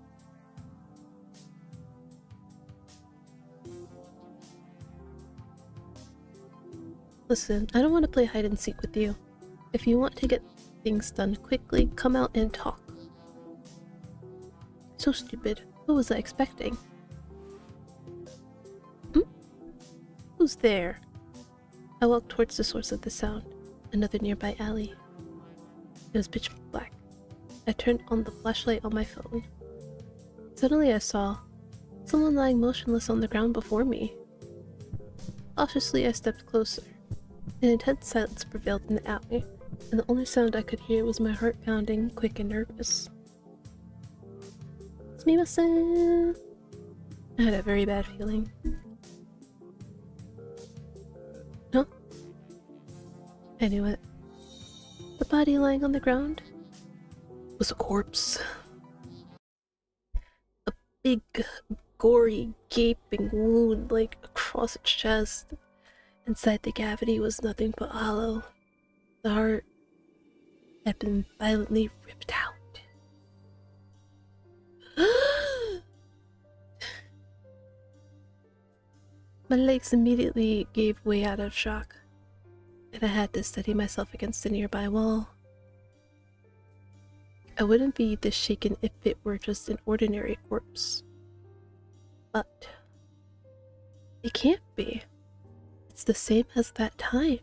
Listen, I don't want to play hide and seek with you. If you want to get things done quickly, come out and talk. So stupid. What was I expecting? Who's there? I walked towards the source of the sound, another nearby alley. It was pitch black. I turned on the flashlight on my phone. Suddenly I saw someone lying motionless on the ground before me. Cautiously I stepped closer. An intense silence prevailed in the alley, and the only sound I could hear was my heart pounding, quick and nervous. Sumimasen! I had a very bad feeling. No? I knew it. The body lying on the ground was a corpse. A big, gory, gaping wound like across its chest. Inside the cavity was nothing but hollow. The heart had been violently ripped out. My legs immediately gave way out of shock. and I had to steady myself against a nearby wall. I wouldn't be this shaken if it were just an ordinary corpse. But it can't be. It's the same as that time.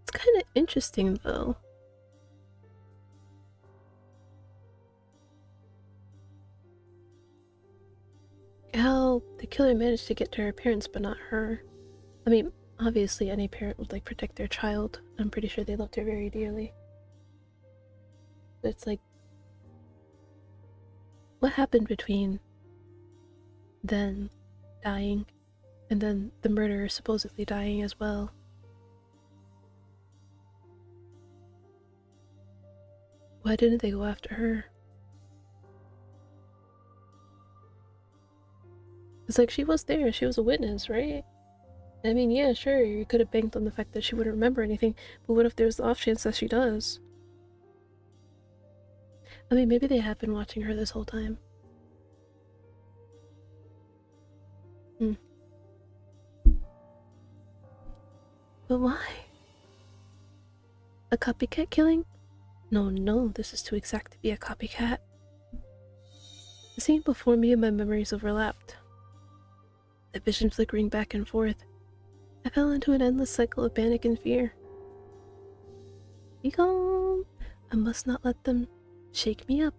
It's kind of interesting though. How the killer managed to get to her parents but not her. I mean, obviously any parent would like protect their child. I'm pretty sure they loved her very dearly. But it's like, what happened between then dying and then the murderer supposedly dying as well? Why didn't they go after her? It's like she was there, she was a witness, right? I mean, yeah, sure, you could have banked on the fact that she wouldn't remember anything, but what if there's the off chance that she does? I mean, maybe they have been watching her this whole time. But why? A copycat killing? No, this is too exact to be a copycat. The scene before me and my memories overlapped. The vision flickering back and forth. I fell into an endless cycle of panic and fear. Be calm. I must not let them shake me up.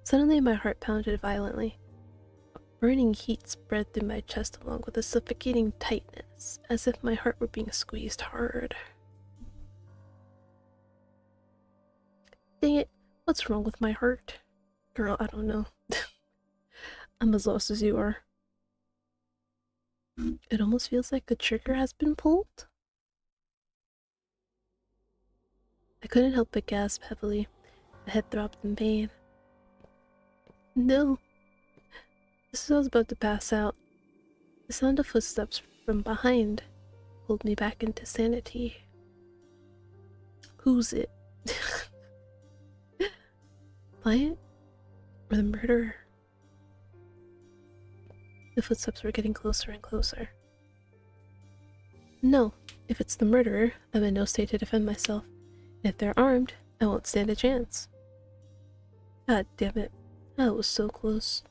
Suddenly my heart pounded violently. A burning heat spread through my chest along with a suffocating tightness, as if my heart were being squeezed hard. Dang it, what's wrong with my heart? Girl, I don't know. I'm as lost as you are. It almost feels like the trigger has been pulled. I couldn't help but gasp heavily. My head throbbed in pain. No. Just as I was about to pass out, the sound of footsteps from behind pulled me back into sanity. Who's it? Client? Or the murderer? The footsteps were getting closer and closer. No, if it's the murderer, I'm in no state to defend myself. If they're armed, I won't stand a chance. God damn it, I was so close.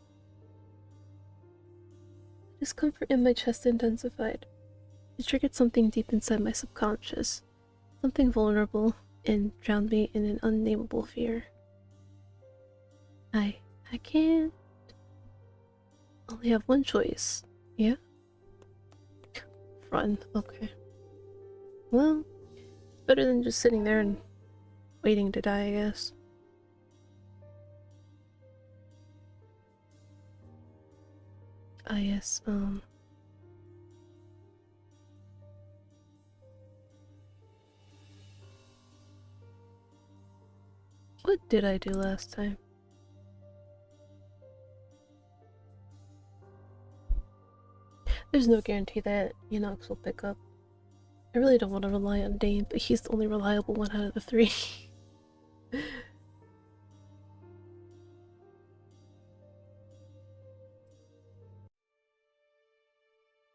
The discomfort in my chest intensified. It triggered something deep inside my subconscious, something vulnerable, and drowned me in an unnameable fear. I can't only have one choice, yeah? Run, okay. Well, it's better than just sitting there and waiting to die, I guess. Ah, yes, what did I do last time? There's no guarantee that Enox will pick up. I really don't want to rely on Dane, but he's the only reliable one out of the three. I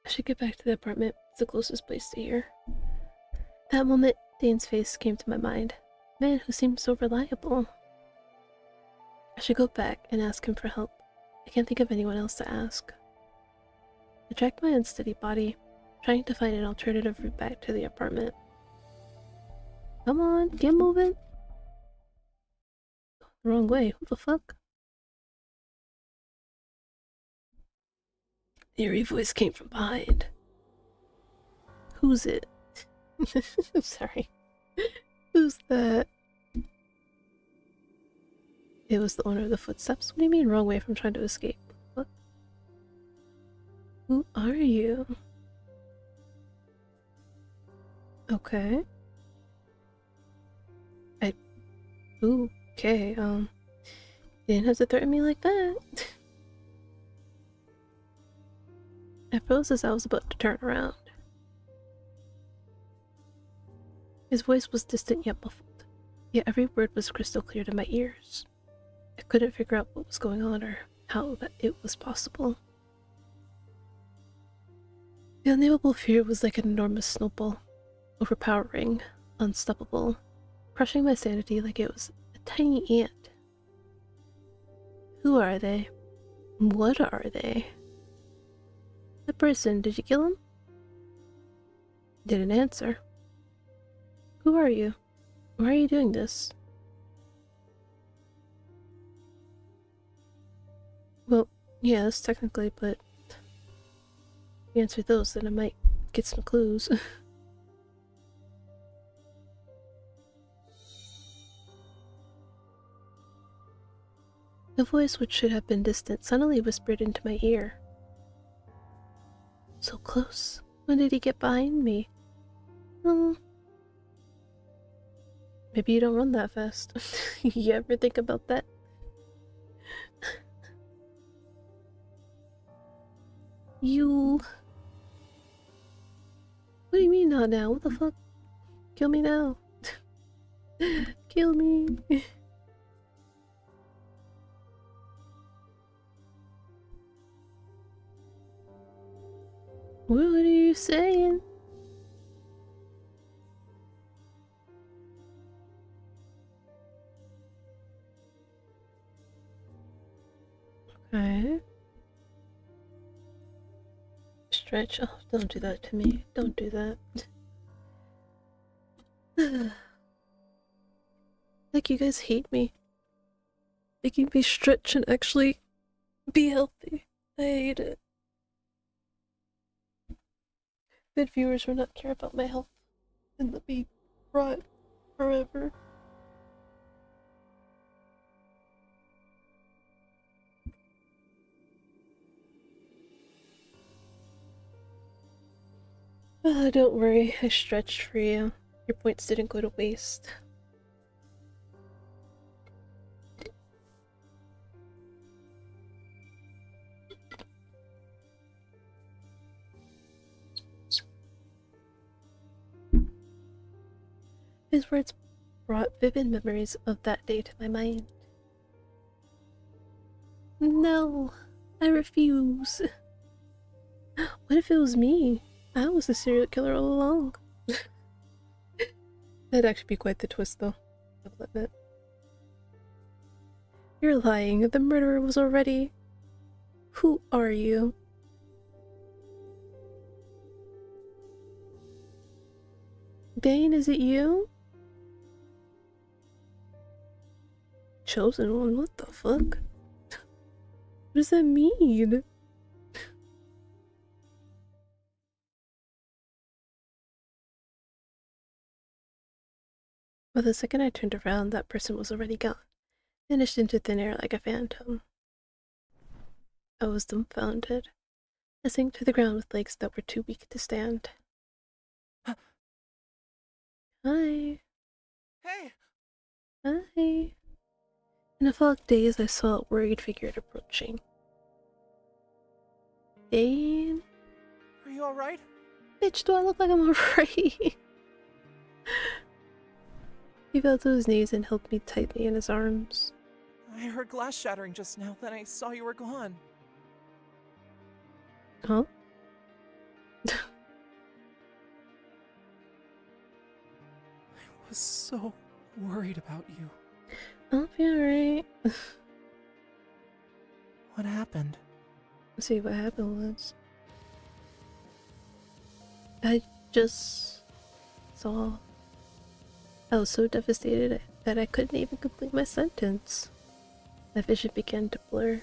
should get back to the apartment. It's the closest place to here. That moment, Dane's face came to my mind. Man who seemed so reliable. I should go back and ask him for help. I can't think of anyone else to ask. I tracked my unsteady body, trying to find an alternative route back to the apartment. Come on, get moving. The wrong way, who the fuck? The eerie voice came from behind. Who's it? I'm sorry. Who's that? It was the owner of the footsteps? What do you mean wrong way if I'm trying to escape? What? Who are you? Okay. Okay, you didn't have to threaten me like that. I froze as I was about to turn around. His voice was distant yet muffled. Yet every word was crystal clear to my ears. I couldn't figure out what was going on or how that it was possible. The unnameable fear was like an enormous snowball, overpowering, unstoppable, crushing my sanity like it was a tiny ant. Who are they? What are they? The person, did you kill him? Didn't answer. Who are you? Why are you doing this? Well, yes, technically, but if you answer those, then I might get some clues. The voice, which should have been distant, suddenly whispered into my ear. So close. When did he get behind me? Maybe you don't run that fast. You ever think about that? You... What do you mean not now? What the fuck? Kill me now. Kill me. What are you saying? Okay. Stretch. Oh, don't do that to me. Don't do that. Like you guys hate me. Making me stretch and actually be healthy. I hate it. Vid viewers will not care about my health and let me rot forever. Don't worry, I stretched for you. Your points didn't go to waste. His words brought vivid memories of that day to my mind. No, I refuse. What if it was me? I was the serial killer all along. That'd actually be quite the twist, though. I'll admit. You're lying. The murderer was already... Who are you? Dane, is it you? Chosen one? What the fuck? What does that mean? But the second I turned around, that person was already gone, vanished into thin air like a phantom. I was dumbfounded. I sank to the ground with legs that were too weak to stand. Hi. Hey! Hi. In a fogged daze, I saw a worried figure approaching. Dane? Are you alright? Bitch, do I look like I'm alright? He fell to his knees and held me tightly in his arms. I heard glass shattering just now, then I saw you were gone. Huh? I was so worried about you. I'll be alright. What happened? See, what happened was... I just saw... I was so devastated that I couldn't even complete my sentence. My vision began to blur.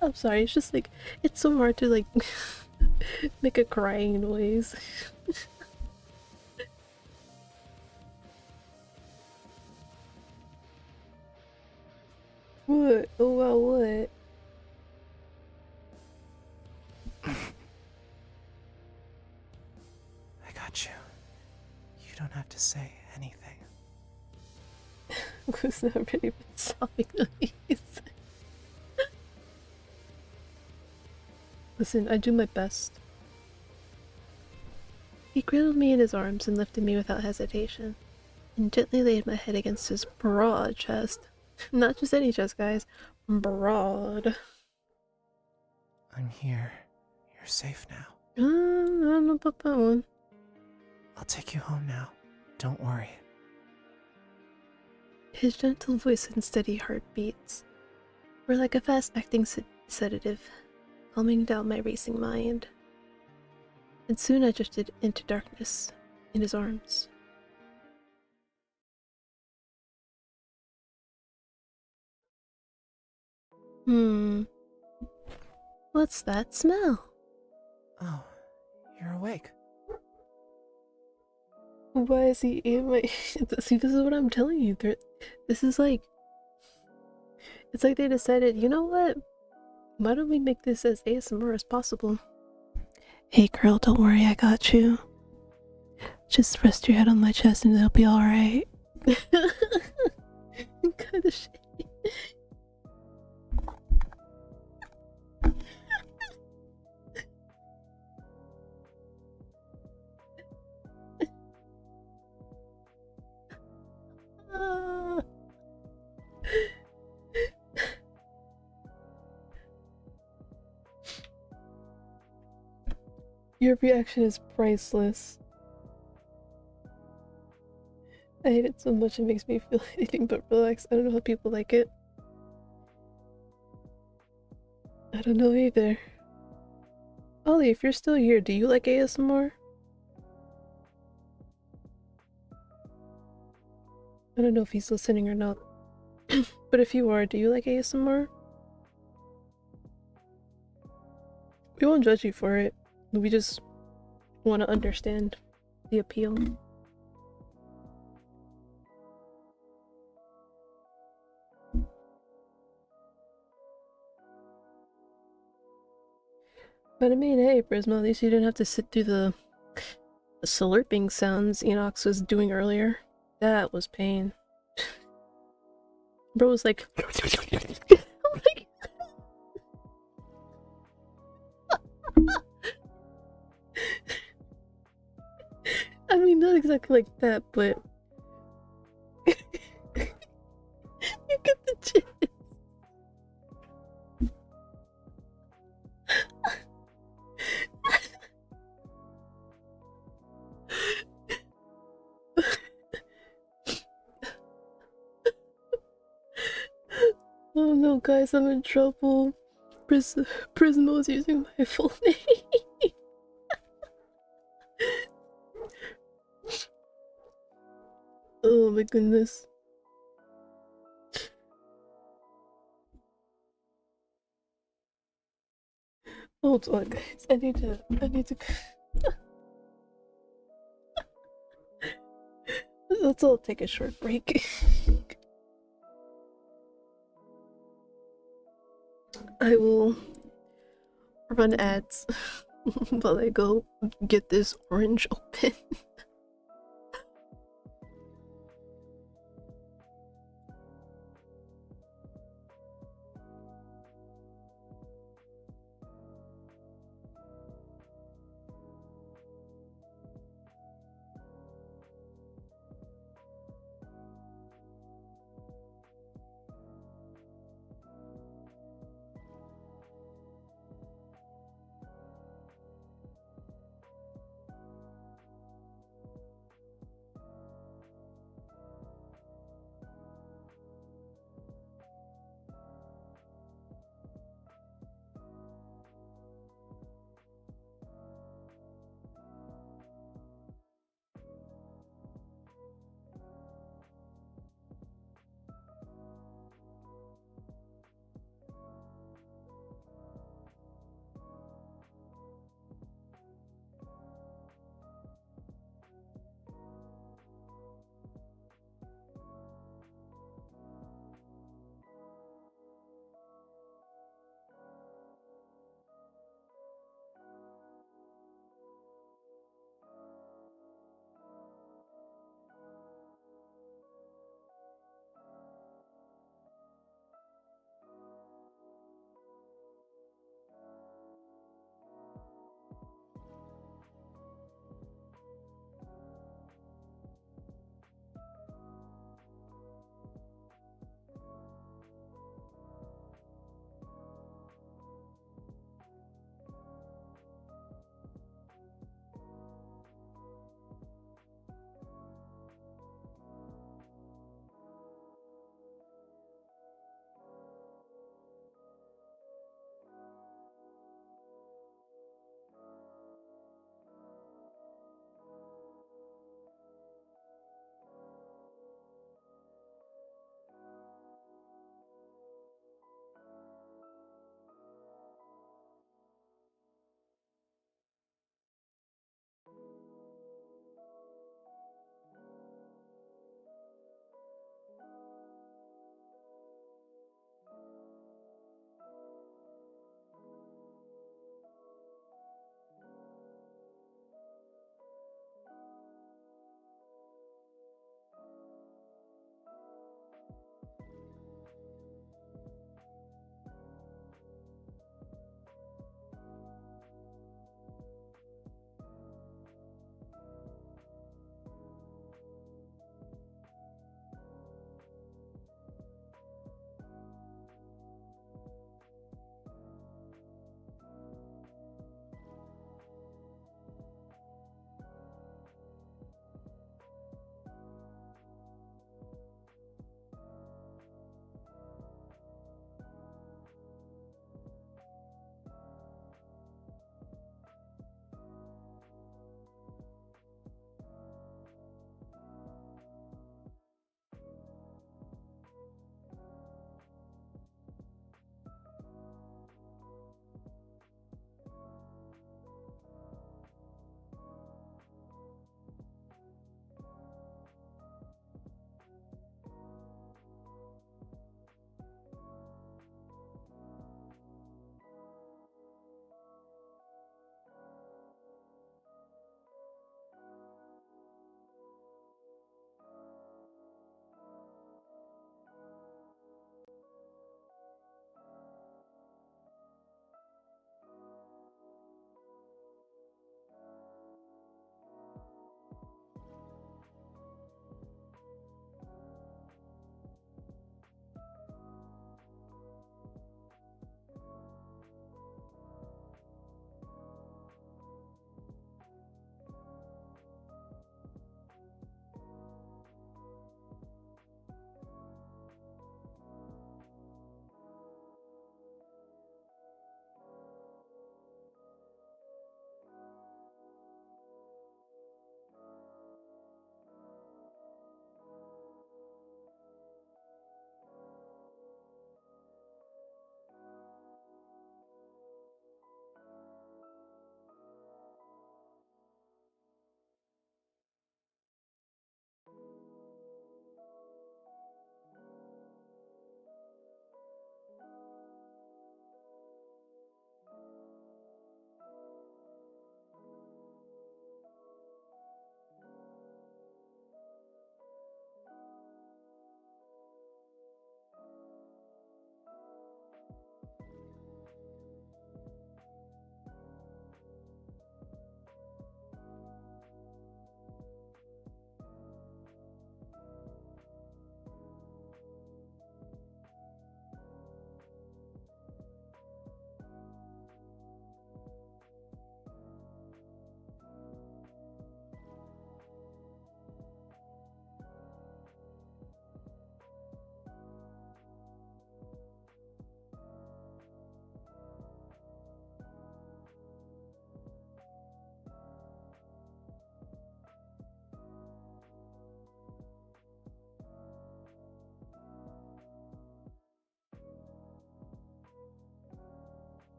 I'm sorry, it's just like, it's so hard to like make a crying noise. What? Oh wow, what? I got you. You don't have to say anything. Was not really been sobbing noise. Listen, I do my best. He cradled me in his arms and lifted me without hesitation, and gently laid my head against his broad chest. Not just any chest, guys. Broad. I'm here. You're safe now. I don't know about that one. I'll take you home now. Don't worry. His gentle voice and steady heartbeats were like a fast-acting sedative, calming down my racing mind. And soon I drifted into darkness in his arms. What's that smell? Oh, you're awake. Why is he in my... See, this is what I'm telling you. This is like... It's like they decided, you know what? Why don't we make this as ASMR as possible? Hey girl, don't worry, I got you. Just rest your head on my chest and it'll be alright. Kind of shit. Your reaction is priceless. I hate it so much it makes me feel anything but relaxed. I don't know how people like it. I don't know either. Ollie, if you're still here, do you like ASMR? I don't know if he's listening or not. But if you are, do you like ASMR? We won't judge you for it. We just want to understand the appeal. But I mean, hey, Prisma, at least you didn't have to sit through the slurping sounds Enox was doing earlier. That was pain. Bro was like... I mean, not exactly like that, but... You get the gist. Oh no, guys, I'm in trouble. Prismo is using my full name. Oh my goodness. Hold on, guys. I need to. Let's all take a short break. I will run ads while I go get this orange open.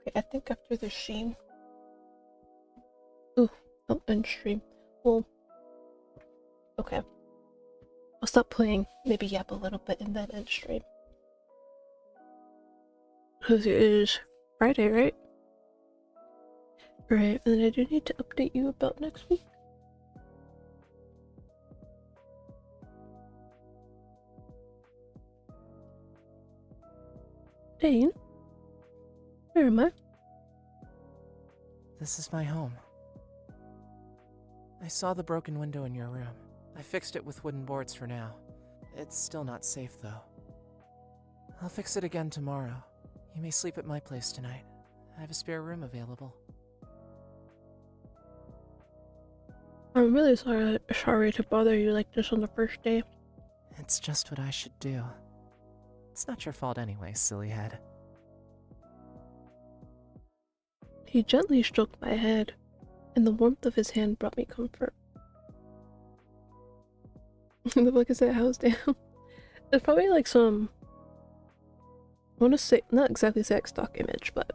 Okay, I think after the stream. Ooh, I'll end stream. Well, okay. I'll stop playing, maybe yap a little bit, and then end stream. Because it is Friday, right? Right, and then I do need to update you about next week. Dane? Where am I? This is my home. I saw the broken window in your room. I fixed it with wooden boards for now. It's still not safe, though. I'll fix it again tomorrow. You may sleep at my place tonight. I have a spare room available. I'm really sorry to bother you like this on the first day. It's just what I should do. It's not your fault anyway, silly head. He gently stroked my head, and the warmth of his hand brought me comfort. The fuck is that house down? It's probably like some, I want to say, not exactly sex stock image, but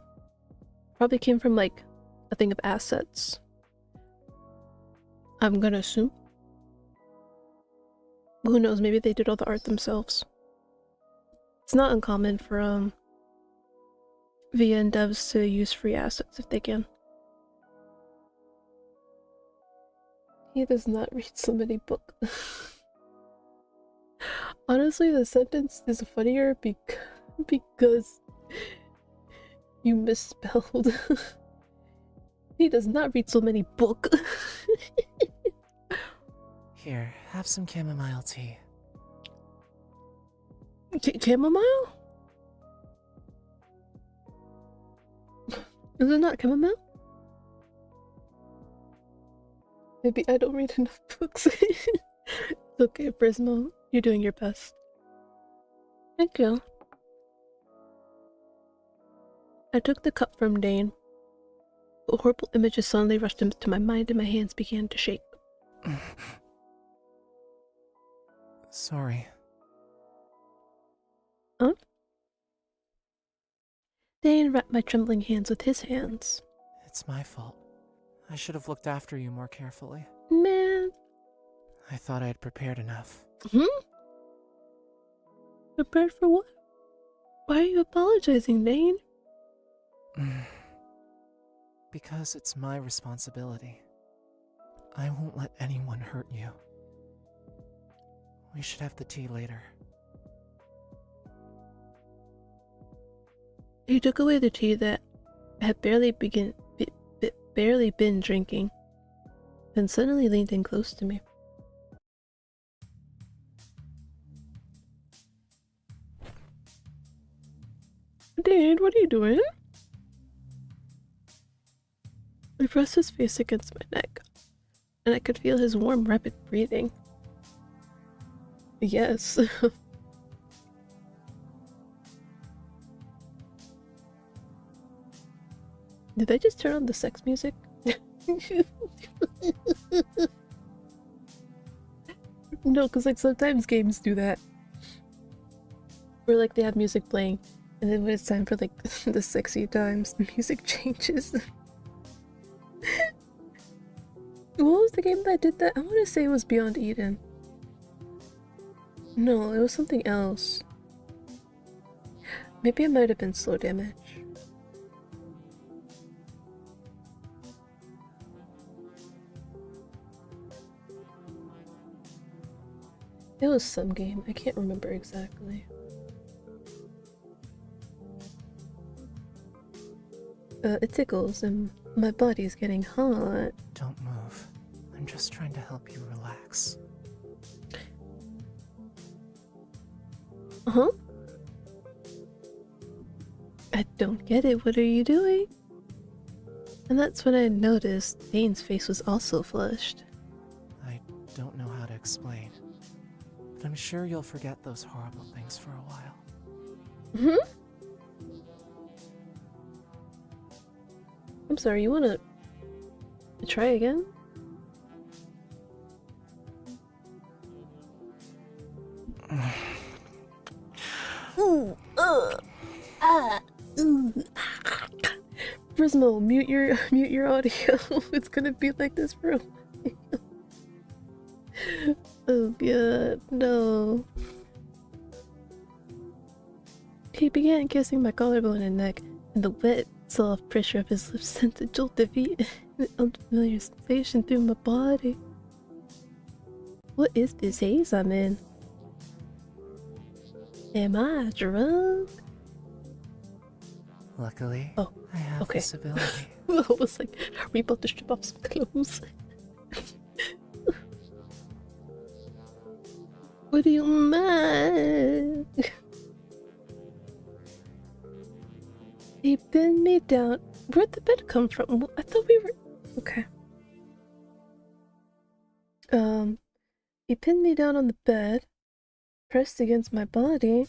probably came from like a thing of assets. I'm gonna assume. Who knows, maybe they did all the art themselves. It's not uncommon for VN devs to use free assets if they can. He does not read so many books. Honestly, the sentence is funnier because you misspelled. He does not read so many books. Here, have some chamomile tea. Chamomile? Is it not chamomile? Maybe I don't read enough books. It's okay, Prismo. You're doing your best. Thank you. I took the cup from Dane. But horrible images suddenly rushed into my mind and my hands began to shake. Sorry. Huh? Dane wrapped my trembling hands with his hands. It's my fault. I should have looked after you more carefully. Man. I thought I had prepared enough. Prepared for what? Why are you apologizing, Dane? Because it's my responsibility. I won't let anyone hurt you. We should have the tea later. He took away the tea that I had barely been drinking, then suddenly leaned in close to me. Dane, what are you doing? He pressed his face against my neck, and I could feel his warm, rapid breathing. Yes. Did I just turn on the sex music? No, because like sometimes games do that. Where like they have music playing, and then when it's time for like the sexy times, the music changes. What was the game that did that? I want to say it was Beyond Eden. No, it was something else. Maybe it might have been Slow Damage. It was some game, I can't remember exactly. It tickles and my body's getting hot. Don't move. I'm just trying to help you relax. Uh-huh. I don't get it, what are you doing? And that's when I noticed Dane's face was also flushed. I don't know how to explain, but I'm sure you'll forget those horrible things for a while. I'm sorry, you wanna try again? Prismo, mute your audio. It's gonna be like this for a while. Oh god, no. He began kissing my collarbone and neck, and the wet, soft pressure of his lips sent a jolt of heat and an unfamiliar sensation through my body. What is this haze I'm in? Am I drunk? Luckily, Oh, I have okay. this ability. I was like, are we about to strip off some clothes? What do you mind? He pinned me down. Where'd the bed come from? I thought we were... Okay. He pinned me down on the bed, pressed against my body,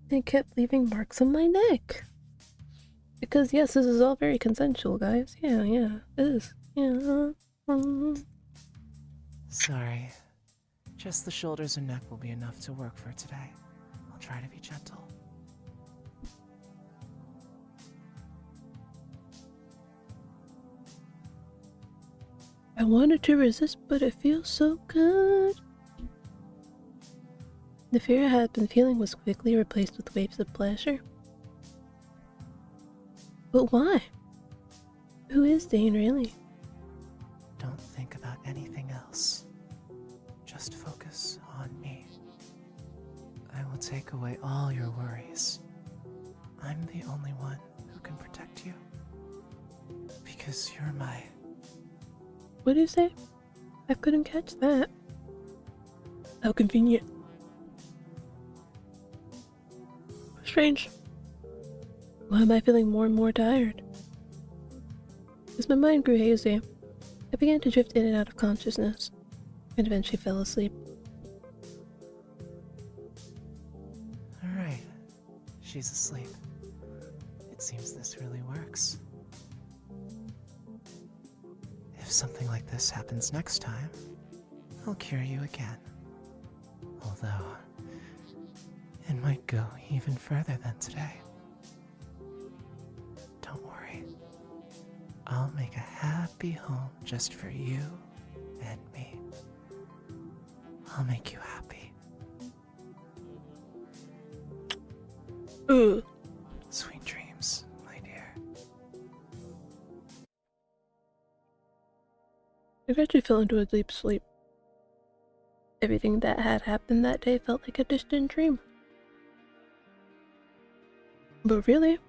and kept leaving marks on my neck. Because yes, this is all very consensual, guys. Yeah, it is. Yeah. Sorry. Just the shoulders and neck will be enough to work for today. I'll try to be gentle. I wanted to resist, but it feels so good. The fear I had been feeling was quickly replaced with waves of pleasure. But why? Who is Dane really? Don't think about anything else. Just focus on me. I will take away all your worries. I'm the only one who can protect you. Because you're my... What did you say? I couldn't catch that. How convenient. Strange. Why am I feeling more and more tired? As my mind grew hazy, I began to drift in and out of consciousness, and eventually fell asleep. Alright. She's asleep. It seems this really works. If something like this happens next time, I'll cure you again. Although, it might go even further than today. Don't worry. I'll make a happy home just for you and me. I'll make you happy. Ugh. Sweet dreams, my dear. I gradually fell into a deep sleep. Everything that had happened that day felt like a distant dream. But really,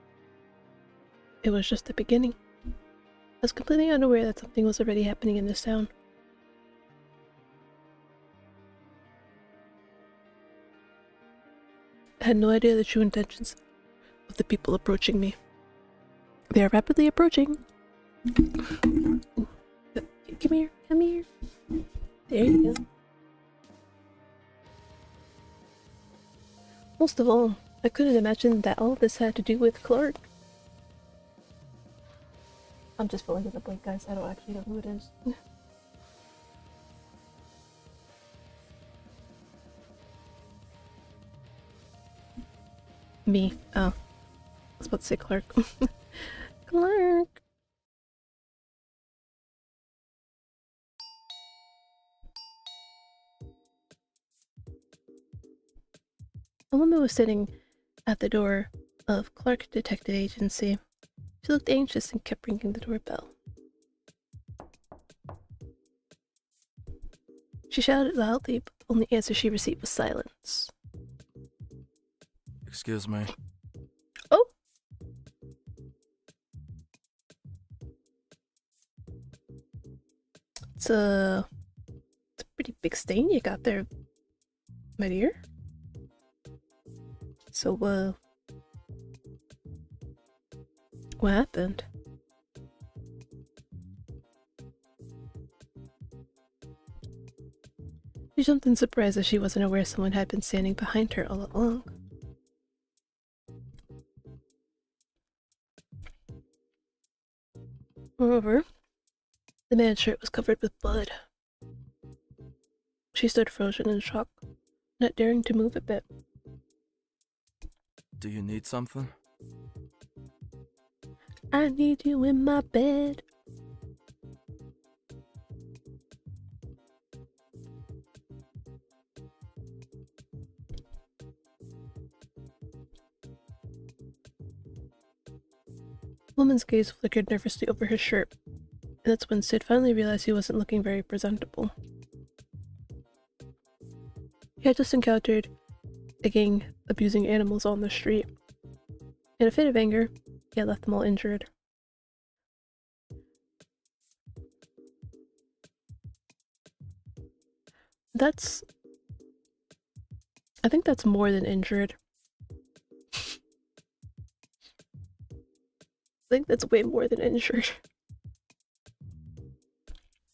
it was just the beginning. I was completely unaware that something was already happening in this town. I had no idea the true intentions of the people approaching me. They are rapidly approaching. Come here, come here. There you go. Most of all, I couldn't imagine that all this had to do with Clark. I'm just filling in the blank, guys. I don't actually know who it is. Me. Oh. I was about to say Clark. Clark! A woman was sitting at the door of Clark Detective Agency. She looked anxious and kept ringing the doorbell. She shouted loudly, but the only answer she received was silence. Excuse me. Oh! It's a pretty big stain you got there, my dear. So, what happened? She jumped in surprise as she wasn't aware someone had been standing behind her all along. Moreover, the man's shirt was covered with blood. She stood frozen in shock, not daring to move a bit. Do you need something? I need you in my bed. Woman's gaze flickered nervously over his shirt, and that's when Sid finally realized he wasn't looking very presentable. He had just encountered a gang abusing animals on the street. In a fit of anger, he had left them all injured. I think that's more than injured. I think that's way more than injured.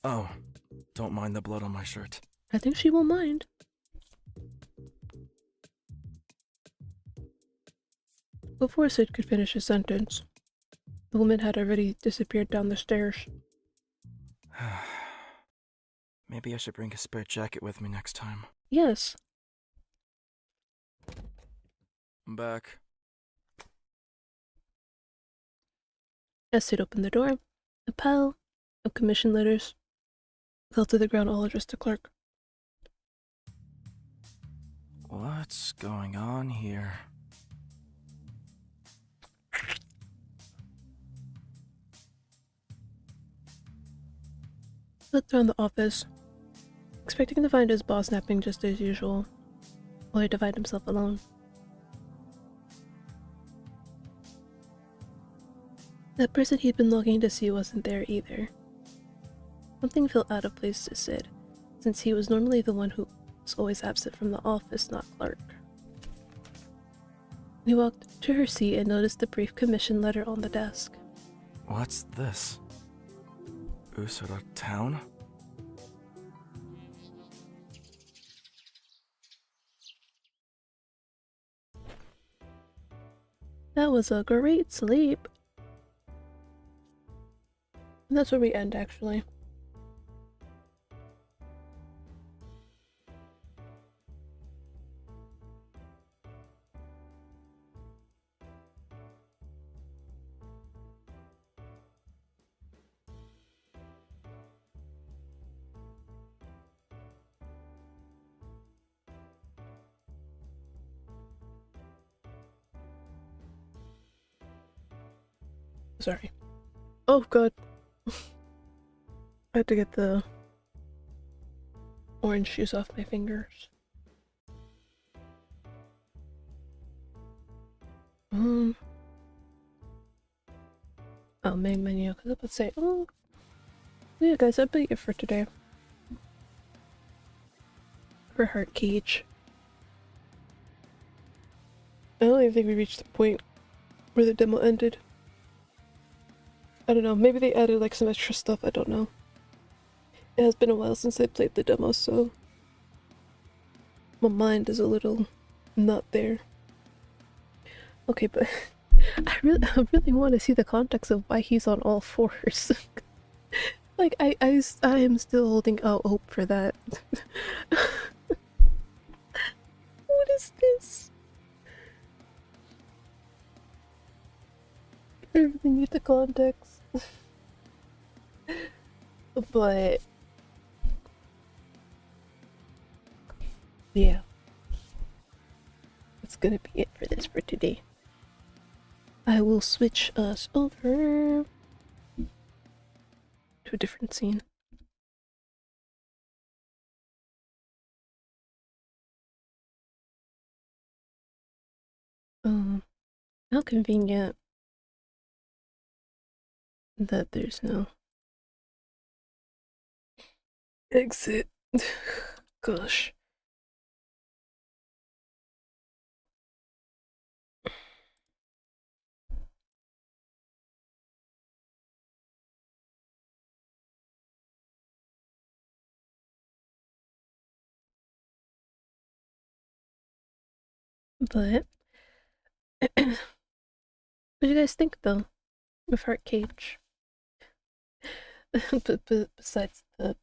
Oh, don't mind the blood on my shirt. I think she won't mind. Before Sid could finish his sentence, the woman had already disappeared down the stairs. Maybe I should bring a spare jacket with me next time. Yes. I'm back. As Sid opened the door, a pile of commission letters fell to the ground, all addressed to Clark. What's going on here? He looked around the office, expecting to find his boss napping just as usual, only to find himself alone. That person he'd been looking to see wasn't there either. Something felt out of place to Sid, since he was normally the one who was always absent from the office, not Clark. He walked to her seat and noticed the brief commission letter on the desk. What's this? Usura Town? That was a great sleep. And that's where we end, actually. Sorry. Oh god. I had to get the orange juice off my fingers. Oh, main menu, because I was about to say, oh, yeah guys, that'd be it for today. For Heart Cage. I don't even think we reached the point where the demo ended. I don't know, maybe they added like some extra stuff, I don't know. It has been a while since I played the demo, so my mind is a little not there. Okay, but I really want to see the context of why he's on all fours. Like, I am still holding out hope for that. What is this? I really need the context. But yeah, that's gonna be it for this for today. I will switch us over to a different scene. How convenient that there's no exit. Gosh. But what do you guys think though of Heart Cage? Besides the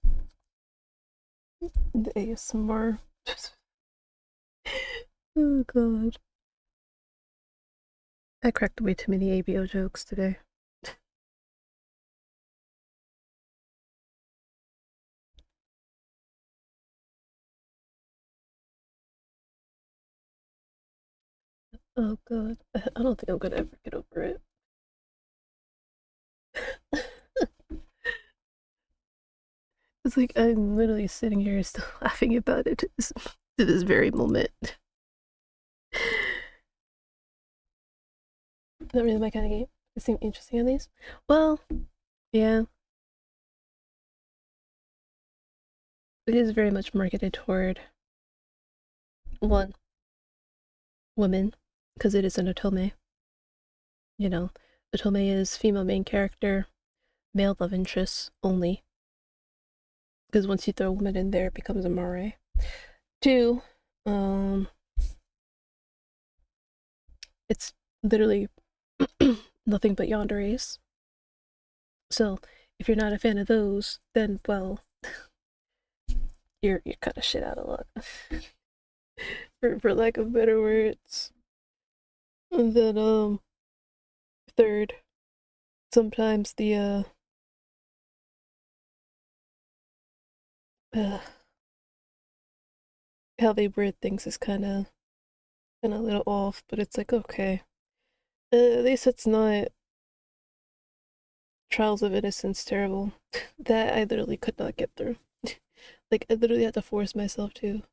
ASMR. Oh god. I cracked way too many ABO jokes today. Oh god. I don't think I'm gonna ever get over it. It's like I'm literally sitting here still laughing about it to this very moment. Not really my kind of game. It seemed interesting at least. Well, yeah. It is very much marketed toward one women because it is an otome. You know, otome is female main character, male love interest only. Because once you throw a woman in there, it becomes a moire. Two, it's literally nothing but yanderes. So if you're not a fan of those, then well, you're kind of shit out of luck, for lack of better words. And then third, sometimes the how they word things is kind of a little off, but it's like okay, at least it's not Trials of Innocence terrible. That I literally could not get through. Like I literally had to force myself to.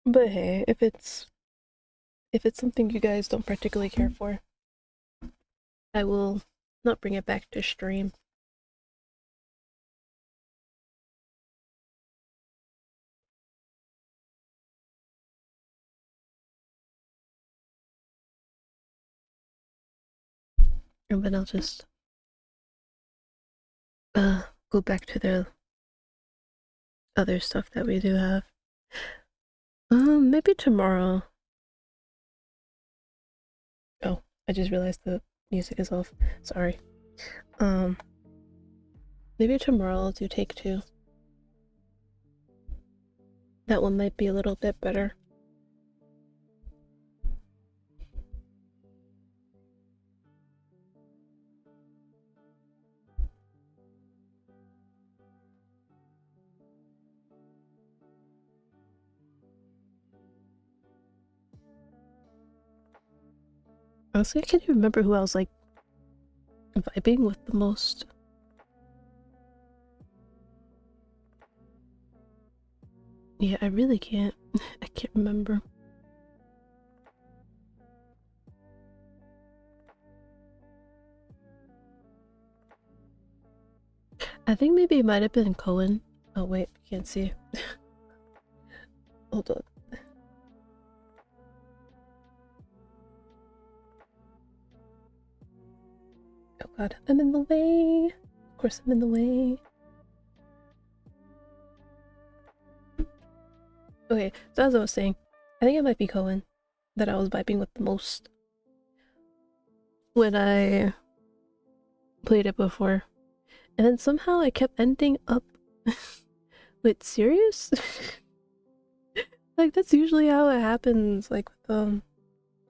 But hey, if it's something you guys don't particularly care for, I will not bring it back to stream. And then I'll just go back to the other stuff that we do have. Maybe tomorrow. Oh, I just realized the music is off. Sorry. Maybe tomorrow I'll do Take Two. That one might be a little bit better. Honestly, I can't even remember who I was like vibing with the most. Yeah, I really can't. I can't remember. I think maybe it might have been Cohen. Oh wait, can't see. Hold on. Oh god, I'm in the way. Of course I'm in the way. Okay, so as I was saying, I think it might be Cohen that I was vibing with the most when I played it before. And then somehow I kept ending up with Sirius? Like that's usually how it happens, like with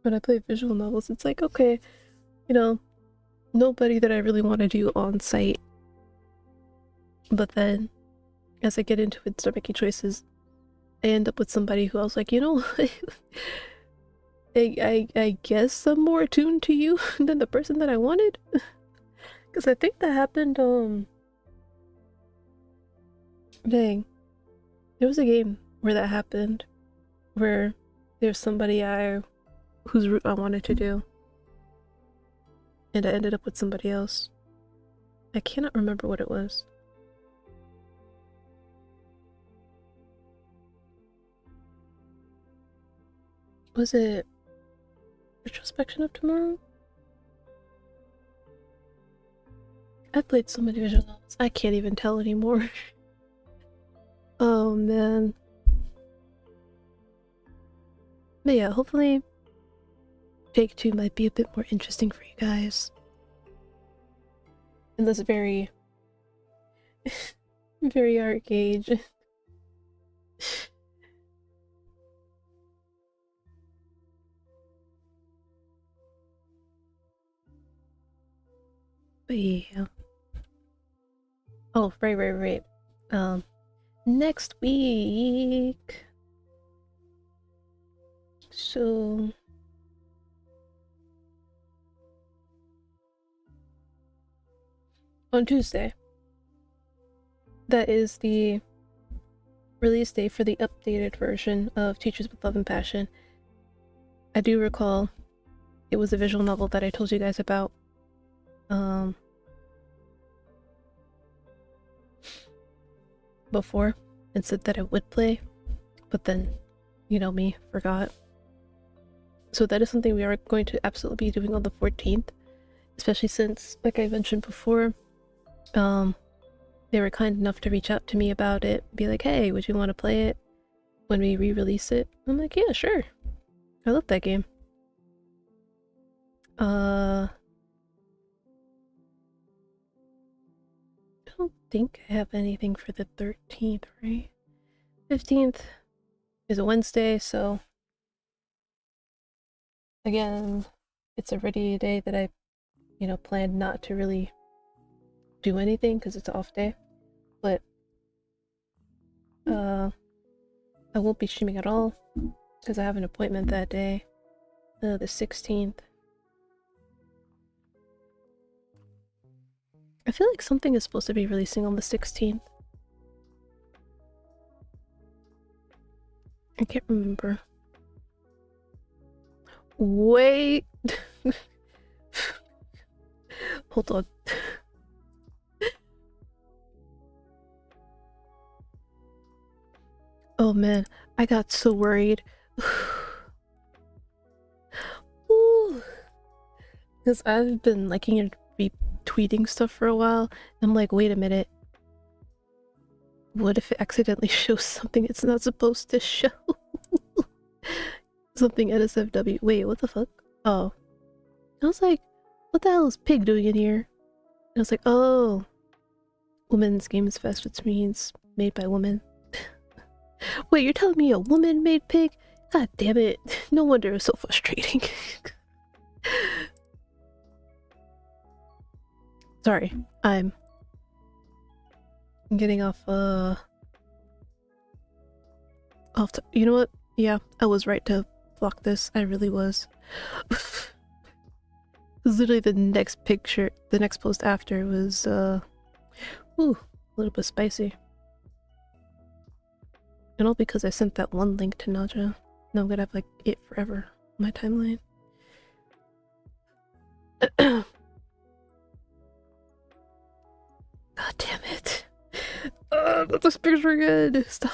when I play visual novels. It's like, okay, you know, nobody that I really want to do on site. But then as I get into it and start making choices, I end up with somebody who I was like, you know, I guess I'm more attuned to you than the person that I wanted. Because I think that happened, dang. There was a game where that happened. Where there's somebody whose route I wanted to do. And I ended up with somebody else. I cannot remember what it was. Was it Retrospection of Tomorrow? I've played so many visual novels, I can't even tell anymore. Oh man. But yeah, hopefully Take Two might be a bit more interesting for you guys. In this very, very art gauge. But yeah. Oh, right. Next week. So on Tuesday, that is the release date for the updated version of Teachers with Love and Passion. I do recall it was a visual novel that I told you guys about. Before and said that I would play, but then, you know me, forgot. So that is something we are going to absolutely be doing on the 14th, especially since, like I mentioned before, they were kind enough to reach out to me about it, be like, hey, would you want to play it when we re-release it? I'm like, yeah, sure. I love that game. I don't think I have anything for the 13th, right? 15th is a Wednesday, so again, it's already a day that I, planned not to really do anything because it's an off day. But I won't be streaming at all because I have an appointment that day, the 16th. I feel like something is supposed to be releasing on the 16th. I can't remember. Wait. Hold on. Oh man, I got so worried. Because I've been liking and retweeting stuff for a while. And I'm like, wait a minute. What if it accidentally shows something it's not supposed to show? Something NSFW. Wait, what the fuck? Oh. I was like, what the hell is Pig doing in here? And I was like, oh. Women's Games Fest, which means made by women. Wait, you're telling me a woman made Pig? God damn it. No wonder it was so frustrating. Sorry, I'm getting off you know what? Yeah, I was right to block this. I really was. Literally the next picture, the next post after was a little bit spicy. And all because I sent that one link to Naja. Now I'm gonna have like it forever on my timeline. God damn it. Not this picture good. Stop.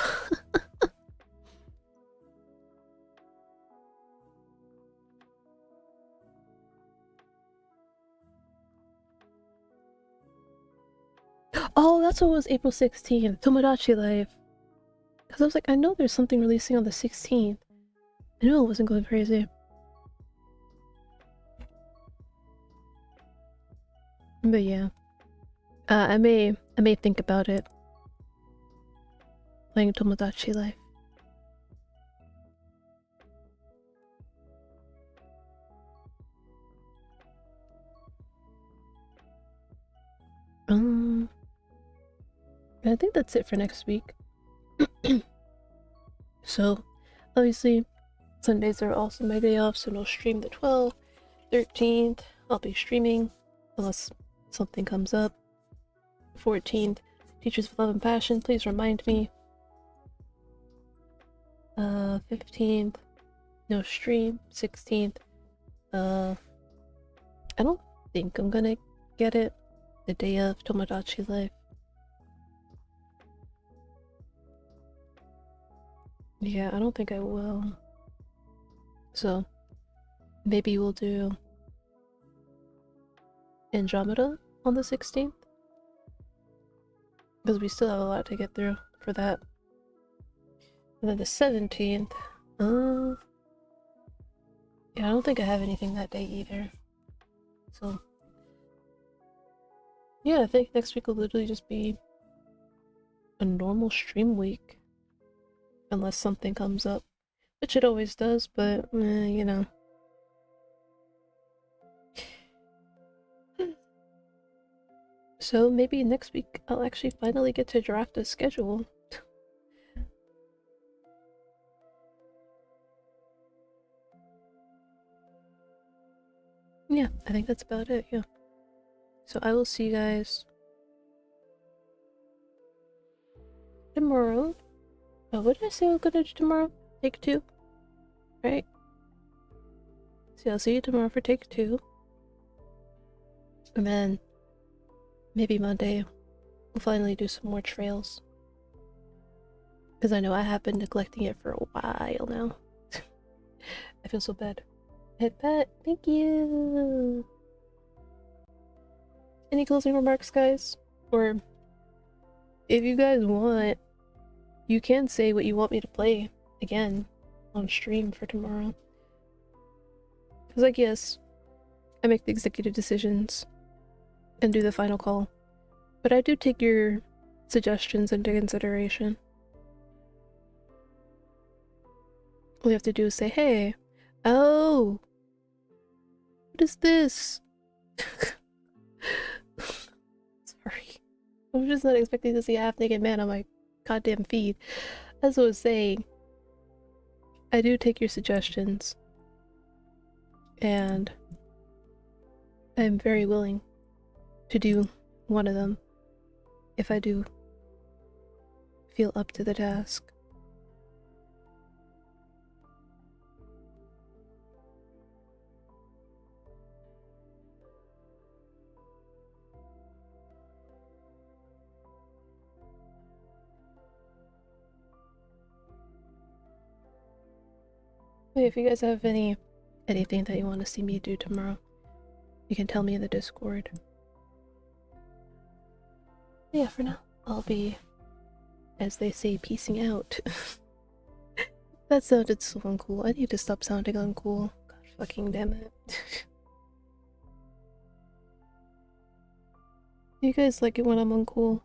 Oh, that's what was April 16th. Tomodachi Life. Because I was like, I know there's something releasing on the 16th. I knew I wasn't going crazy. But yeah. I may think about it. Playing Tomodachi Life. I think that's it for next week. So, obviously, Sundays are also my day off, so no stream the 12th, 13th. I'll be streaming unless something comes up. 14th, Teachers with Love and Passion, please remind me. 15th, no stream. 16th, I don't think I'm gonna get it the day of Tomodachi Life. Yeah, I don't think I will. So, maybe we'll do Andromeda on the 16th. Because we still have a lot to get through for that. And then the 17th, yeah, I don't think I have anything that day either. So, yeah, I think next week will literally just be a normal stream week. Unless something comes up. Which it always does, but, you know. So maybe next week I'll actually finally get to draft a schedule. Yeah, I think that's about it, yeah. So I will see you guys tomorrow. Oh, what did I say I was gonna do tomorrow? Take 2? Right? So I'll see you tomorrow for take 2. And then maybe Monday we'll finally do some more trails. Because I know I have been neglecting it for a while now. I feel so bad. Head pet, thank you! Any closing remarks, guys? Or if you guys want, you can say what you want me to play again on stream for tomorrow. Because I guess I make the executive decisions and do the final call. But I do take your suggestions into consideration. All you have to do is say, hey, oh, what is this? Sorry. I'm just not expecting to see a half-naked man on my goddamn feed. As I was saying, I do take your suggestions. And I'm very willing to do one of them if I do feel up to the task. Hey, if you guys have anything that you want to see me do tomorrow, you can tell me in the Discord. Yeah, for now, I'll be, as they say, peacing out. That sounded so uncool. I need to stop sounding uncool. God fucking damn it. You guys like it when I'm uncool?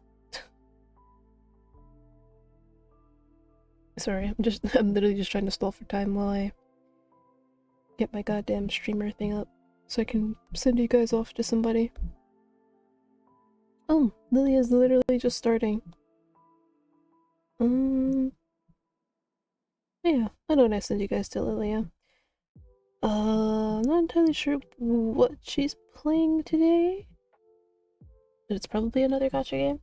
Sorry, I'm literally just trying to stall for time while I get my goddamn streamer thing up so I can send you guys off to somebody. Oh, Lilia's literally just starting. Yeah, I know when I send you guys to Lilia. I'm not entirely sure what she's playing today. But it's probably another gacha game.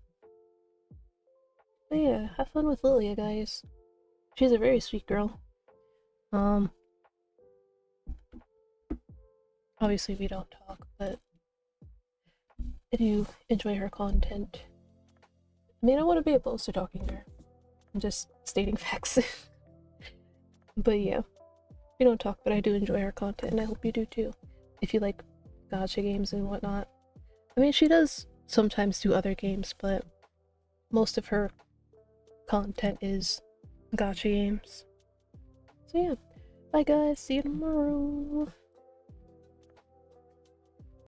But yeah, have fun with Lilia, guys. She's a very sweet girl. Obviously we don't talk, but I do enjoy her content. I mean, I want to be opposed to talking to her. I'm just stating facts. But yeah, we don't talk, but I do enjoy her content, and I hope you do too. If you like gacha games and whatnot. I mean, she does sometimes do other games, but most of her content is gacha games. So yeah, bye guys, see you tomorrow.